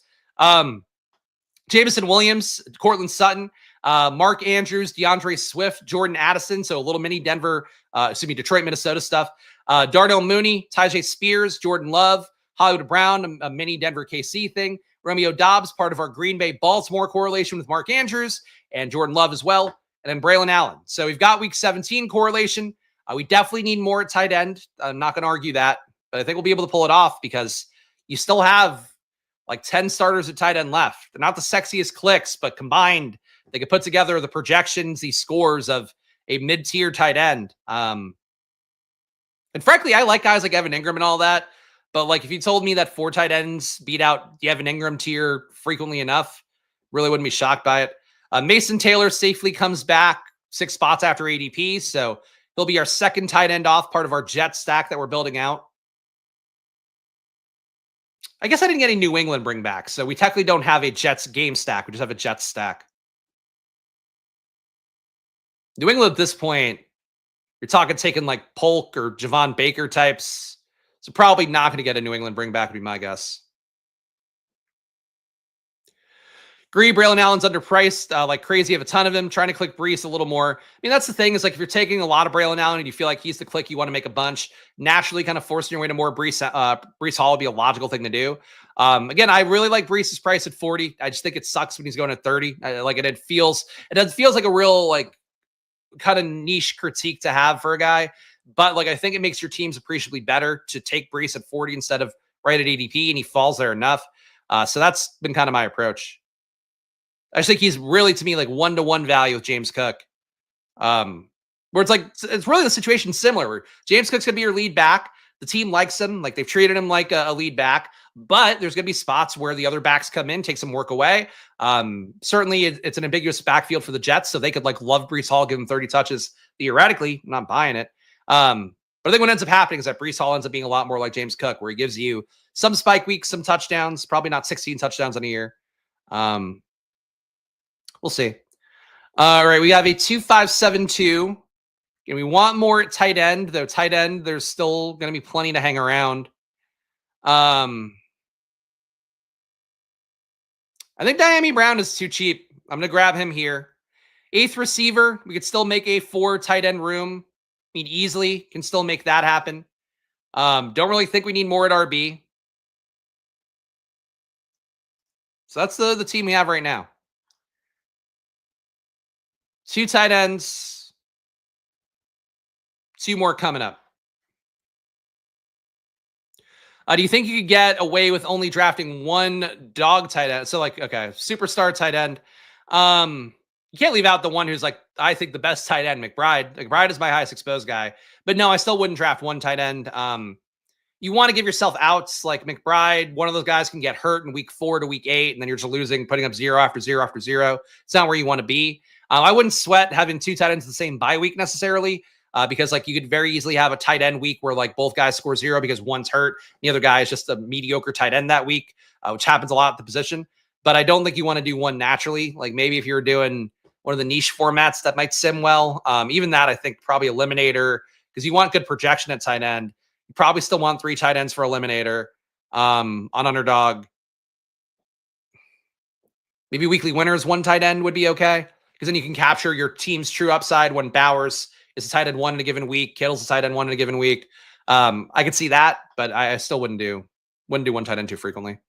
Jameson Williams, Cortland Sutton, Mark Andrews, DeAndre Swift, Jordan Addison, so a little mini Detroit, Minnesota stuff. Darnell Mooney, Tyjae Spears, Jordan Love, Hollywood Brown, a mini Denver KC thing. Romeo Doubs, part of our Green Bay Baltimore correlation with Mark Andrews and Jordan Love as well. And then Braylon Allen. So we've got week 17 correlation. We definitely need more at tight end. I'm not going to argue that, but I think we'll be able to pull it off because you still have like 10 starters at tight end left. They're not the sexiest clicks, but combined, they could put together the projections, these scores of a mid-tier tight end. And frankly, I like guys like Evan Ingram and all that. But like, if you told me that 4 tight ends beat out the Evan Ingram tier frequently enough, really wouldn't be shocked by it. Mason Taylor safely comes back 6 spots after ADP. So he'll be our second tight end off, part of our Jet stack that we're building out. I guess I didn't get any New England bring back. So we technically don't have a Jets game stack. We just have a Jets stack. New England at this point, you're talking taking like Polk or Javon Baker types. So probably not going to get a New England bring back would be my guess. Agree, Braylon Allen's underpriced like crazy. I have a ton of him. Trying to click Breece a little more. I mean, that's the thing is like if you're taking a lot of Braylon Allen and you feel like he's the click, you want to make a bunch, naturally kind of forcing your way to more Breece Hall would be a logical thing to do. Again, I really like Breece's price at 40. I just think it sucks when he's going at 30. It feels like a real like kind of niche critique to have for a guy. But like I think it makes your teams appreciably better to take Breece at 40 instead of right at ADP, and he falls there enough. So that's been kind of my approach. I just think he's really, to me, like 1-to-1 value with James Cook. Where it's like, it's really the situation similar where James Cook's going to be your lead back. The team likes him. Like they've treated him like a lead back, but there's going to be spots where the other backs come in, take some work away. Certainly it's an ambiguous backfield for the Jets. So they could like love Breece Hall, give him 30 touches. Theoretically, I'm not buying it. But I think what ends up happening is that Breece Hall ends up being a lot more like James Cook, where he gives you some spike weeks, some touchdowns, probably not 16 touchdowns in a year. We'll see. All right, we have a 2-5-7-2. And we want more at tight end, though tight end, there's still going to be plenty to hang around. I think Diami Brown is too cheap. I'm going to grab him here. 8th receiver, we could still make a 4 tight end room. I mean, easily can still make that happen. Don't really think we need more at RB. So that's the team we have right now. 2 tight ends. 2 more coming up. Do you think you could get away with only drafting 1 dog tight end? So like, okay, superstar tight end. You can't leave out the one who's like, I think the best tight end, McBride. McBride is my highest exposed guy. But no, I still wouldn't draft 1 tight end. You want to give yourself outs like McBride. One of those guys can get hurt in week 4 to week 8, and then you're just losing, putting up 0 after 0 after 0. It's not where you want to be. I wouldn't sweat having 2 tight ends the same bye week necessarily. Because like you could very easily have a tight end week where like both guys score 0 because one's hurt. The other guy is just a mediocre tight end that week, which happens a lot at the position. But I don't think you want to do one naturally. Like maybe if you're doing one of the niche formats that might sim well, even that I think probably Eliminator, because you want good projection at tight end. You probably still want 3 tight ends for Eliminator on Underdog. Maybe weekly winners, 1 tight end would be okay. Because then you can capture your team's true upside when Bowers is a tight end 1 in a given week. Kittle's a tight end 1 in a given week. I could see that, but I still wouldn't do 1 tight end too frequently.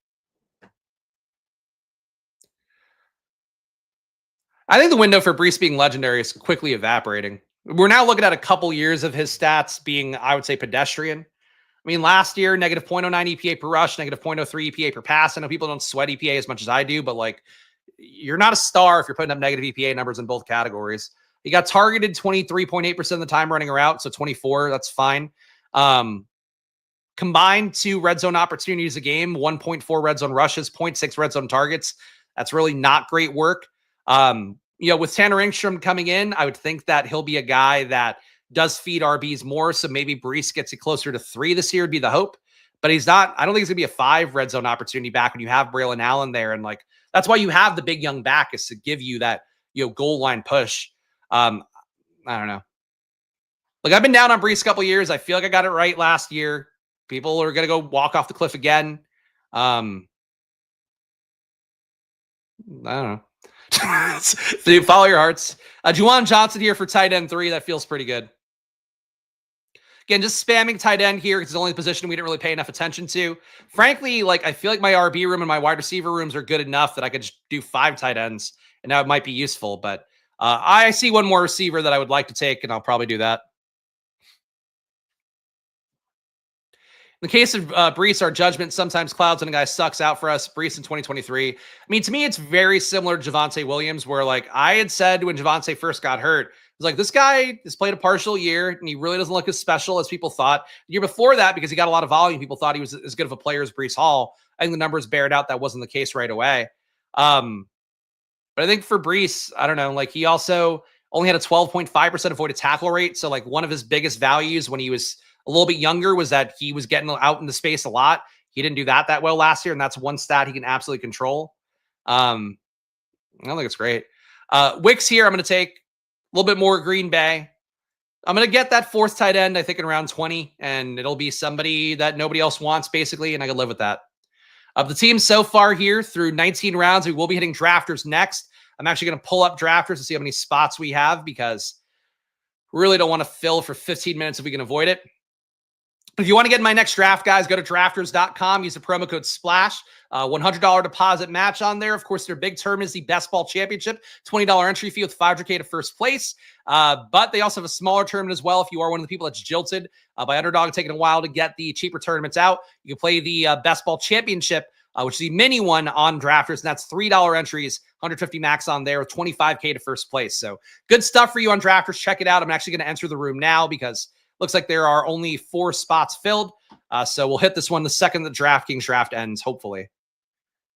I think the window for Breece being legendary is quickly evaporating. We're now looking at a couple years of his stats being, I would say, pedestrian. I mean, last year, negative 0.09 EPA per rush, negative 0.03 EPA per pass. I know people don't sweat EPA as much as I do, but like, you're not a star if you're putting up negative EPA numbers in both categories. He got targeted 23.8% of the time running a route, so 24, that's fine. Combined 2 red zone opportunities a game, 1.4 red zone rushes, 0.6 red zone targets. That's really not great work. With Tanner Engstrom coming in, I would think that he'll be a guy that does feed RBs more, so maybe Breece gets it closer to 3 this year would be the hope. But he's not, I don't think he's going to be a 5 red zone opportunity back when you have Braylon Allen there. And like, that's why you have the big young back, is to give you that, goal line push. I don't know. Like I've been down on Breece a couple years. I feel like I got it right last year. People are going to go walk off the cliff again. I don't know. So follow your hearts. Juwan Johnson here for tight end 3. That feels pretty good. Again, just spamming tight end here because it's the only position we didn't really pay enough attention to. Frankly, like I feel like my RB room and my wide receiver rooms are good enough that I could just do 5 tight ends, and now it might be useful. But I see one more receiver that I would like to take, and I'll probably do that. In the case of Breece, our judgment sometimes clouds when a guy sucks out for us. Breece in 2023. I mean, to me, it's very similar to Javonte Williams, where like I had said when Javonte first got hurt, It's like, this guy has played a partial year and he really doesn't look as special as people thought. The year before that, because he got a lot of volume, people thought he was as good of a player as Breece Hall. I think the numbers bared out that wasn't the case right away. But I think for Breece, I don't know, like he also only had a 12.5% avoided tackle rate. So like one of his biggest values when he was a little bit younger was that he was getting out into space a lot. He didn't do that well last year, and that's one stat he can absolutely control. I don't think it's great. Wicks here, I'm going to take a little bit more Green Bay. I'm going to get that fourth tight end, I think, in round 20, and it'll be somebody that nobody else wants, basically, and I can live with that. Of the team so far here through 19 rounds, we will be hitting drafters next. I'm actually going to pull up drafters to see how many spots we have because we really don't want to fill for 15 minutes if we can avoid it. But if you want to get in my next draft, guys, go to drafters.com. Use the promo code SPLASH. $100 deposit match on there. Of course, their big term is the Best Ball Championship. $20 entry fee with $500K to first place. But they also have a smaller tournament as well if you are one of the people that's jilted by Underdog, taking a while to get the cheaper tournaments out. You can play the Best Ball Championship, which is the mini one on drafters, and that's $3 entries, 150 max on there with $25K to first place. So good stuff for you on drafters. Check it out. I'm actually going to enter the room now because looks like there are only 4 spots filled. So we'll hit this one the second the DraftKings draft ends, hopefully.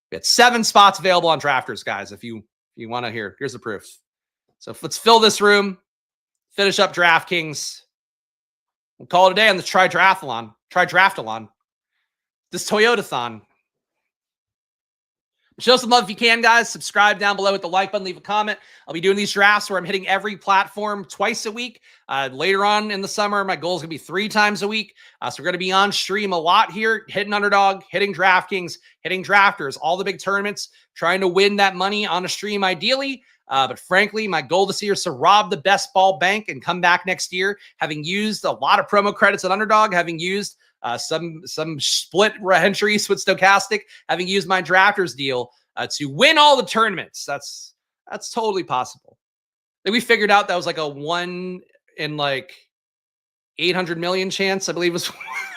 We had 7 spots available on drafters, guys. If you want to hear, here's the proof. So let's fill this room, finish up DraftKings. We'll call it a day on the Try Draftalon. This Toyota-thon. Show some love if you can, guys. Subscribe down below with the like button. Leave a comment. I'll be doing these drafts where I'm hitting every platform twice a week. Later on in the summer, my goal is going to be 3 times a week. So we're going to be on stream a lot here, hitting Underdog, hitting DraftKings, hitting drafters, all the big tournaments, trying to win that money on a stream ideally. But frankly, my goal this year is to rob the best ball bank and come back next year, having used a lot of promo credits at Underdog, having used some split entries with Stochastic, having used my drafters deal to win all the tournaments. That's totally possible. I think we figured out that was like a 1 in like 800 million chance, I believe was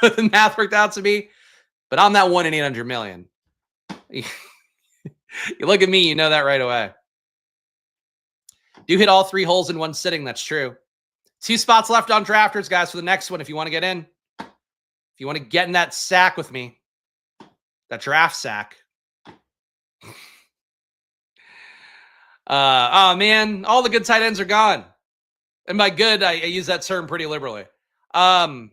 what the math worked out to be. But I'm that 1 in 800 million. You look at me, you know that right away. Do hit all 3 holes in one sitting. That's true. 2 spots left on drafters, guys, for the next one if you want to get in. If you want to get in that sack with me, that draft sack. Oh, man, all the good tight ends are gone. And by good, I use that term pretty liberally. Cole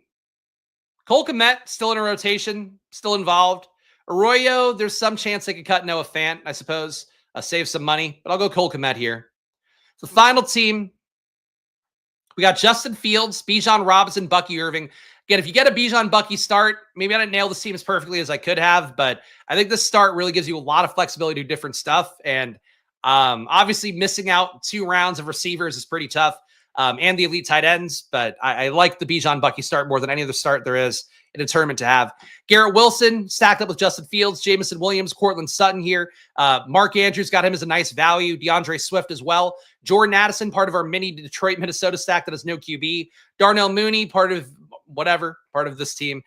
Kmet, still in a rotation, still involved. Arroyo, there's some chance they could cut Noah Fant, I suppose. Save some money, but I'll go Cole Kmet here. The final team, we got Justin Fields, Bijan Robinson, Bucky Irving. Again, if you get a Bijan Bucky start, maybe I didn't nail this team as perfectly as I could have, but I think this start really gives you a lot of flexibility to do different stuff. And obviously missing out 2 rounds of receivers is pretty tough, and the elite tight ends, but I like the Bijan Bucky start more than any other start there is in a tournament to have. Garrett Wilson stacked up with Justin Fields, Jamison Williams, Cortland Sutton here. Mark Andrews got him as a nice value. DeAndre Swift as well. Jordan Addison, part of our mini Detroit, Minnesota stack that has no QB. Darnell Mooney, part of this team.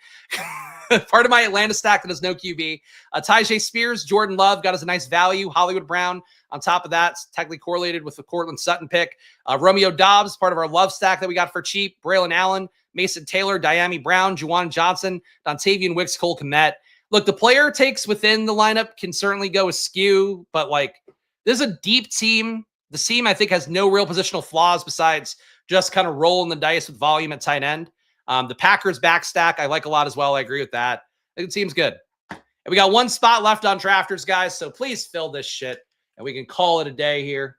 Part of my Atlanta stack that has no QB. Tyjae Spears, Jordan Love got us a nice value. Hollywood Brown on top of that, technically correlated with the Cortland Sutton pick. Romeo Dobbs, part of our Love stack that we got for cheap. Braylon Allen, Mason Taylor, Diami Brown, Juwan Johnson, Dontavian Wicks, Cole Kmet. Look, the player takes within the lineup can certainly go askew, but like this is a deep team. The team, I think, has no real positional flaws besides just kind of rolling the dice with volume at tight end. The Packers back stack, I like a lot as well. I agree with that. I think the team's good. And we got 1 spot left on drafters, guys, so please fill this shit, and we can call it a day here.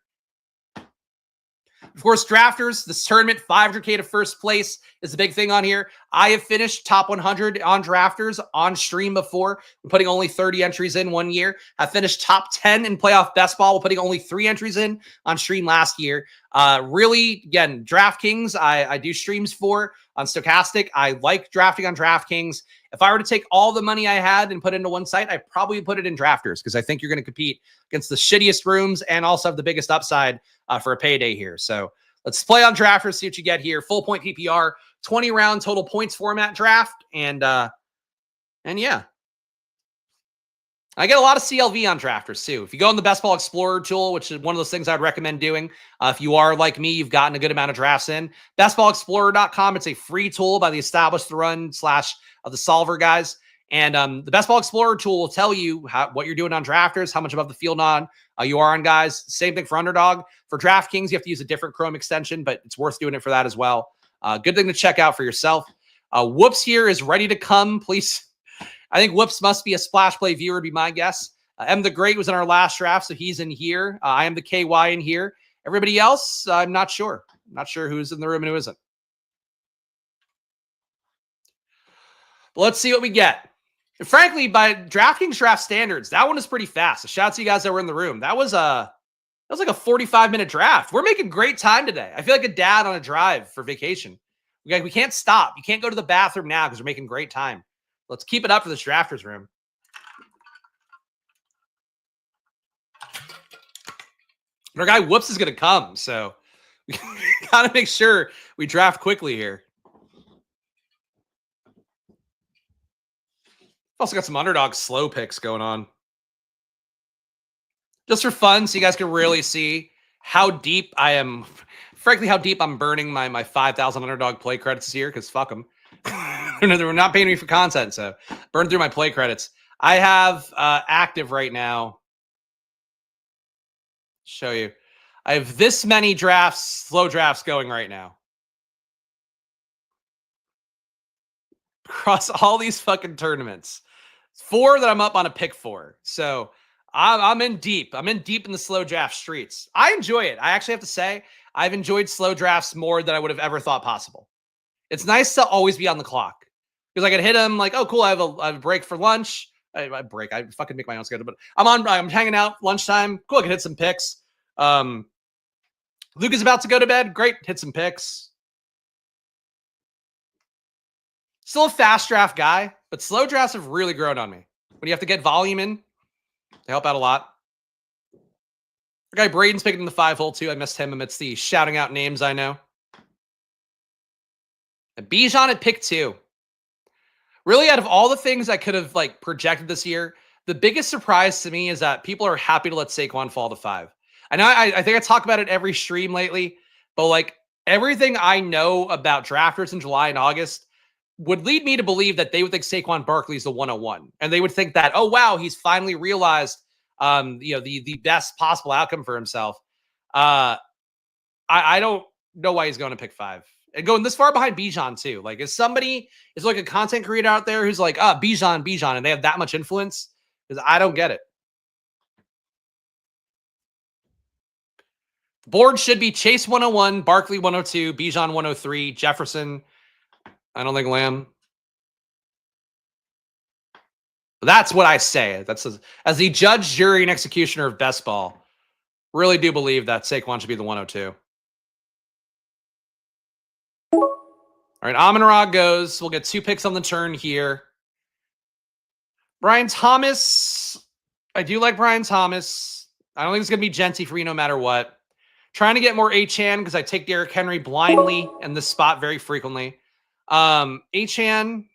Of course, drafters, this tournament, $500K to first place is the big thing on here. I have finished top 100 on drafters on stream before. We're putting only 30 entries in 1 year. I finished top 10 in playoff best ball. We're putting only 3 entries in on stream last year. Really, again, DraftKings, I do streams for on Stochastic. I like drafting on DraftKings. If I were to take all the money I had and put it into one site, I'd probably put it in drafters because I think you're going to compete against the shittiest rooms and also have the biggest upside for a payday here. So let's play on drafters, see what you get here. Full point PPR, 20 round total points format draft. And yeah. I get a lot of CLV on drafters too. If you go on the Best Ball Explorer tool, which is one of those things I'd recommend doing, if you are like me, you've gotten a good amount of drafts in, bestballexplorer.com. It's a free tool by the Establish the Run / the Solver guys. And the Best Ball Explorer tool will tell you what you're doing on drafters, how much above the field you are on guys. Same thing for Underdog. For DraftKings, you have to use a different Chrome extension, but it's worth doing it for that as well. Good thing to check out for yourself. Whoops here is ready to come. Please. I think Whoops must be a Splash Play viewer, would be my guess. M the Great was in our last draft, so he's in here. I am the KY in here. Everybody else, I'm not sure. I'm not sure who's in the room and who isn't. But let's see what we get. And frankly, by DraftKings draft standards, that one is pretty fast. So shout out to you guys that were in the room. That was like a 45-minute draft. We're making great time today. I feel like a dad on a drive for vacation. We can't stop. You can't go to the bathroom now because we're making great time. Let's keep it up for this drafters room. Our guy Whoops is going to come, so we got to make sure we draft quickly here. Also got some Underdog slow picks going on. Just for fun, so you guys can really see how deep I am. Frankly, how deep I'm burning my 5,000 Underdog play credits here, because fuck them. They're not paying me for content, so burn through my play credits. I have active right now. Show you. I have this many drafts, slow drafts going right now. Across all these fucking tournaments. 4 that I'm up on a pick for. So I'm in deep. I'm in deep in the slow draft streets. I enjoy it. I actually have to say, I've enjoyed slow drafts more than I would have ever thought possible. It's nice to always be on the clock. Because I could hit them like, oh, cool, I have a break for lunch. I fucking make my own schedule, but I'm hanging out lunchtime. Cool, I can hit some picks. Luke is about to go to bed. Great, hit some picks. Still a fast draft guy, but slow drafts have really grown on me. When you have to get volume in, they help out a lot. Our guy Braden's picking in the 5-hole too. I missed him amidst the shouting out names I know. And Bijan at pick 2. Really, out of all the things I could have projected this year, the biggest surprise to me is that people are happy to let Saquon fall to 5. I know I think I talk about it every stream lately, but everything I know about drafters in July and August would lead me to believe that they would think Saquon Barkley is the 101. And they would think that, oh, wow, he's finally realized the best possible outcome for himself. I don't know why he's going to pick 5. And going this far behind Bijan too. Is somebody is a content creator out there who's Bijan, and they have that much influence? Because I don't get it. The board should be Chase 101, Barkley 102, Bijan 103, Jefferson. I don't think Lamb. But that's what I say. That's as the judge, jury, and executioner of best ball. Really do believe that Saquon should be the 102. All right, Amon-Ra goes. We'll get 2 picks on the turn here. Brian Thomas. I do like Brian Thomas. I don't think it's going to be Genty for me no matter what. Trying to get more Achane because I take Derrick Henry blindly in this spot very frequently. Achane.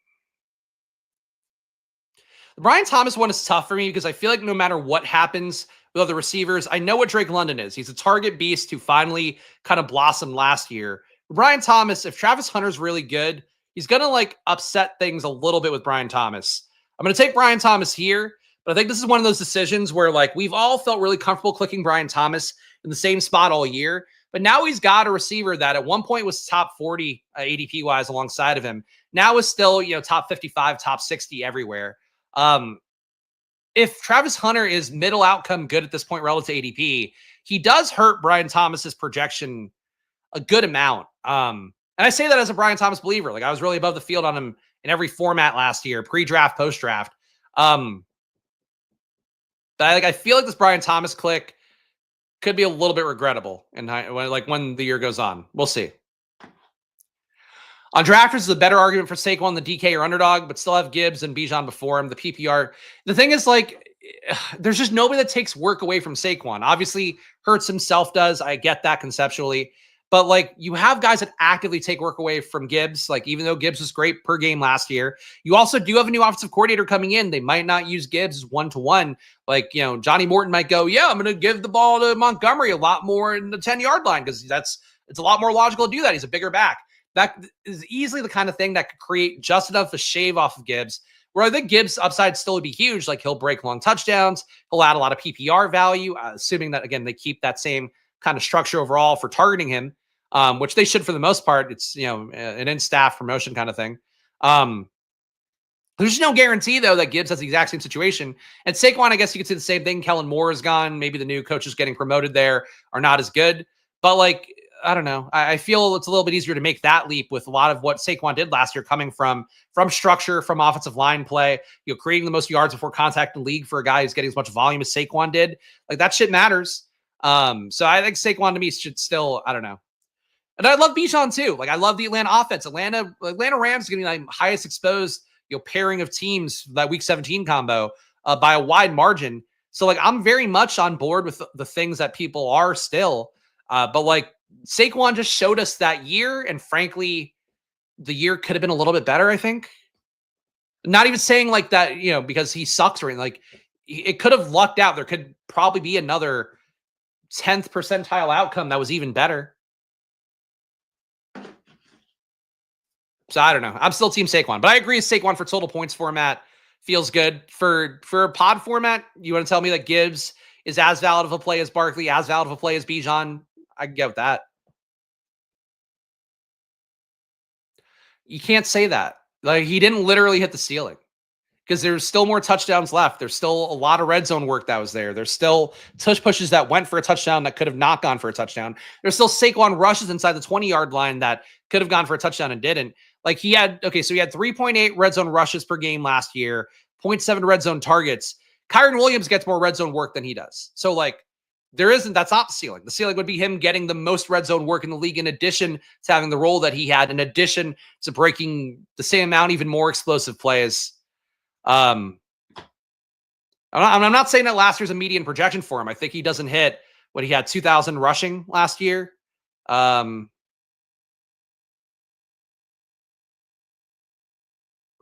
The Brian Thomas one is tough for me because I feel like no matter what happens with other receivers, I know what Drake London is. He's a target beast who finally kind of blossomed last year. Brian Thomas, if Travis Hunter's really good, he's going to upset things a little bit with Brian Thomas. I'm going to take Brian Thomas here, but I think this is one of those decisions where we've all felt really comfortable clicking Brian Thomas in the same spot all year. But now he's got a receiver that at one point was top 40 ADP wise alongside of him. Now is still, top 55, top 60 everywhere. If Travis Hunter is middle outcome good at this point relative to ADP, he does hurt Brian Thomas's projection a good amount. And I say that as a Brian Thomas believer. I was really above the field on him in every format last year, pre-draft, post-draft. But I feel like this Brian Thomas click could be a little bit regrettable when the year goes on. We'll see. On drafters is a better argument for Saquon than DK or Underdog, but still have Gibbs and Bijan before him. The PPR. The thing is, there's just nobody that takes work away from Saquon. Obviously, Hurts himself does. I get that conceptually. But like you have guys that actively take work away from Gibbs. Like even though Gibbs was great per game last year, you also do have a new offensive coordinator coming in. They might not use Gibbs as 1-to-1. Like, Johnny Morton might go, yeah, I'm going to give the ball to Montgomery a lot more in the 10-yard line because it's a lot more logical to do that. He's a bigger back. That is easily the kind of thing that could create just enough to shave off of Gibbs. Where I think Gibbs' upside still would be huge. Like he'll break long touchdowns. He'll add a lot of PPR value, assuming that, again, they keep that same kind of structure overall for targeting him, which they should for the most part. It's, an in-staff promotion kind of thing. There's no guarantee, though, that Gibbs has the exact same situation. And Saquon, I guess you could say the same thing. Kellen Moore is gone. Maybe the new coaches getting promoted there are not as good. But, like, I don't know. I feel it's a little bit easier to make that leap with a lot of what Saquon did last year coming from structure, from offensive line play, creating the most yards before contact in the league for a guy who's getting as much volume as Saquon did. Like, that shit matters. So I think Saquon to me should still, I don't know. And I love Bijan too. Like I love the Atlanta offense. Atlanta Rams is going to be the highest exposed, pairing of teams, that week 17 combo by a wide margin. So like, I'm very much on board with the things that people are still, but like Saquon just showed us that year. And frankly, the year could have been a little bit better. I think not even saying like that, because he sucks or anything. Like it could have lucked out. There could probably be another 10th percentile outcome that was even better. So I don't know. I'm still team Saquon, but I agree Saquon for total points format feels good. For a pod format, you want to tell me that Gibbs is as valid of a play as Barkley, as valid of a play as Bijan? I can get with that. You can't say that. Like he didn't literally hit the ceiling because there's still more touchdowns left. There's still a lot of red zone work that was there. There's still tush pushes that went for a touchdown that could have not gone for a touchdown. There's still Saquon rushes inside the 20-yard line that could have gone for a touchdown and didn't. Like he had 3.8 red zone rushes per game last year, 0.7 red zone targets. Kyron Williams gets more red zone work than he does. So like that's not the ceiling. The ceiling would be him getting the most red zone work in the league in addition to having the role that he had, in addition to breaking the same amount, even more explosive plays. I'm not saying that last year's a median projection for him. I think he doesn't hit what he had 2,000 rushing last year.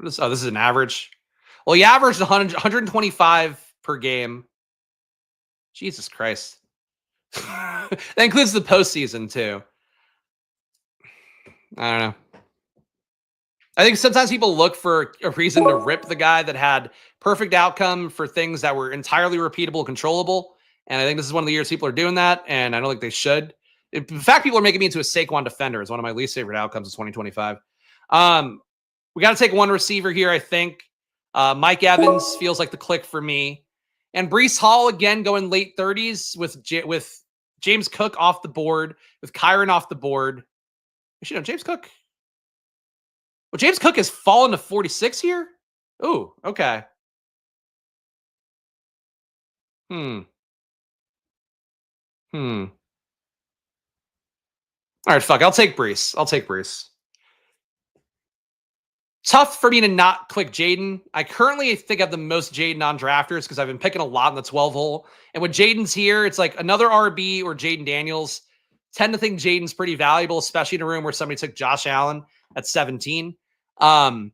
This is an average. Well, he averaged 125 per game. Jesus Christ. That includes the postseason too. I don't know. I think sometimes people look for a reason to rip the guy that had perfect outcome for things that were entirely repeatable, controllable. And I think this is one of the years people are doing that. And I don't think they should. In fact, people are making me into a Saquon defender. It's one of my least favorite outcomes of 2025. We got to take one receiver here, I think. Mike Evans feels like the click for me. And Breece Hall, again, going late 30s with James Cook off the board, with Kyron off the board. Actually, no, James Cook. Well, James Cook has fallen to 46 here? Ooh, okay. All right, fuck. I'll take Breece. Tough for me to not click Jaden. I currently think I have the most Jaden on drafters because I've been picking a lot in the 12 hole. And when Jaden's here, it's like another RB or Jaden Daniels. Tend to think Jaden's pretty valuable, especially in a room where somebody took Josh Allen at 17. But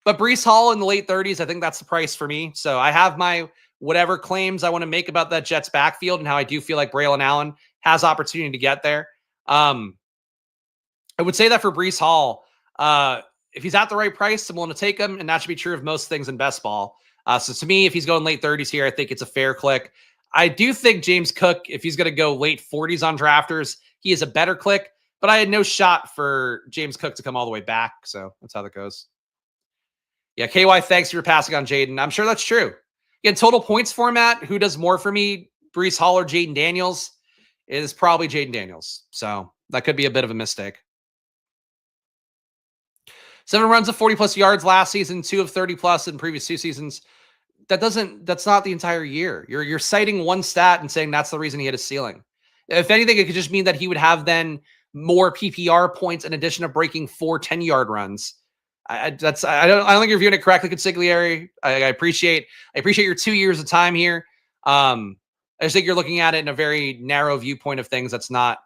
Breece Hall in the late 30s, I think that's the price for me. So I have my whatever claims I want to make about that Jets backfield and how I do feel like Braylon Allen has opportunity to get there. I would say that for Breece Hall, if he's at the right price, I'm willing to take him, and that should be true of most things in best ball. So to me, if he's going late 30s here, I think it's a fair click. I do think James Cook, if he's going to go late 40s on drafters, he is a better click, but I had no shot for James Cook to come all the way back. So that's how that goes. Yeah, KY, thanks for passing on Jaden. I'm sure that's true. Again, total points format, who does more for me, Breece Hall or Jaden Daniels? It is probably Jaden Daniels. So that could be a bit of a mistake. 7 runs of 40-plus yards last season, 2 of 30-plus in previous 2 seasons. That's not the entire year. You're citing one stat and saying that's the reason he hit a ceiling. If anything, it could just mean that he would have then more PPR points in addition to breaking 4 10-yard runs. I don't think you're viewing it correctly, Consigliere. I appreciate your 2 years of time here. I just think you're looking at it in a very narrow viewpoint of things. That's not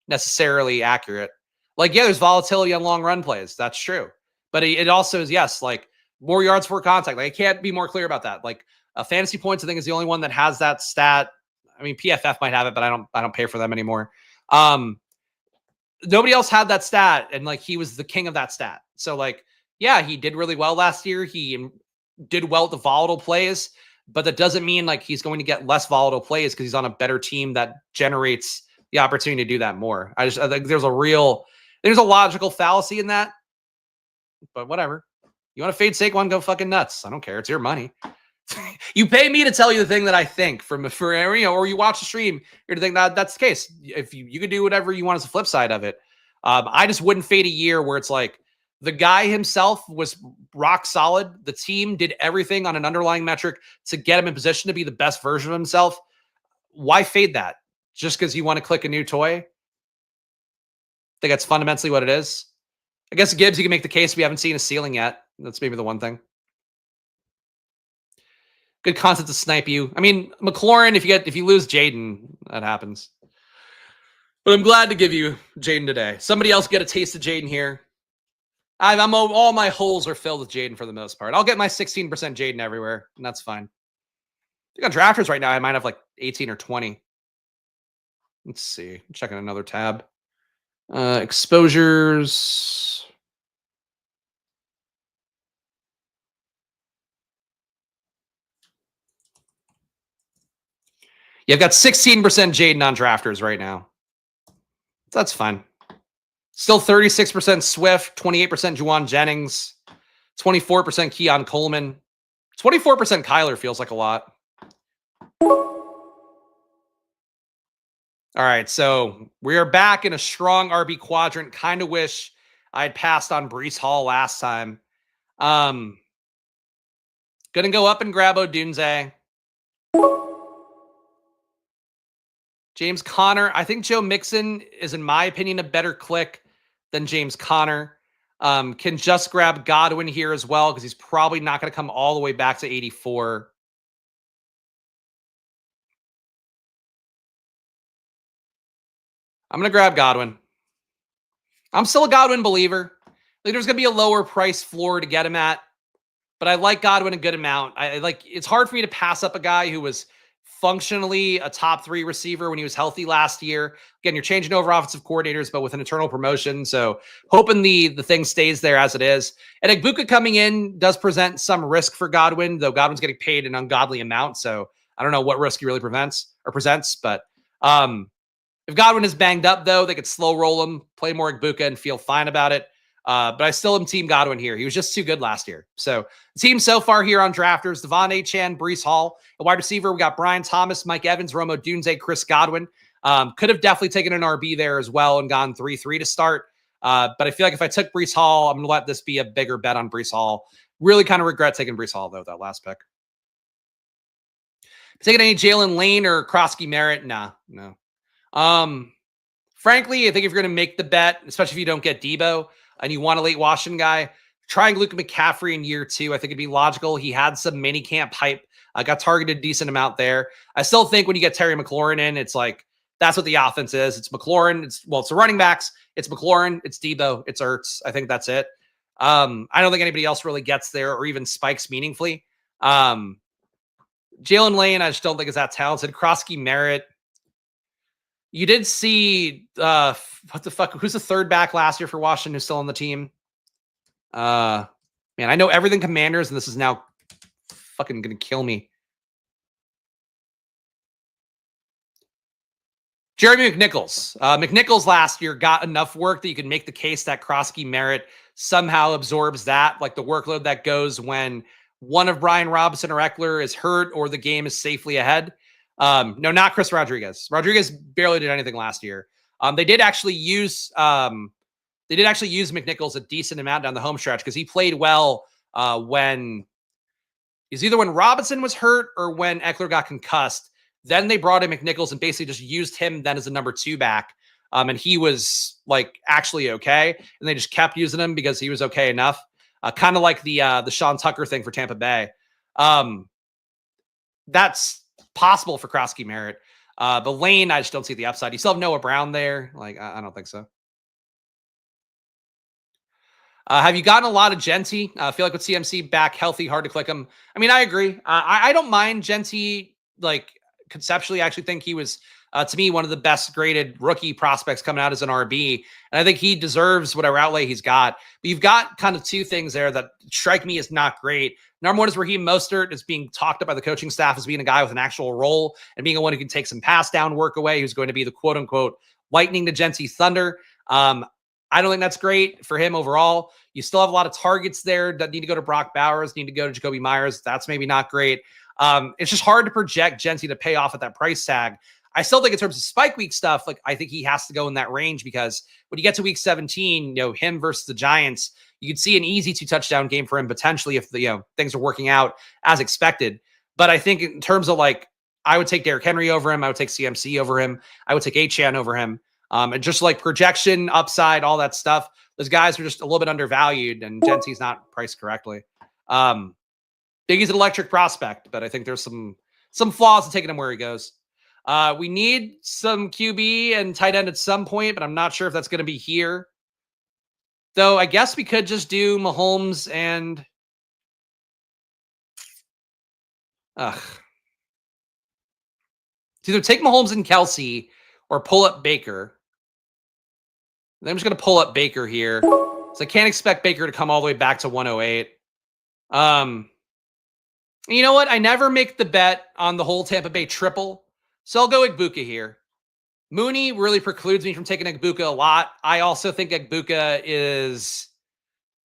necessarily accurate. Like, yeah, there's volatility on long run plays. That's true. But it also is, yes, like more yards for contact. Like, I can't be more clear about that. Like, fantasy points, I think, is the only one that has that stat. I mean, PFF might have it, but I don't pay for them anymore. Nobody else had that stat, and like he was the king of that stat. So like, yeah, he did really well last year. He did well with the volatile plays, but that doesn't mean like he's going to get less volatile plays because he's on a better team that generates the opportunity to do that more. I think there's a logical fallacy in that, but whatever. You want to fade Saquon, go fucking nuts. I don't care. It's your money. You pay me to tell you the thing that I think or you watch the stream, you're to think that that's the case. If you could do whatever you want as a flip side of it. I just wouldn't fade a year where it's like the guy himself was rock solid. The team did everything on an underlying metric to get him in position to be the best version of himself. Why fade that? Just because you want to click a new toy? I think that's fundamentally what it is. I guess Gibbs, you can make the case we haven't seen a ceiling yet. That's maybe the one thing. Good concept to snipe you. I mean, McLaurin, if you lose Jaden, that happens. But I'm glad to give you Jaden today. Somebody else get a taste of Jaden here. All my holes are filled with Jaden for the most part. I'll get my 16% Jaden everywhere, and that's fine. I think on drafters right now, I might have like 18 or 20. Let's see. I'm checking another tab. Exposures. Yeah, I've got 16% Jaden on drafters right now. That's fine. Still 36% Swift, 28% Juwan Jennings, 24% Keon Coleman, 24% Kyler feels like a lot. All right, so we are back in a strong RB quadrant. Kind of wish I had passed on Breece Hall last time. Gonna go up and grab Odunze. James Conner. I think Joe Mixon is, in my opinion, a better click than James Conner. Can just grab Godwin here as well because he's probably not going to come all the way back to 84. I'm going to grab Godwin. I'm still a Godwin believer. Like, there's going to be a lower price floor to get him at, but I like Godwin a good amount. It's hard for me to pass up a guy who was functionally a top 3 receiver when he was healthy last year. Again, you're changing over offensive coordinators, but with an internal promotion. So hoping the thing stays there as it is. And Igbuka coming in does present some risk for Godwin, though Godwin's getting paid an ungodly amount. So I don't know what risk he really presents. But if Godwin is banged up, though, they could slow roll him, play more Igbuka, and feel fine about it. But I still am team Godwin here. He was just too good last year. So the team so far here on drafters, Devon Achane, Breece Hall. A wide receiver, we got Brian Thomas, Mike Evans, Romo Dunze, Chris Godwin. Could have definitely taken an RB there as well and gone 3-3 to start. But I feel like if I took Breece Hall, I'm going to let this be a bigger bet on Breece Hall. Really kind of regret taking Breece Hall, though, that last pick. Taking any Jalen Lane or Krosky Merritt? Nah, no. Frankly, I think if you're going to make the bet, especially if you don't get Debo and you want a late Washington guy, trying Luke McCaffrey in year 2, I think it'd be logical. He had some mini camp hype, got targeted a decent amount there. I still think when you get Terry McLaurin in, it's like, that's what the offense is. It's McLaurin. It's the running backs. It's McLaurin. It's Debo. It's Ertz. I think that's it. I don't think anybody else really gets there or even spikes meaningfully. Jalen Lane, I just don't think is that talented. Krosky Merritt. You did see, what the fuck? Who's the third back last year for Washington who's still on the team? Man, I know everything Commanders, and this is now fucking going to kill me. Jeremy McNichols. McNichols last year got enough work that you could make the case that Krosky Merritt somehow absorbs that, like the workload that goes when one of Brian Robinson or Eckler is hurt or the game is safely ahead. No, not Chris Rodriguez. Rodriguez barely did anything last year. They did actually use McNichols a decent amount down the home stretch because he played well when Robinson was hurt or when Eckler got concussed. Then they brought in McNichols and basically just used him then as a number 2 back. And he was like actually okay. And they just kept using him because he was okay enough. Kind of like the Sean Tucker thing for Tampa Bay. That's possible for Krosky Merritt. But Lane, I just don't see the upside. You still have Noah Brown there. Like, I don't think so. Have you gotten a lot of Genty? I feel like with CMC back healthy, hard to click him. I mean, I agree. I don't mind Genty. Like conceptually, I actually think he was, to me, one of the best graded rookie prospects coming out as an RB. And I think he deserves whatever outlay he's got. But you've got kind of two things there that strike me as not great. Number one is Raheem Mostert is being talked up by the coaching staff as being a guy with an actual role and being a one who can take some pass down work away, who's going to be the quote unquote lightning to Genty's thunder. I don't think that's great for him overall. You still have a lot of targets there that need to go to Brock Bowers, need to go to Jacoby Myers. That's maybe not great. It's just hard to project Genty to pay off at that price tag. I still think in terms of spike week stuff, like I think he has to go in that range because when you get to week 17, him versus the Giants, you could see an easy 2-touchdown game for him potentially if the things are working out as expected. But I think in terms of like, I would take Derrick Henry over him. I would take CMC over him. I would take Achane over him. And just like projection, upside, all that stuff, those guys are just a little bit undervalued, and Genty's not priced correctly. Biggie's an electric prospect, but I think there's some flaws in taking him where he goes. We need some QB and tight end at some point, but I'm not sure if that's going to be here. Though I guess we could just do Mahomes and it's either take Mahomes and Kelsey or pull up Baker. I'm just going to pull up Baker here. So I can't expect Baker to come all the way back to 108. You know what? I never make the bet on the whole Tampa Bay triple. So I'll go Igbuka here. Mooney really precludes me from taking Igbuka a lot. I also think Igbuka is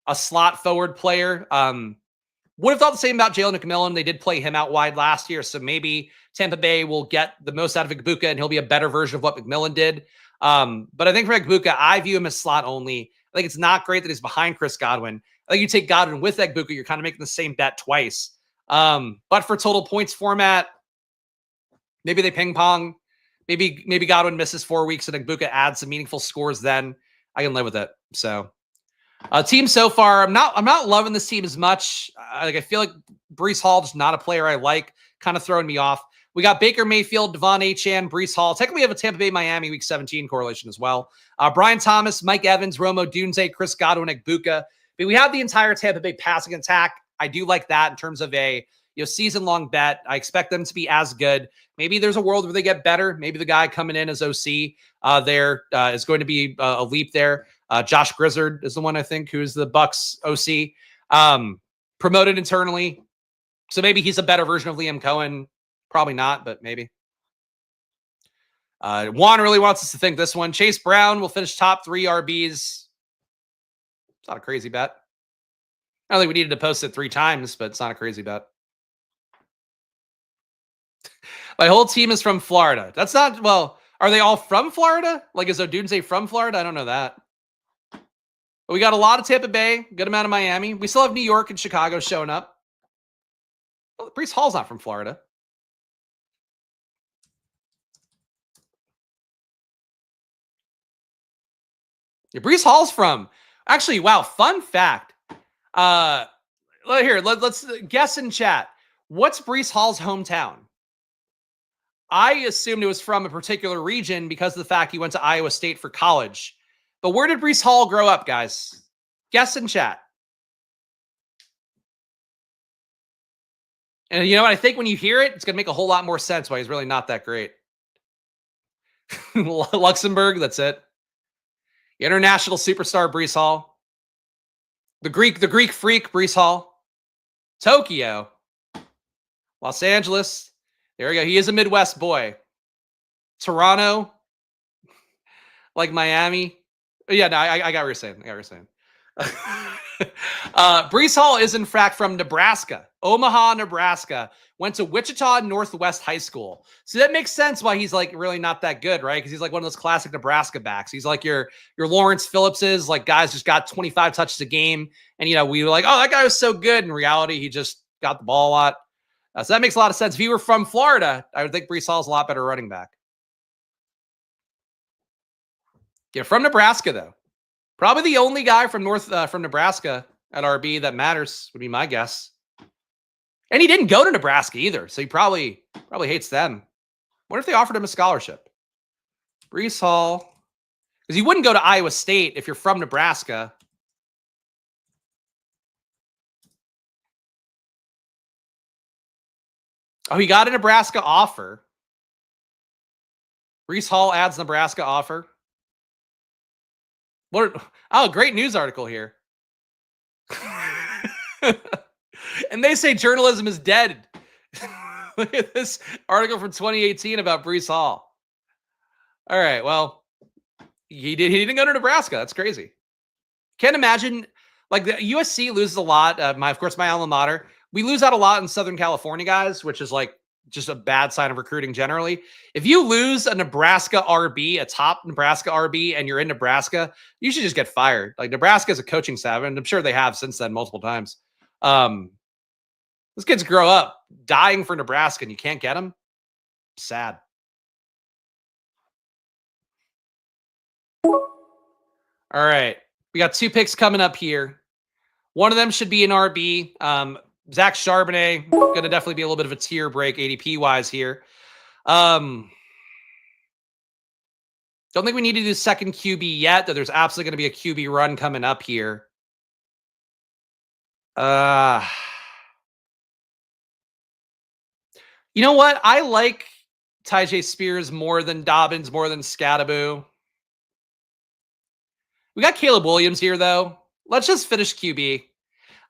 a slot forward player. Would have thought the same about Jalen McMillan. They did play him out wide last year. So maybe Tampa Bay will get the most out of Igbuka and he'll be a better version of what McMillan did. But I think for Igbuka, I view him as slot only. I think it's not great that he's behind Chris Godwin. I think you take Godwin with Igbuka, you're kind of making the same bet twice. But for total points format, maybe they ping pong. Maybe Godwin misses 4 weeks and Igbuka adds some meaningful scores. Then I can live with it. So, team so far, I'm not loving this team as much. I feel like Breece Hall is not a player I like. Kind of throwing me off. We got Baker Mayfield, Devon Achane, Breece Hall. Technically, we have a Tampa Bay Miami Week 17 correlation as well. Brian Thomas, Mike Evans, Romo Dunze, Chris Godwin, Igbuka. But we have the entire Tampa Bay passing attack. I do like that in terms of a season-long bet. I expect them to be as good. Maybe there's a world where they get better. Maybe the guy coming in as OC there is going to be a leap there. Josh Grizzard is the one, I think, who's the Bucks OC. Promoted internally. So maybe he's a better version of Liam Cohen. Probably not, but maybe. Juan really wants us to think this one. Chase Brown will finish top 3 RBs. It's not a crazy bet. I don't think we needed to post it 3 times, but it's not a crazy bet. My whole team is from Florida. That's not, well, are they all from Florida? Like, is Odunze from Florida? I don't know that. But we got a lot of Tampa Bay, good amount of Miami. We still have New York and Chicago showing up. Well, Breece Hall's not from Florida. Yeah, Breece Hall's from, actually, wow, fun fact. Here, let's guess in chat. What's Breece Hall's hometown? I assumed it was from a particular region because of the fact he went to Iowa State for college. But where did Breece Hall grow up, guys? Guess in chat. And you know what? I think when you hear it, it's going to make a whole lot more sense why he's really not that great. Luxembourg, that's it. International superstar Breece Hall. The Greek freak Breece Hall. Tokyo. Los Angeles. There we go. He is a Midwest boy. Toronto. Like Miami. Yeah, no, I got what you're saying. Breece Hall is in fact from Nebraska. Omaha, Nebraska. Went to Wichita Northwest High School. So that makes sense why he's like really not that good, right? Because he's like one of those classic Nebraska backs. He's like your Lawrence Phillipses, like guys just got 25 touches a game. And, we were like, oh, that guy was so good. In reality, he just got the ball a lot. So that makes a lot of sense. If he were from Florida, I would think Breece Hall's a lot better running back. Yeah, from Nebraska, though. Probably the only guy from Nebraska at RB that matters would be my guess. And he didn't go to Nebraska either, so he probably hates them. What if they offered him a scholarship? Breece Hall. Because you wouldn't go to Iowa State if you're from Nebraska. Oh, he got a Nebraska offer. Breece Hall adds Nebraska offer. What? Oh, great news article here. And they say journalism is dead. Look at this article from 2018 about Breece Hall. All right, well, he didn't go to Nebraska. That's crazy. Can't imagine, like, the USC loses a lot. Of course, my alma mater. We lose out a lot in Southern California, guys, which is like just a bad sign of recruiting generally. If you lose a Nebraska RB, a top Nebraska RB, and you're in Nebraska, you should just get fired. Like, Nebraska is a coaching staff, and I'm sure they have since then multiple times. Those kids grow up dying for Nebraska, and you can't get them. Sad. All right. We got 2 picks coming up here. One of them should be an RB. Zach Charbonnet, going to definitely be a little bit of a tier break ADP-wise here. Don't think we need to do second QB yet, though there's absolutely going to be a QB run coming up here. You know what? I like Tyjae Spears more than Dobbins, more than Scadaboo. We got Caleb Williams here, though. Let's just finish QB.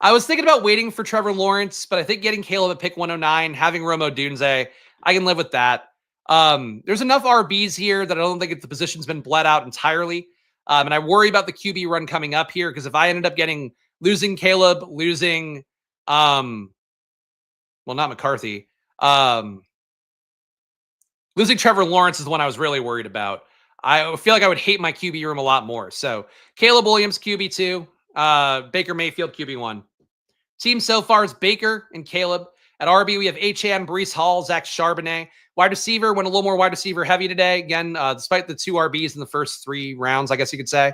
I was thinking about waiting for Trevor Lawrence, but I think getting Caleb at pick 109, having Rome Odunze, I can live with that. There's enough RBs here that I don't think the position's been bled out entirely. And I worry about the QB run coming up here because if I ended up losing Caleb, losing, well, not McCarthy, losing Trevor Lawrence is the one I was really worried about. I feel like I would hate my QB room a lot more. So Caleb Williams, QB2, Baker Mayfield, QB1. Team so far is Baker and Caleb. At RB, we have Achane, Breece Hall, Zach Charbonnet. Wide receiver, went a little more wide receiver heavy today. Again, despite the 2 RBs in the first 3 rounds, I guess you could say.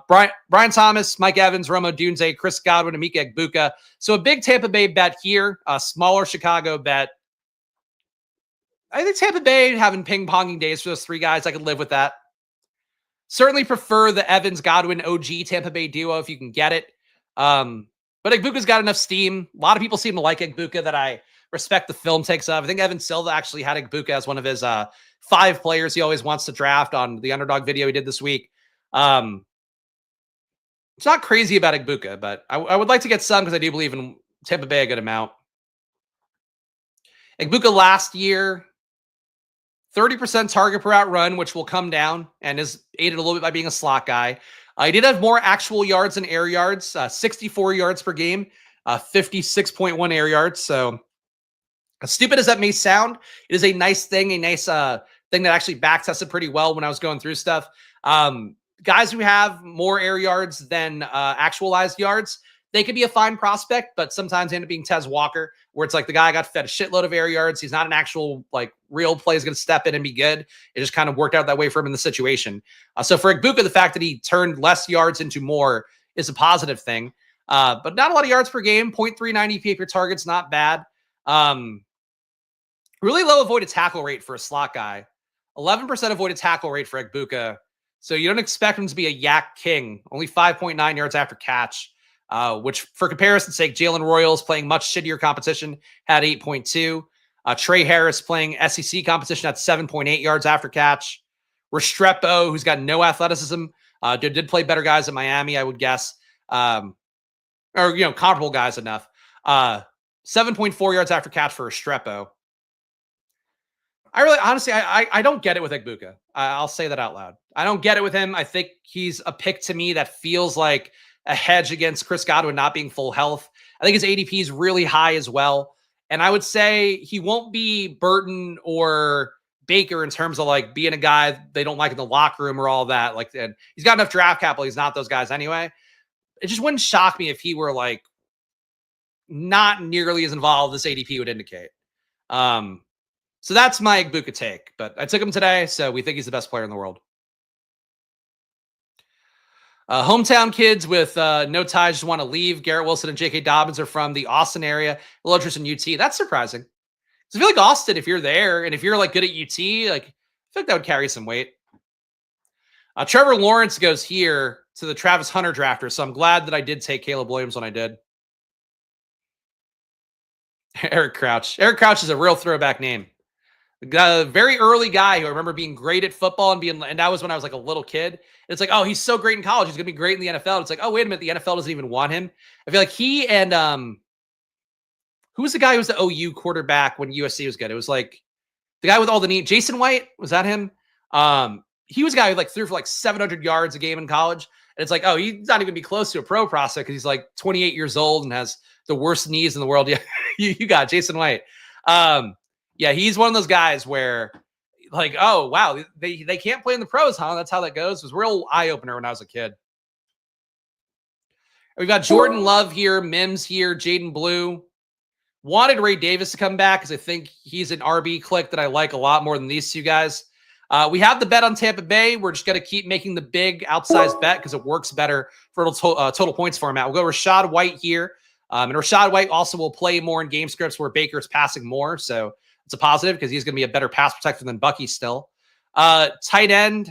Brian Thomas, Mike Evans, Rome Odunze, Chris Godwin, Emeka Egbuka. So a big Tampa Bay bet here, a smaller Chicago bet. I think Tampa Bay having ping-ponging days for those 3 guys. I could live with that. Certainly prefer the Evans, Godwin, OG Tampa Bay duo if you can get it. But Egbuka's got enough steam. A lot of people seem to like Egbuka that I respect the film takes of. I think Evan Silva actually had Egbuka as one of his 5 players he always wants to draft on the Underdog video he did this week. It's not crazy about Egbuka, but I would like to get some because I do believe in Tampa Bay a good amount. Egbuka last year, 30% target per out run, which will come down and is aided a little bit by being a slot guy. He did have more actual yards than air yards, 64 yards per game, 56.1 air yards. So as stupid as that may sound, it is a nice thing, thing that actually back tested pretty well when I was going through stuff. Guys who have more air yards than actualized yards, they could be a fine prospect, but sometimes they end up being Tez Walker, where it's like the guy got fed a shitload of air yards. He's not an actual, like, real play is going to step in and be good. It just kind of worked out that way for him in the situation. So for Egbuka, the fact that he turned less yards into more is a positive thing. But not a lot of yards per game. 0.39 EPA per target's not bad. Really low avoided tackle rate for a slot guy. 11% avoided tackle rate for Egbuka. So you don't expect him to be a yak king. Only 5.9 yards after catch. Which, for comparison's sake, Jalen Royals playing much shittier competition had 8.2. Trey Harris playing SEC competition at 7.8 yards after catch. Restrepo, who's got no athleticism, did play better guys at Miami, I would guess. Comparable guys enough. 7.4 yards after catch for Restrepo. I don't get it with Egbuka. I'll say that out loud. I don't get it with him. I think he's a pick to me that feels like a hedge against Chris Godwin not being full health. I think his ADP is really high as well. And I would say he won't be Burton or Baker in terms of like being a guy they don't like in the locker room or all that. Like, and he's got enough draft capital. He's not those guys anyway. It just wouldn't shock me if he were like not nearly as involved as ADP would indicate. So that's my Egbuka take, but I took him today. So we think he's the best player in the world. Hometown kids with no ties just want to leave. Garrett Wilson and J.K. Dobbins are from the Austin area. A little interest in UT. That's surprising So I feel like Austin, if you're there and if you're like good at UT, like I feel like that would carry some weight. Trevor Lawrence goes here to the Travis Hunter drafter, so I'm glad that I did take Caleb Williams when I did. Eric Crouch. Eric Crouch is a real throwback name. A very early guy who I remember being great at football and that was when I was like a little kid. And it's like, oh, he's so great in college. He's going to be great in the NFL. It's like, oh, wait a minute. The NFL doesn't even want him. I feel like he and who was the guy who was the OU quarterback when USC was good? It was like the guy with all the knee. Jason White, was that him? He was a guy who like threw for like 700 yards a game in college. And it's like, oh, he's not even be close to a pro prospect because he's like 28 years old and has the worst knees in the world. Yeah, you got Jason White. Yeah, he's one of those guys where like, oh, wow, they can't play in the pros, huh? That's how that goes. It was a real eye-opener when I was a kid. We've got Jordan Love here, Mims here, Jaden Blue. Wanted Ray Davis to come back because I think he's an RB click that I like a lot more than these two guys. We have the bet on Tampa Bay. We're just going to keep making the big outsized bet because it works better for total points format. We'll go Rachaad White here. And Rachaad White also will play more in game scripts where Baker's passing more. So it's a positive because he's going to be a better pass protector than Bucky still. Tight end.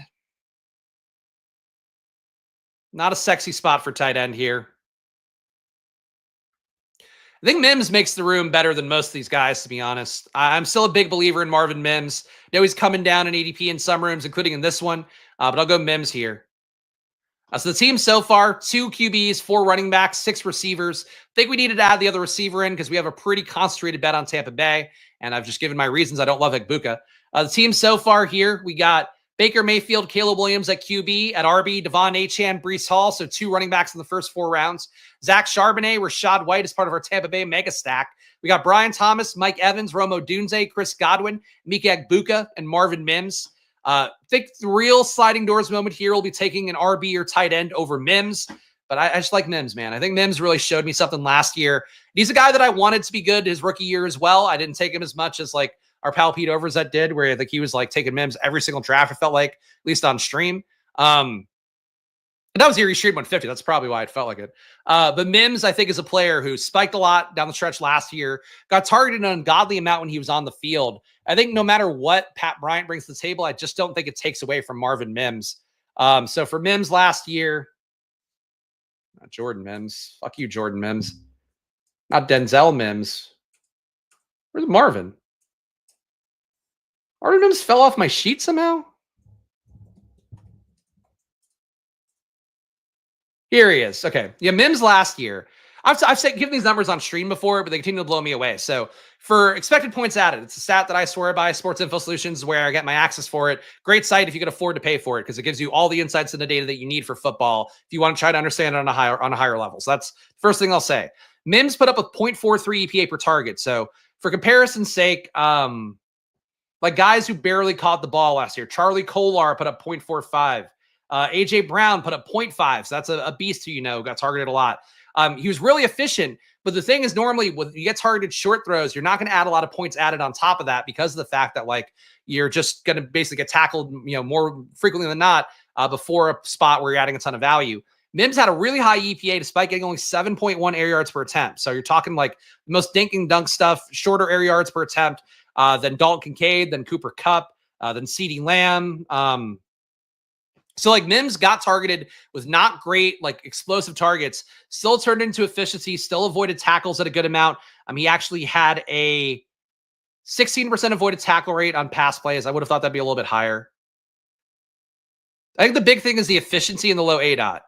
Not a sexy spot for tight end here. I think Mims makes the room better than most of these guys, to be honest. I'm still a big believer in Marvin Mims. I know he's coming down in ADP in some rooms, including in this one, but I'll go Mims here. So the team so far, 2 QBs, 4 running backs, 6 receivers. I think we needed to add the other receiver in because we have a pretty concentrated bet on Tampa Bay, and I've just given my reasons I don't love Ekbuka. The team so far here, we got Baker Mayfield, Caleb Williams at QB, at RB, Devon Achane, Breece Hall, so 2 running backs in the first 4 rounds. Zach Charbonnet, Rachaad White as part of our Tampa Bay mega stack. We got Brian Thomas, Mike Evans, Romo Dunze, Chris Godwin, Mika Ekbuka, and Marvin Mims. I think the real sliding doors moment here will be taking an RB or tight end over Mims, but I just like Mims, man. I think Mims really showed me something last year. He's a guy that I wanted to be good his rookie year as well. I didn't take him as much as like our pal Pete Overzet did, where I think he was like taking Mims every single draft, it felt like, at least on stream. And that was the year he streamed 150. That's probably why it felt like it. But Mims, I think, is a player who spiked a lot down the stretch last year, got targeted an ungodly amount when he was on the field. I think no matter what Pat Bryant brings to the table, I just don't think it takes away from Marvin Mims. So for Mims last year, not Jordan Mims. Fuck you, Jordan Mims. Not Denzel Mims. Where's Marvin? Marvin Mims fell off my sheet somehow? Here he is. Okay. Yeah, Mims last year. I've given these numbers on stream before, but they continue to blow me away. So for expected points added, it's a stat that I swear by. Sports Info Solutions, where I get my access for it. Great site if you can afford to pay for it, because it gives you all the insights and the data that you need for football if you want to try to understand it on a higher level. So that's the first thing I'll say. Mims put up a 0.43 EPA per target. So for comparison's sake, like guys who barely caught the ball last year, Charlie Kolar put up 0.45. AJ Brown put up 0.5. So that's a beast who got targeted a lot. He was really efficient, but the thing is, normally when you get targeted short throws, you're not going to add a lot of points added on top of that because of the fact that like you're just going to basically get tackled, more frequently than not before a spot where you're adding a ton of value. Mims had a really high EPA despite getting only 7.1 air yards per attempt. So you're talking like the most dink and dunk stuff, shorter air yards per attempt than Dalton Kincaid, than Cooper Kupp, than CeeDee Lamb. So like Mims got targeted with not great, like explosive targets, still turned into efficiency, still avoided tackles at a good amount. He actually had a 16% avoided tackle rate on pass plays. I would have thought that'd be a little bit higher. I think the big thing is the efficiency in the low ADOT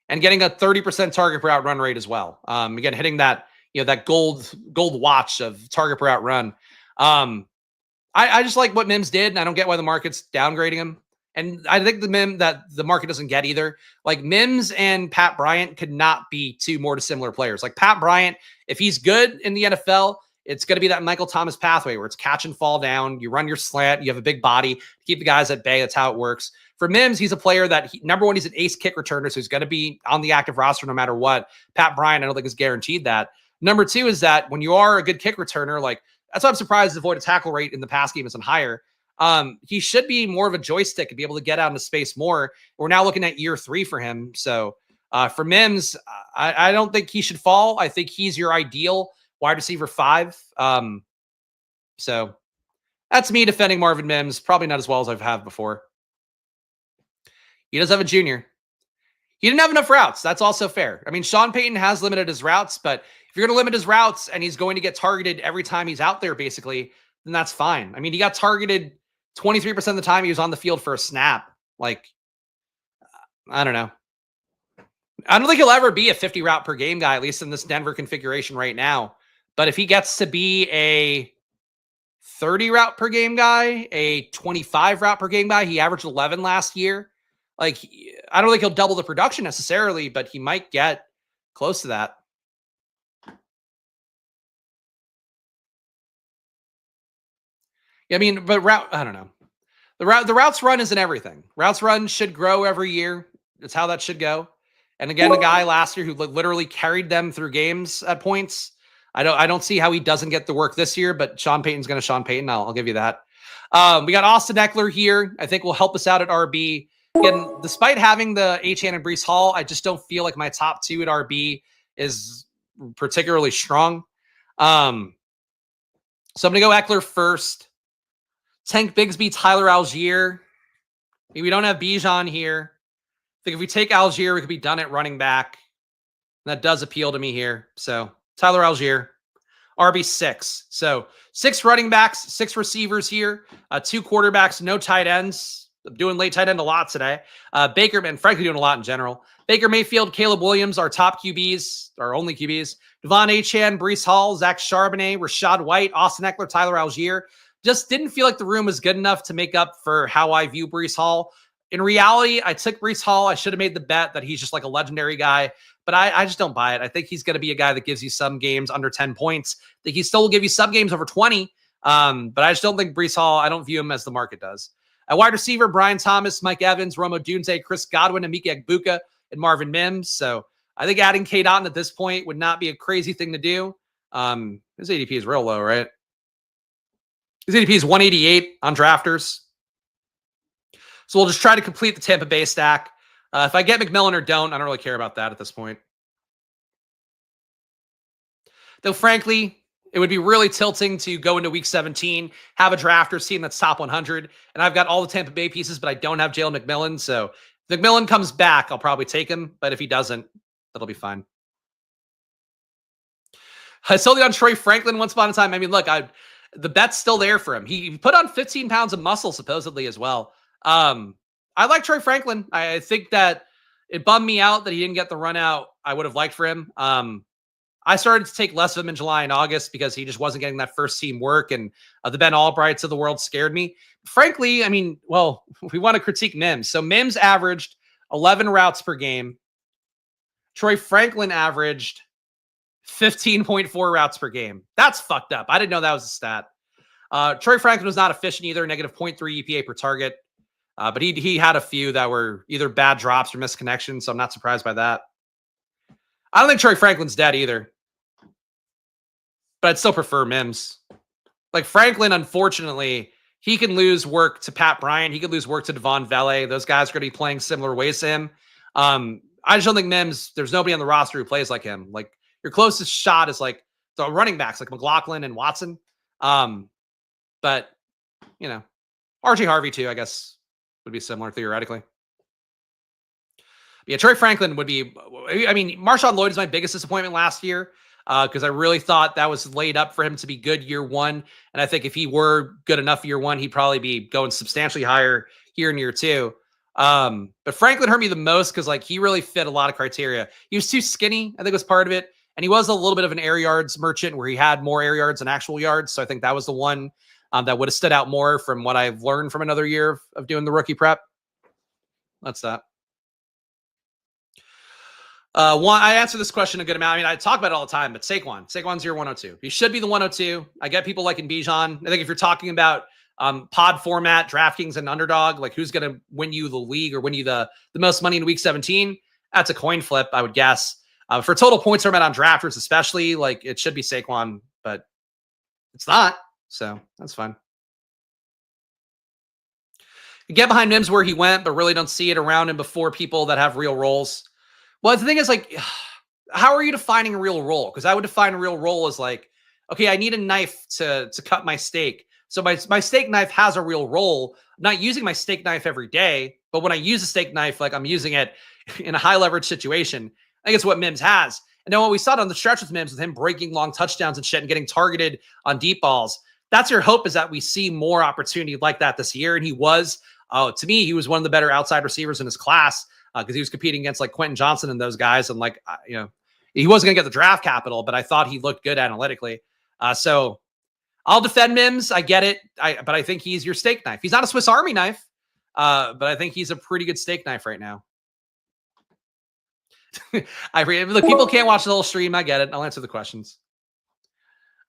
and getting a 30% target per out run rate as well. Again, hitting that, that gold watch of target per out run. I just like what Mims did, and I don't get why the market's downgrading him. And I think that the market doesn't get either. Like Mims and Pat Bryant could not be 2 more dissimilar players. Like Pat Bryant, if he's good in the NFL, it's going to be that Michael Thomas pathway where it's catch and fall down. You run your slant. You have a big body to keep the guys at bay. That's how it works. For Mims, he's a player that, number one, he's an ace kick returner, so he's going to be on the active roster no matter what. Pat Bryant, I don't think is guaranteed that. Number 2 is that when you are a good kick returner, like that's why I'm surprised his avoided tackle rate in the pass game isn't higher. He should be more of a joystick and be able to get out into space more. We're now looking at year 3 for him. So for Mims, I don't think he should fall. I think he's your ideal wide receiver 5. So that's me defending Marvin Mims. Probably not as well as I've had before. He does have a junior. He didn't have enough routes. That's also fair. I mean, Sean Payton has limited his routes, but if you're going to limit his routes and he's going to get targeted every time he's out there, basically, then that's fine. I mean, he got targeted 23% of the time he was on the field for a snap. Like, I don't know. I don't think he'll ever be a 50 route per game guy, at least in this Denver configuration right now. But if he gets to be a 30 route per game guy, a 25 route per game guy, he averaged 11 last year. Like, I don't think he'll double the production necessarily, but he might get close to that. I mean, but I don't know. The routes run isn't everything. Routes run should grow every year. That's how that should go. And again, a guy last year who literally carried them through games at points. I don't see how he doesn't get the work this year, but Sean Payton's going to Sean Payton. I'll give you that. We got Austin Eckler here. I think will help us out at RB. Again, despite having the Achane and Breece Hall, I just don't feel like my top two at RB is particularly strong. So I'm going to go Eckler first. Tank Bigsby, Tyler Algier. Maybe we don't have Bijan here. I think if we take Algier, we could be done at running back. That does appeal to me here. So Tyler Algier, RB6. So 6 running backs, 6 receivers here, 2 quarterbacks, no tight ends. I'm doing late tight end a lot today. Baker, and frankly doing a lot in general. Baker Mayfield, Caleb Williams, our top QBs, our only QBs. Devon Achane, Breece Hall, Zach Charbonnet, Rashad White, Austin Eckler, Tyler Algier. Just didn't feel like the room was good enough to make up for how I view Breece Hall. In reality, I took Breece Hall. I should have made the bet that he's just like a legendary guy, but I just don't buy it. I think he's going to be a guy that gives you some games under 10 points. I think he still will give you some games over 20, but I just don't think Breece Hall, I don't view him as the market does. At wide receiver, Brian Thomas, Mike Evans, Rome Odunze, Chris Godwin, Emeka Egbuka, and Marvin Mims. So I think adding K. Dotton at this point would not be a crazy thing to do. His ADP is real low, right? His ADP is 188 on drafters. So we'll just try to complete the Tampa Bay stack. If I get McMillan or don't, I don't really care about that at this point. Though, frankly, it would be really tilting to go into week 17, have a drafters team that's top 100, and I've got all the Tampa Bay pieces, but I don't have Jalen McMillan. So if McMillan comes back, I'll probably take him. But if he doesn't, that'll be fine. I sold it on Troy Franklin once upon a time. I mean, look, the bet's still there for him. He put on 15 pounds of muscle, supposedly, as well. I like Troy Franklin. I think that it bummed me out that he didn't get the run out I would have liked for him. I started to take less of him in July and August because he just wasn't getting that first team work, and the Ben Albrights of the world scared me. Frankly, I mean, well, we want to critique Mims. So Mims averaged 11 routes per game. Troy Franklin averaged 15.4 routes per game. That's fucked up. I didn't know that was a stat. Troy Franklin was not efficient either, negative 0.3 EPA per target. But he had a few that were either bad drops or missed connections, so I'm not surprised by that. I don't think Troy Franklin's dead either. But I'd still prefer Mims. Like Franklin, unfortunately, he can lose work to Pat Bryant. He could lose work to Devon Vele. Those guys are going to be playing similar ways to him. I just don't think Mims, there's nobody on the roster who plays like him. Like your closest shot is like the running backs, like McLaughlin and Watson. But, you know, RJ Harvey too, I guess, would be similar theoretically. Yeah, Troy Franklin would be, I mean, Marshawn Lloyd is my biggest disappointment last year because I really thought that was laid up for him to be good year one. And I think if he were good enough year one, he'd probably be going substantially higher here in year two. But Franklin hurt me the most because like he really fit a lot of criteria. He was too skinny, I think was part of it. And he was a little bit of an air yards merchant where he had more air yards than actual yards. So I think that was the one that would have stood out more from what I've learned from another year of doing the rookie prep. That's that. I answer this question a good amount. I mean, I talk about it all the time, but Saquon's your 102. He should be the 102. I get people like in Bijan. I think if you're talking about pod format, DraftKings and Underdog, like who's going to win you the league or win you the most money in week 17, that's a coin flip, I would guess. For total points format on drafters, especially, like it should be Saquon, but it's not. So that's fine. You get behind Mims where he went, but really don't see it around him before people that have real roles. Well, the thing is, like, how are you defining a real role? Because I would define a real role as like, okay, I need a knife to cut my steak. So my steak knife has a real role. I'm not using my steak knife every day, but when I use a steak knife, like I'm using it in a high leverage situation, I think it's what Mims has. And then what we saw on the stretch with Mims, with him breaking long touchdowns and shit and getting targeted on deep balls, that's your hope, is that we see more opportunity like that this year. And he was, to me, he was one of the better outside receivers in his class, because he was competing against like Quentin Johnson and those guys. And like, he wasn't going to get the draft capital, but I thought he looked good analytically. So I'll defend Mims. I get it. But I think he's your steak knife. He's not a Swiss Army knife, but I think he's a pretty good steak knife right now. Look, people can't watch the whole stream. I get it. I'll answer the questions.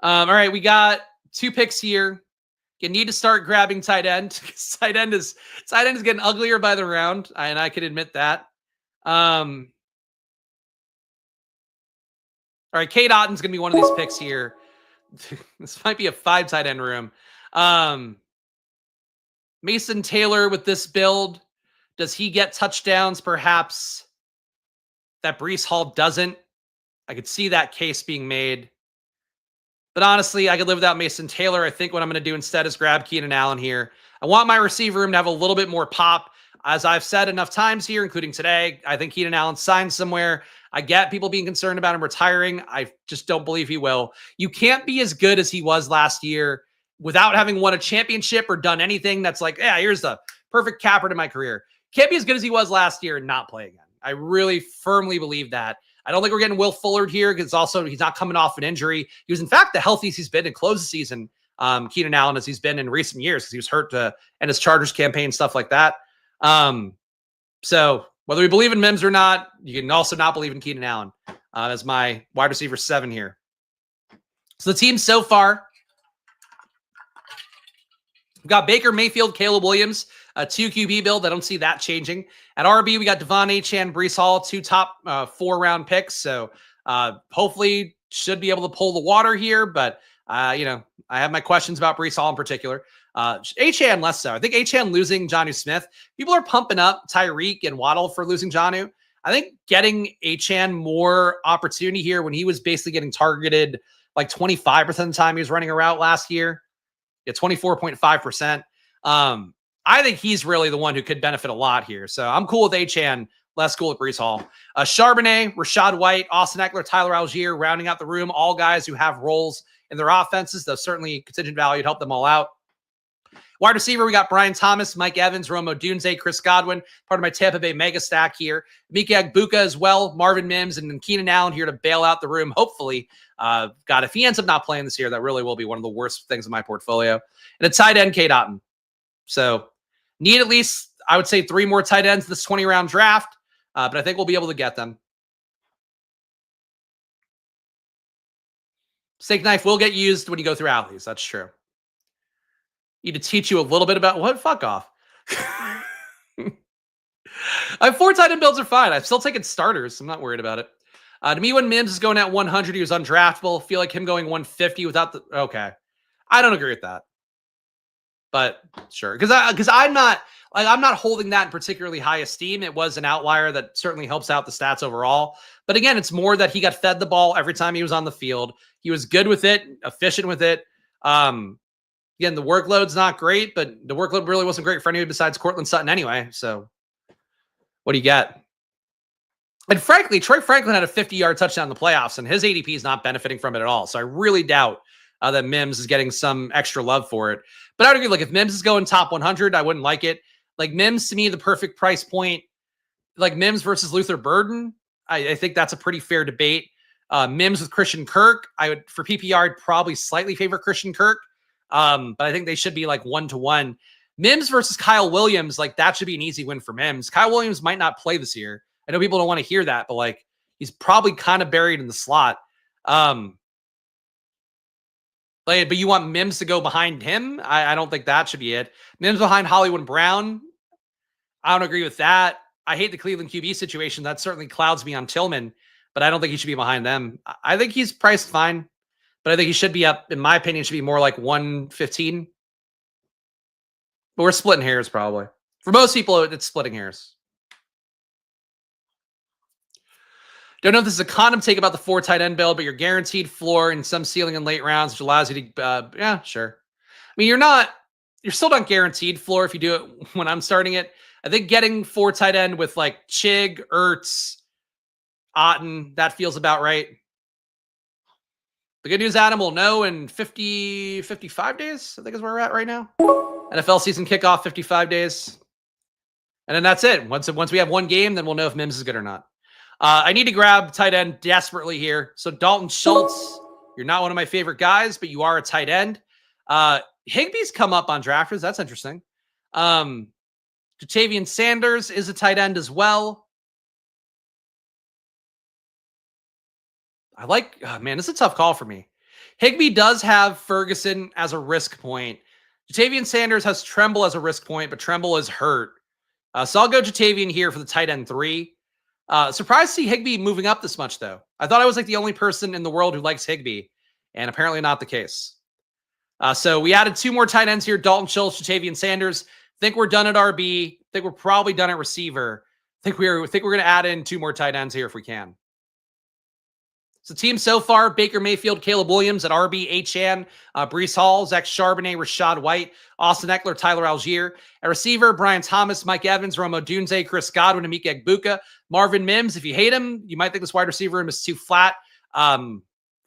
All right, we got 2 picks here. You need to start grabbing tight end. Tight end is getting uglier by the round, and I can admit that. All right, Kate Otton's gonna be one of these picks here. This might be a 5 tight end room. Mason Taylor with this build, does he get touchdowns? Perhaps that Breece Hall doesn't. I could see that case being made. But honestly, I could live without Mason Taylor. I think what I'm going to do instead is grab Keenan Allen here. I want my receiver room to have a little bit more pop. As I've said enough times here, including today, I think Keenan Allen signed somewhere. I get people being concerned about him retiring. I just don't believe he will. You can't be as good as he was last year without having won a championship or done anything that's like, yeah, here's the perfect capper to my career. Can't be as good as he was last year and not play again. I really firmly believe that. I don't think we're getting Will Fuller here, because also he's not coming off an injury. He was, in fact, the healthiest he's been to close the season, Keenan Allen, as he's been in recent years, because he was hurt in his Chargers campaign, stuff like that. So whether we believe in Mims or not, you can also not believe in Keenan Allen as my wide receiver 7 here. So the team so far, we've got Baker Mayfield, Caleb Williams, a 2 QB build. I don't see that changing. At RB, we got Devon Achane, Breece Hall, 2 top 4-round picks. So hopefully should be able to pull the water here. But, I have my questions about Breece Hall in particular. Achane less so. I think Achane losing Jonnu Smith. People are pumping up Tyreek and Waddle for losing Jonnu. I think getting Achane more opportunity here, when he was basically getting targeted like 25% of the time he was running a route last year. Yeah, 24.5%. I think he's really the one who could benefit a lot here. So I'm cool with Achane, less cool with Breece Hall. Charbonnet, Rachaad White, Austin Eckler, Tyler Algier, rounding out the room. All guys who have roles in their offenses, though certainly contingent value to help them all out. Wide receiver, we got Brian Thomas, Mike Evans, Romo Dunze, Chris Godwin, part of my Tampa Bay mega stack here. Mika Agbuka as well, Marvin Mims, and then Keenan Allen here to bail out the room, hopefully. God, if he ends up not playing this year, that really will be one of the worst things in my portfolio. And a tight end, Kate Otton. So need at least, I would say, 3 more tight ends this 20-round draft, but I think we'll be able to get them. Steak knife will get used when you go through alleys. That's true. Need to teach you a little bit about what? Fuck off. I have 4 tight end builds are fine. I've still taken starters. I'm not worried about it. To me, when Mims is going at 100, he was undraftable. Feel like him going 150 without the... Okay. I don't agree with that. But sure. Because I'm not holding that in particularly high esteem. It was an outlier that certainly helps out the stats overall. But again, it's more that he got fed the ball every time he was on the field. He was good with it, efficient with it. Again, the workload's not great, but the workload really wasn't great for anyone besides Cortland Sutton anyway. So what do you get? And frankly, Troy Franklin had a 50-yard touchdown in the playoffs, and his ADP is not benefiting from it at all. So I really doubt that Mims is getting some extra love for it. But I would agree, like, if Mims is going top 100, I wouldn't like it. Like, Mims, to me, the perfect price point, like Mims versus Luther Burden, I think that's a pretty fair debate. Mims with Christian Kirk, for PPR, I'd probably slightly favor Christian Kirk. But I think they should be like 1-to-1. Mims versus Kyle Williams, like, that should be an easy win for Mims. Kyle Williams might not play this year. I know people don't want to hear that, but like, he's probably kind of buried in the slot. But you want Mims to go behind him? I don't think that should be it. Mims behind Hollywood Brown, I don't agree with that. I hate the Cleveland QB situation. That certainly clouds me on Tillman, but I don't think he should be behind them. I think he's priced fine, but I think he should be up, in my opinion, should be more like 115. But we're splitting hairs probably. For most people, it's splitting hairs. Don't know if this is a condom take about the 4 tight end build, but you're guaranteed floor and some ceiling in late rounds, which allows you to, yeah, sure. I mean, you're still not guaranteed floor if you do it when I'm starting it. I think getting 4 tight end with like Chig, Ertz, Otten, that feels about right. The good news, Adam, we'll know in 55 days, I think is where we're at right now. NFL season kickoff, 55 days. And then that's it. Once we have one game, then we'll know if Mims is good or not. I need to grab tight end desperately here. So Dalton Schultz, you're not one of my favorite guys, but you are a tight end. Higbee's come up on drafters. That's interesting. Ja'Tavion Sanders is a tight end as well. I like, man, this is a tough call for me. Higbee does have Ferguson as a risk point. Ja'Tavion Sanders has Tremble as a risk point, but Tremble is hurt. So I'll go Ja'Tavion here for the tight end 3. Surprised to see Higbee moving up this much, though. I thought I was like the only person in the world who likes Higbee, and apparently not the case. So we added 2 more tight ends here, Dalton Schultz, Ja'Tavion Sanders. Think we're done at RB. Think we're probably done at receiver. Think we're going to add in 2 more tight ends here if we can. So team so far, Baker Mayfield, Caleb Williams at RB, Achane, Breece Hall, Zach Charbonnet, Rashad White, Austin Eckler, Tyler Algier. At receiver, Brian Thomas, Mike Evans, Romo Dunze, Chris Godwin, Emeka Egbuka, Marvin Mims. If you hate him, you might think this wide receiver room is too flat.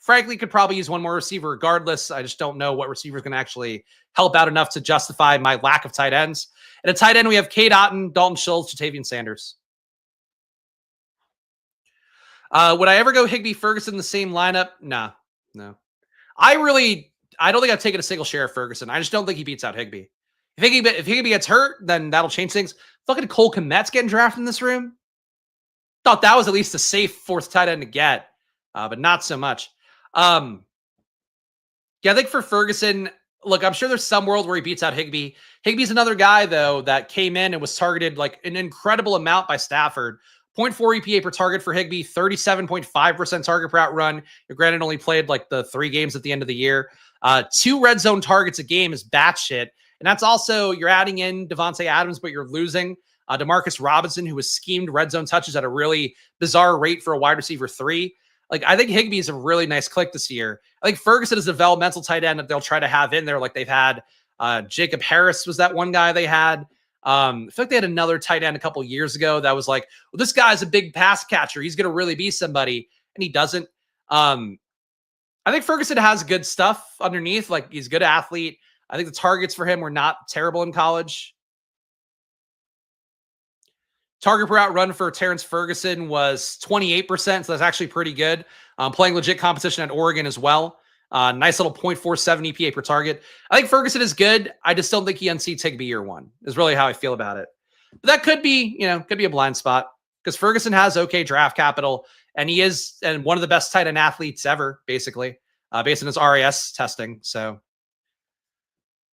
Frankly, could probably use one more receiver regardless. I just don't know what receiver is going to actually help out enough to justify my lack of tight ends. At a tight end, we have Cade Otton, Dalton Schultz, Ja'Tavion Sanders. Would I ever go Higbee Ferguson in the same lineup? Nah, no. I don't think I've taken a single share of Ferguson. I just don't think he beats out Higbee. If Higbee gets hurt, then that'll change things. Fucking Cole Kmet's getting drafted in this room. Thought that was at least a safe 4th tight end to get, but not so much. Yeah, I think for Ferguson, look, I'm sure there's some world where he beats out Higbee. Higbee's another guy, though, that came in and was targeted like an incredible amount by Stafford. 0.4 EPA per target for Higbee, 37.5% target per route run. Granted, only played like the 3 games at the end of the year. 2 red zone targets a game is batshit. And that's also, you're adding in Devontae Adams, but you're losing Demarcus Robinson, who was schemed red zone touches at a really bizarre rate for a wide receiver 3. Like, I think Higbee is a really nice click this year. I think Ferguson is a developmental tight end that they'll try to have in there. Like they've had Jacob Harris was that one guy they had. I feel like they had another tight end a couple years ago that was like, well, this guy's a big pass catcher. He's going to really be somebody. And he doesn't. I think Ferguson has good stuff underneath. Like he's a good athlete. I think the targets for him were not terrible in college. Target per route run for Terrence Ferguson was 28%. So that's actually pretty good. Playing legit competition at Oregon as well. Nice little 0.47 EPA per target. I think Ferguson is good. I just don't think he unseats Higbee year 1 is really how I feel about it. But that could be, could be a blind spot because Ferguson has okay draft capital and he is one of the best tight end athletes ever, basically, based on his RAS testing. So,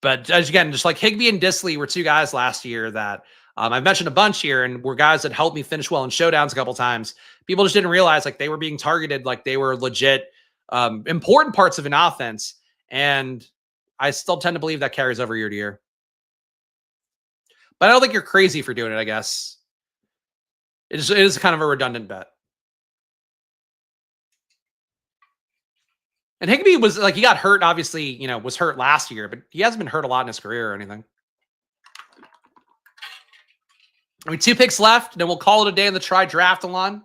but again, just like Higbee and Disley were 2 guys last year that I've mentioned a bunch here and were guys that helped me finish well in showdowns a couple times. People just didn't realize like they were being targeted, like they were legit important parts of an offense. And I still tend to believe that carries over year to year. But I don't think you're crazy for doing it, I guess. It is kind of a redundant bet. And Higbee was like, he got hurt, obviously, was hurt last year, but he hasn't been hurt a lot in his career or anything. I mean, 2 picks left, and then we'll call it a day in the try draft-a-lon.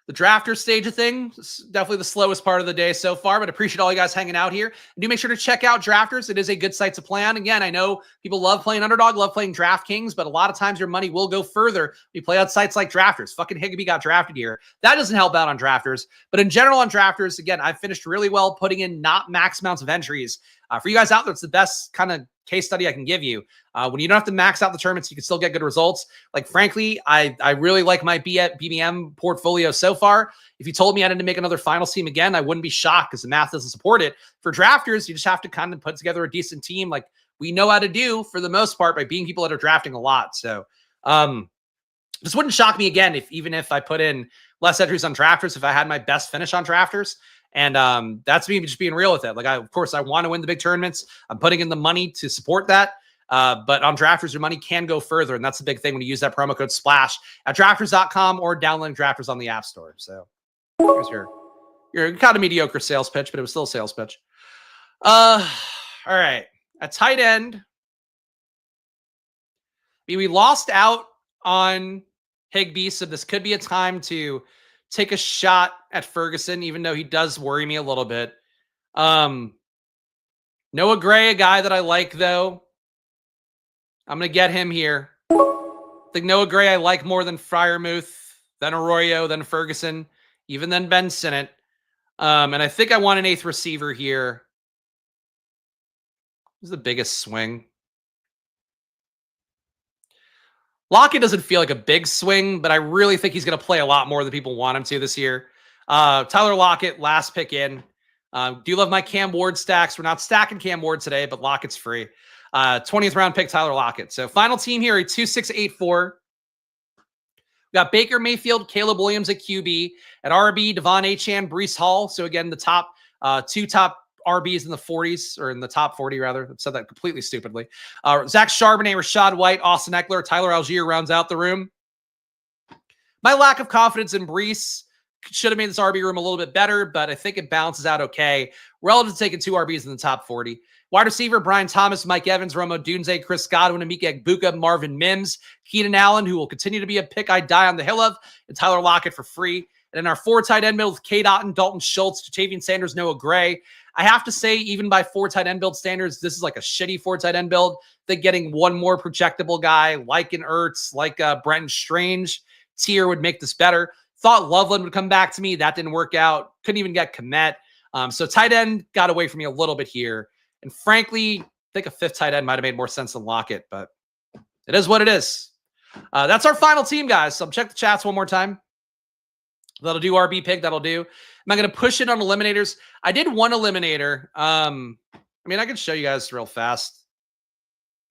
The drafter stage of things, definitely the slowest part of the day so far, but appreciate all you guys hanging out here. And do make sure to check out Drafters. It is a good site to play on. Again, I know people love playing Underdog, love playing DraftKings, but a lot of times your money will go further when you play on sites like Drafters. Fucking Higbee got drafted here. That doesn't help out on Drafters. But in general on Drafters, again, I've finished really well putting in not max amounts of entries. For you guys out there, it's the best kind of case study I can give you. When you don't have to max out the tournaments, you can still get good results. Like, frankly, I really like my BBM portfolio so far. If you told me I had to make another finals team again, I wouldn't be shocked because the math doesn't support it. For drafters, you just have to kind of put together a decent team like we know how to do for the most part by being people that are drafting a lot. So this wouldn't shock me again even if I put in less entries on drafters, if I had my best finish on drafters. And that's me just being real with it. Like, of course, I want to win the big tournaments. I'm putting in the money to support that. But on Drafters, your money can go further. And that's the big thing when you use that promo code SPLASH at drafters.com or downloading Drafters on the App Store. So Here's your kind of mediocre sales pitch, but it was still a sales pitch. All right. A tight end. I mean, we lost out on Higbee, so this could be a time to take a shot at Ferguson, even though he does worry me a little bit. Noah Gray, a guy that I like, though. I'm going to get him here. I think Noah Gray I like more than Freiermuth, then Arroyo, then Ferguson, even then Ben Sinnott. And I think I want an 8th receiver here. Who's the biggest swing? Lockett doesn't feel like a big swing, but I really think he's going to play a lot more than people want him to this year. Tyler Lockett, last pick in. Do love my Cam Ward stacks. We're not stacking Cam Ward today, but Lockett's free. 20th round pick, Tyler Lockett. So final team here, a 2-6-8-4. We got Baker Mayfield, Caleb Williams at QB. At RB, Devon Achane, Breece Hall. So again, the top two top RBs in the 40s, or in the top 40 rather. I said that completely stupidly. Zach Charbonnet, Rashad White, Austin Eckler, Tyler Algier rounds out the room. My lack of confidence in Breece should have made this RB room a little bit better, but I think it balances out okay relative to taking 2 RBs in the top 40. Wide receiver, Brian Thomas, Mike Evans, Romo Dunze, Chris Godwin, Emeka Egbuka, Marvin Mims, Keenan Allen, who will continue to be a pick I die on the hill of, and Tyler Lockett for free. And in our 4 tight end build with Cade Otton, Dalton Schultz, Jatavian Sanders, Noah Gray. I have to say, even by 4 tight end build standards, this is like a shitty 4 tight end build. I think getting one more projectable guy like an Ertz, like Brenton Strange tier would make this better. Thought Loveland would come back to me. That didn't work out. Couldn't even get Kmet. So tight end got away from me a little bit here. And frankly, I think a 5th tight end might have made more sense than Lockett, but it is what it is. That's our final team, guys. So check the chats one more time. That'll do RB pick. That'll do. Am I going to push it on eliminators? I did one eliminator. I mean, I can show you guys real fast.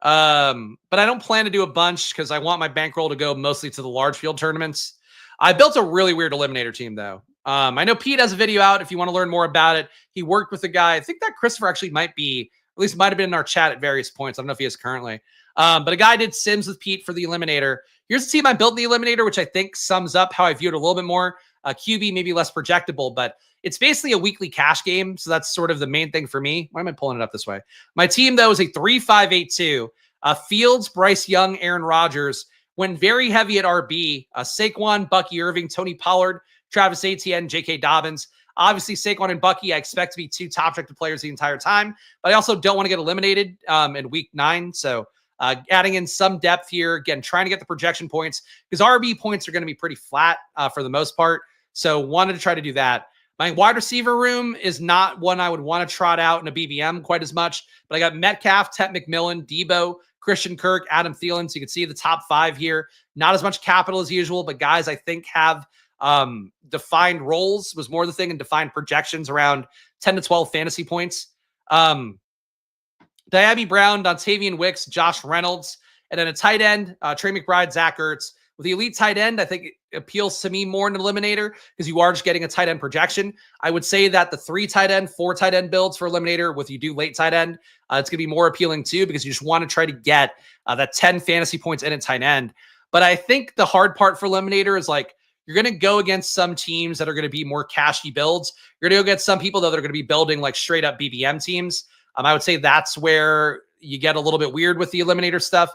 But I don't plan to do a bunch because I want my bankroll to go mostly to the large field tournaments. I built a really weird eliminator team, though. I know Pete has a video out if you want to learn more about it. He worked with a guy. I think that Christopher actually might be, at least might have been in our chat at various points. I don't know if he is currently. But a guy did Sims with Pete for the eliminator. Here's the team I built in the eliminator, which I think sums up how I view it a little bit more. QB maybe less projectable, but it's basically a weekly cash game. So that's sort of the main thing for me. Why am I pulling it up this way? My team, though, is a 3-5-8-2. Fields, Bryce Young, Aaron Rodgers. Went very heavy at RB. Saquon, Bucky Irving, Tony Pollard, Travis Etienne, J.K. Dobbins. Obviously, Saquon and Bucky, I expect to be 2 top projected players the entire time, but I also don't want to get eliminated in week 9. So adding in some depth here, again, trying to get the projection points because RB points are going to be pretty flat for the most part. So wanted to try to do that. My wide receiver room is not one I would want to trot out in a BBM quite as much, but I got Metcalf, Tet McMillan, Debo, Christian Kirk, Adam Thielen. So you can see the top 5 here. Not as much capital as usual, but guys I think have defined roles was more the thing, and defined projections around 10 to 12 fantasy points. Diaby Brown, Dontavian Wicks, Josh Reynolds, and then a tight end, Trey McBride, Zach Ertz. With the elite tight end, I think it appeals to me more in an eliminator because you are just getting a tight end projection. I would say that the 3 tight end, 4 tight end builds for eliminator with you do late tight end, it's going to be more appealing too because you just want to try to get that 10 fantasy points in a tight end. But I think the hard part for eliminator is like you're going to go against some teams that are going to be more cashy builds. You're going to go against some people that are going to be building like straight up BBM teams. I would say that's where you get a little bit weird with the eliminator stuff.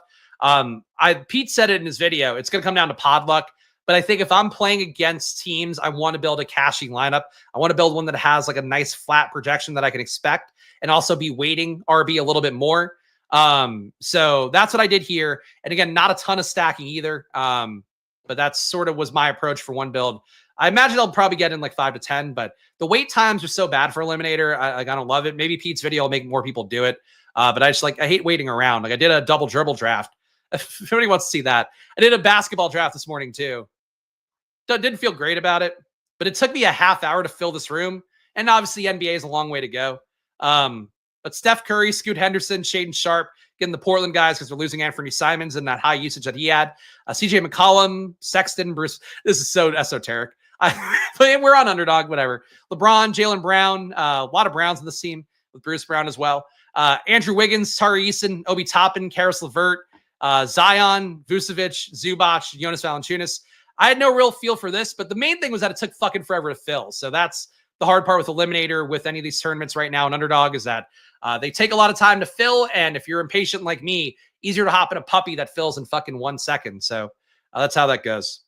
Pete said it in his video. It's going to come down to pod luck. But I think if I'm playing against teams, I want to build a cashing lineup. I want to build one that has like a nice flat projection that I can expect and also be weighting RB a little bit more. So that's what I did here. And again, not a ton of stacking either. But that's sort of was my approach for one build. I imagine I'll probably get in like 5 to 10, but the wait times are so bad for eliminator. I don't love it. Maybe Pete's video will make more people do it. But I hate waiting around. Like I did a double dribble draft. If anybody wants to see that, I did a basketball draft this morning too. Didn't feel great about it, but it took me a half hour to fill this room. And obviously NBA is a long way to go. But Steph Curry, Scoot Henderson, Shaden Sharp, getting the Portland guys because they're losing Anthony Simons and that high usage that he had. CJ McCollum, Sexton, Bruce. This is so esoteric. But we're on Underdog, whatever. LeBron, Jaylen Brown, a lot of Browns in this team with Bruce Brown as well. Andrew Wiggins, Tari Eason, Obi Toppin, Karis LeVert, Zion, Vucevic, Zubac, Jonas Valanciunas. I had no real feel for this, but the main thing was that it took fucking forever to fill. So that's the hard part with Eliminator, with any of these tournaments right now in Underdog, is that they take a lot of time to fill. And if you're impatient like me, easier to hop in a puppy that fills in fucking 1 second. So that's how that goes.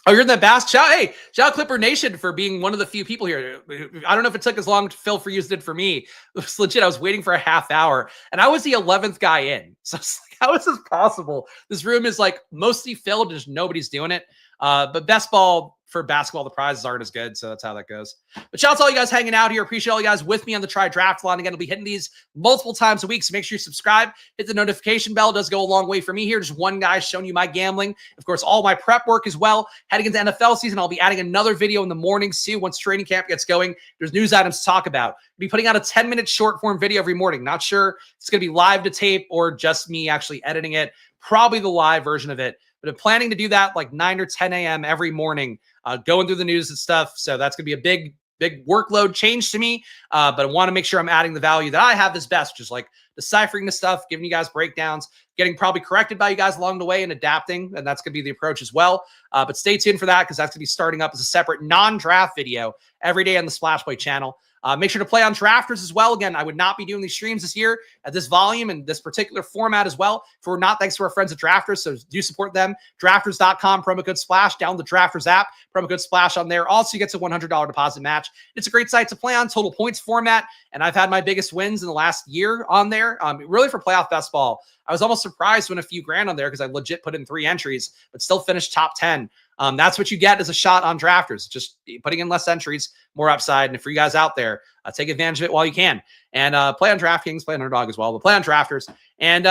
Oh, you're in the Bass? Hey, shout out Clipper Nation for being one of the few people here. I don't know if it took as long to fill for you as it did for me. It was legit. I was waiting for a half hour, and I was the 11th guy in. So how is this possible? This room is like mostly filled. Just nobody's doing it. But best ball for basketball, the prizes aren't as good. So that's how that goes. But shout out to all you guys hanging out here. Appreciate all you guys with me on the Try Drafthlon. Again, I'll be hitting these multiple times a week. So make sure you subscribe, hit the notification bell. It does go a long way for me here. Just one guy showing you my gambling. Of course, all my prep work as well. Heading into NFL season, I'll be adding another video in the mornings too. Once training camp gets going, there's news items to talk about. I'll be putting out a 10-minute short form video every morning. Not sure if it's going to be live to tape or just me actually editing it. Probably the live version of it. But I'm planning to do that like 9 or 10 a.m. every morning, going through the news and stuff. So that's going to be a big workload change to me. But I want to make sure I'm adding the value that I have is best, which is like deciphering the stuff, giving you guys breakdowns, getting probably corrected by you guys along the way and adapting. And that's going to be the approach as well. But stay tuned for that, because that's going to be starting up as a separate non-draft video every day on the Splash Play channel. Make sure to play on drafters as well. Again, I would not be doing these streams this year at this volume and this particular format as well if we're not, thanks to our friends at Drafters. So do support them. Drafters.com, promo code SPLASH. Download the Drafters app, promo code SPLASH on there. Also, you get a $100 deposit match. It's a great site to play on, total points format. And I've had my biggest wins in the last year on there. Really for playoff best ball. I was almost surprised to win a few grand on there because I legit put in 3 entries, but still finished top 10. That's what you get as a shot on drafters, just putting in less entries, more upside. And for you guys out there, take advantage of it while you can. And play on DraftKings, play on Underdog as well, but play on drafters. And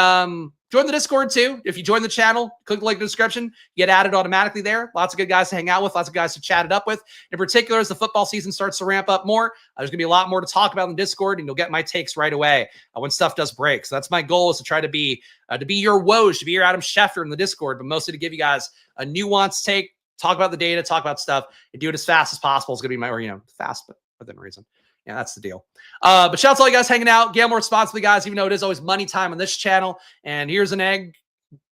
join the Discord too. If you join the channel, click the link in the description, you get added automatically there. Lots of good guys to hang out with, lots of guys to chat it up with. In particular, as the football season starts to ramp up more, there's going to be a lot more to talk about in the Discord, and you'll get my takes right away when stuff does break. So that's my goal, is to try to be your Woj, to be your Adam Schefter in the Discord, but mostly to give you guys a nuanced take, talk about the data, talk about stuff, and do it as fast as possible. It's going to be my, or, fast, but within reason. Yeah, that's the deal. But shout out to all you guys hanging out. Gamble responsibly, guys, even though it is always money time on this channel. And here's an egg.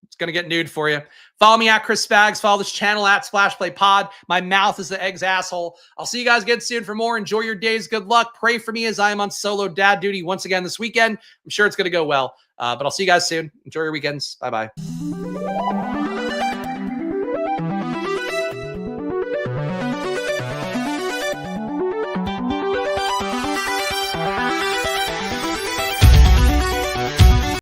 It's going to get nude for you. Follow me at Chris Spags. Follow this channel at Splash Play Pod. My mouth is the egg's asshole. I'll see you guys again soon for more. Enjoy your days. Good luck. Pray for me as I am on solo dad duty once again this weekend. I'm sure it's going to go well. But I'll see you guys soon. Enjoy your weekends. Bye-bye.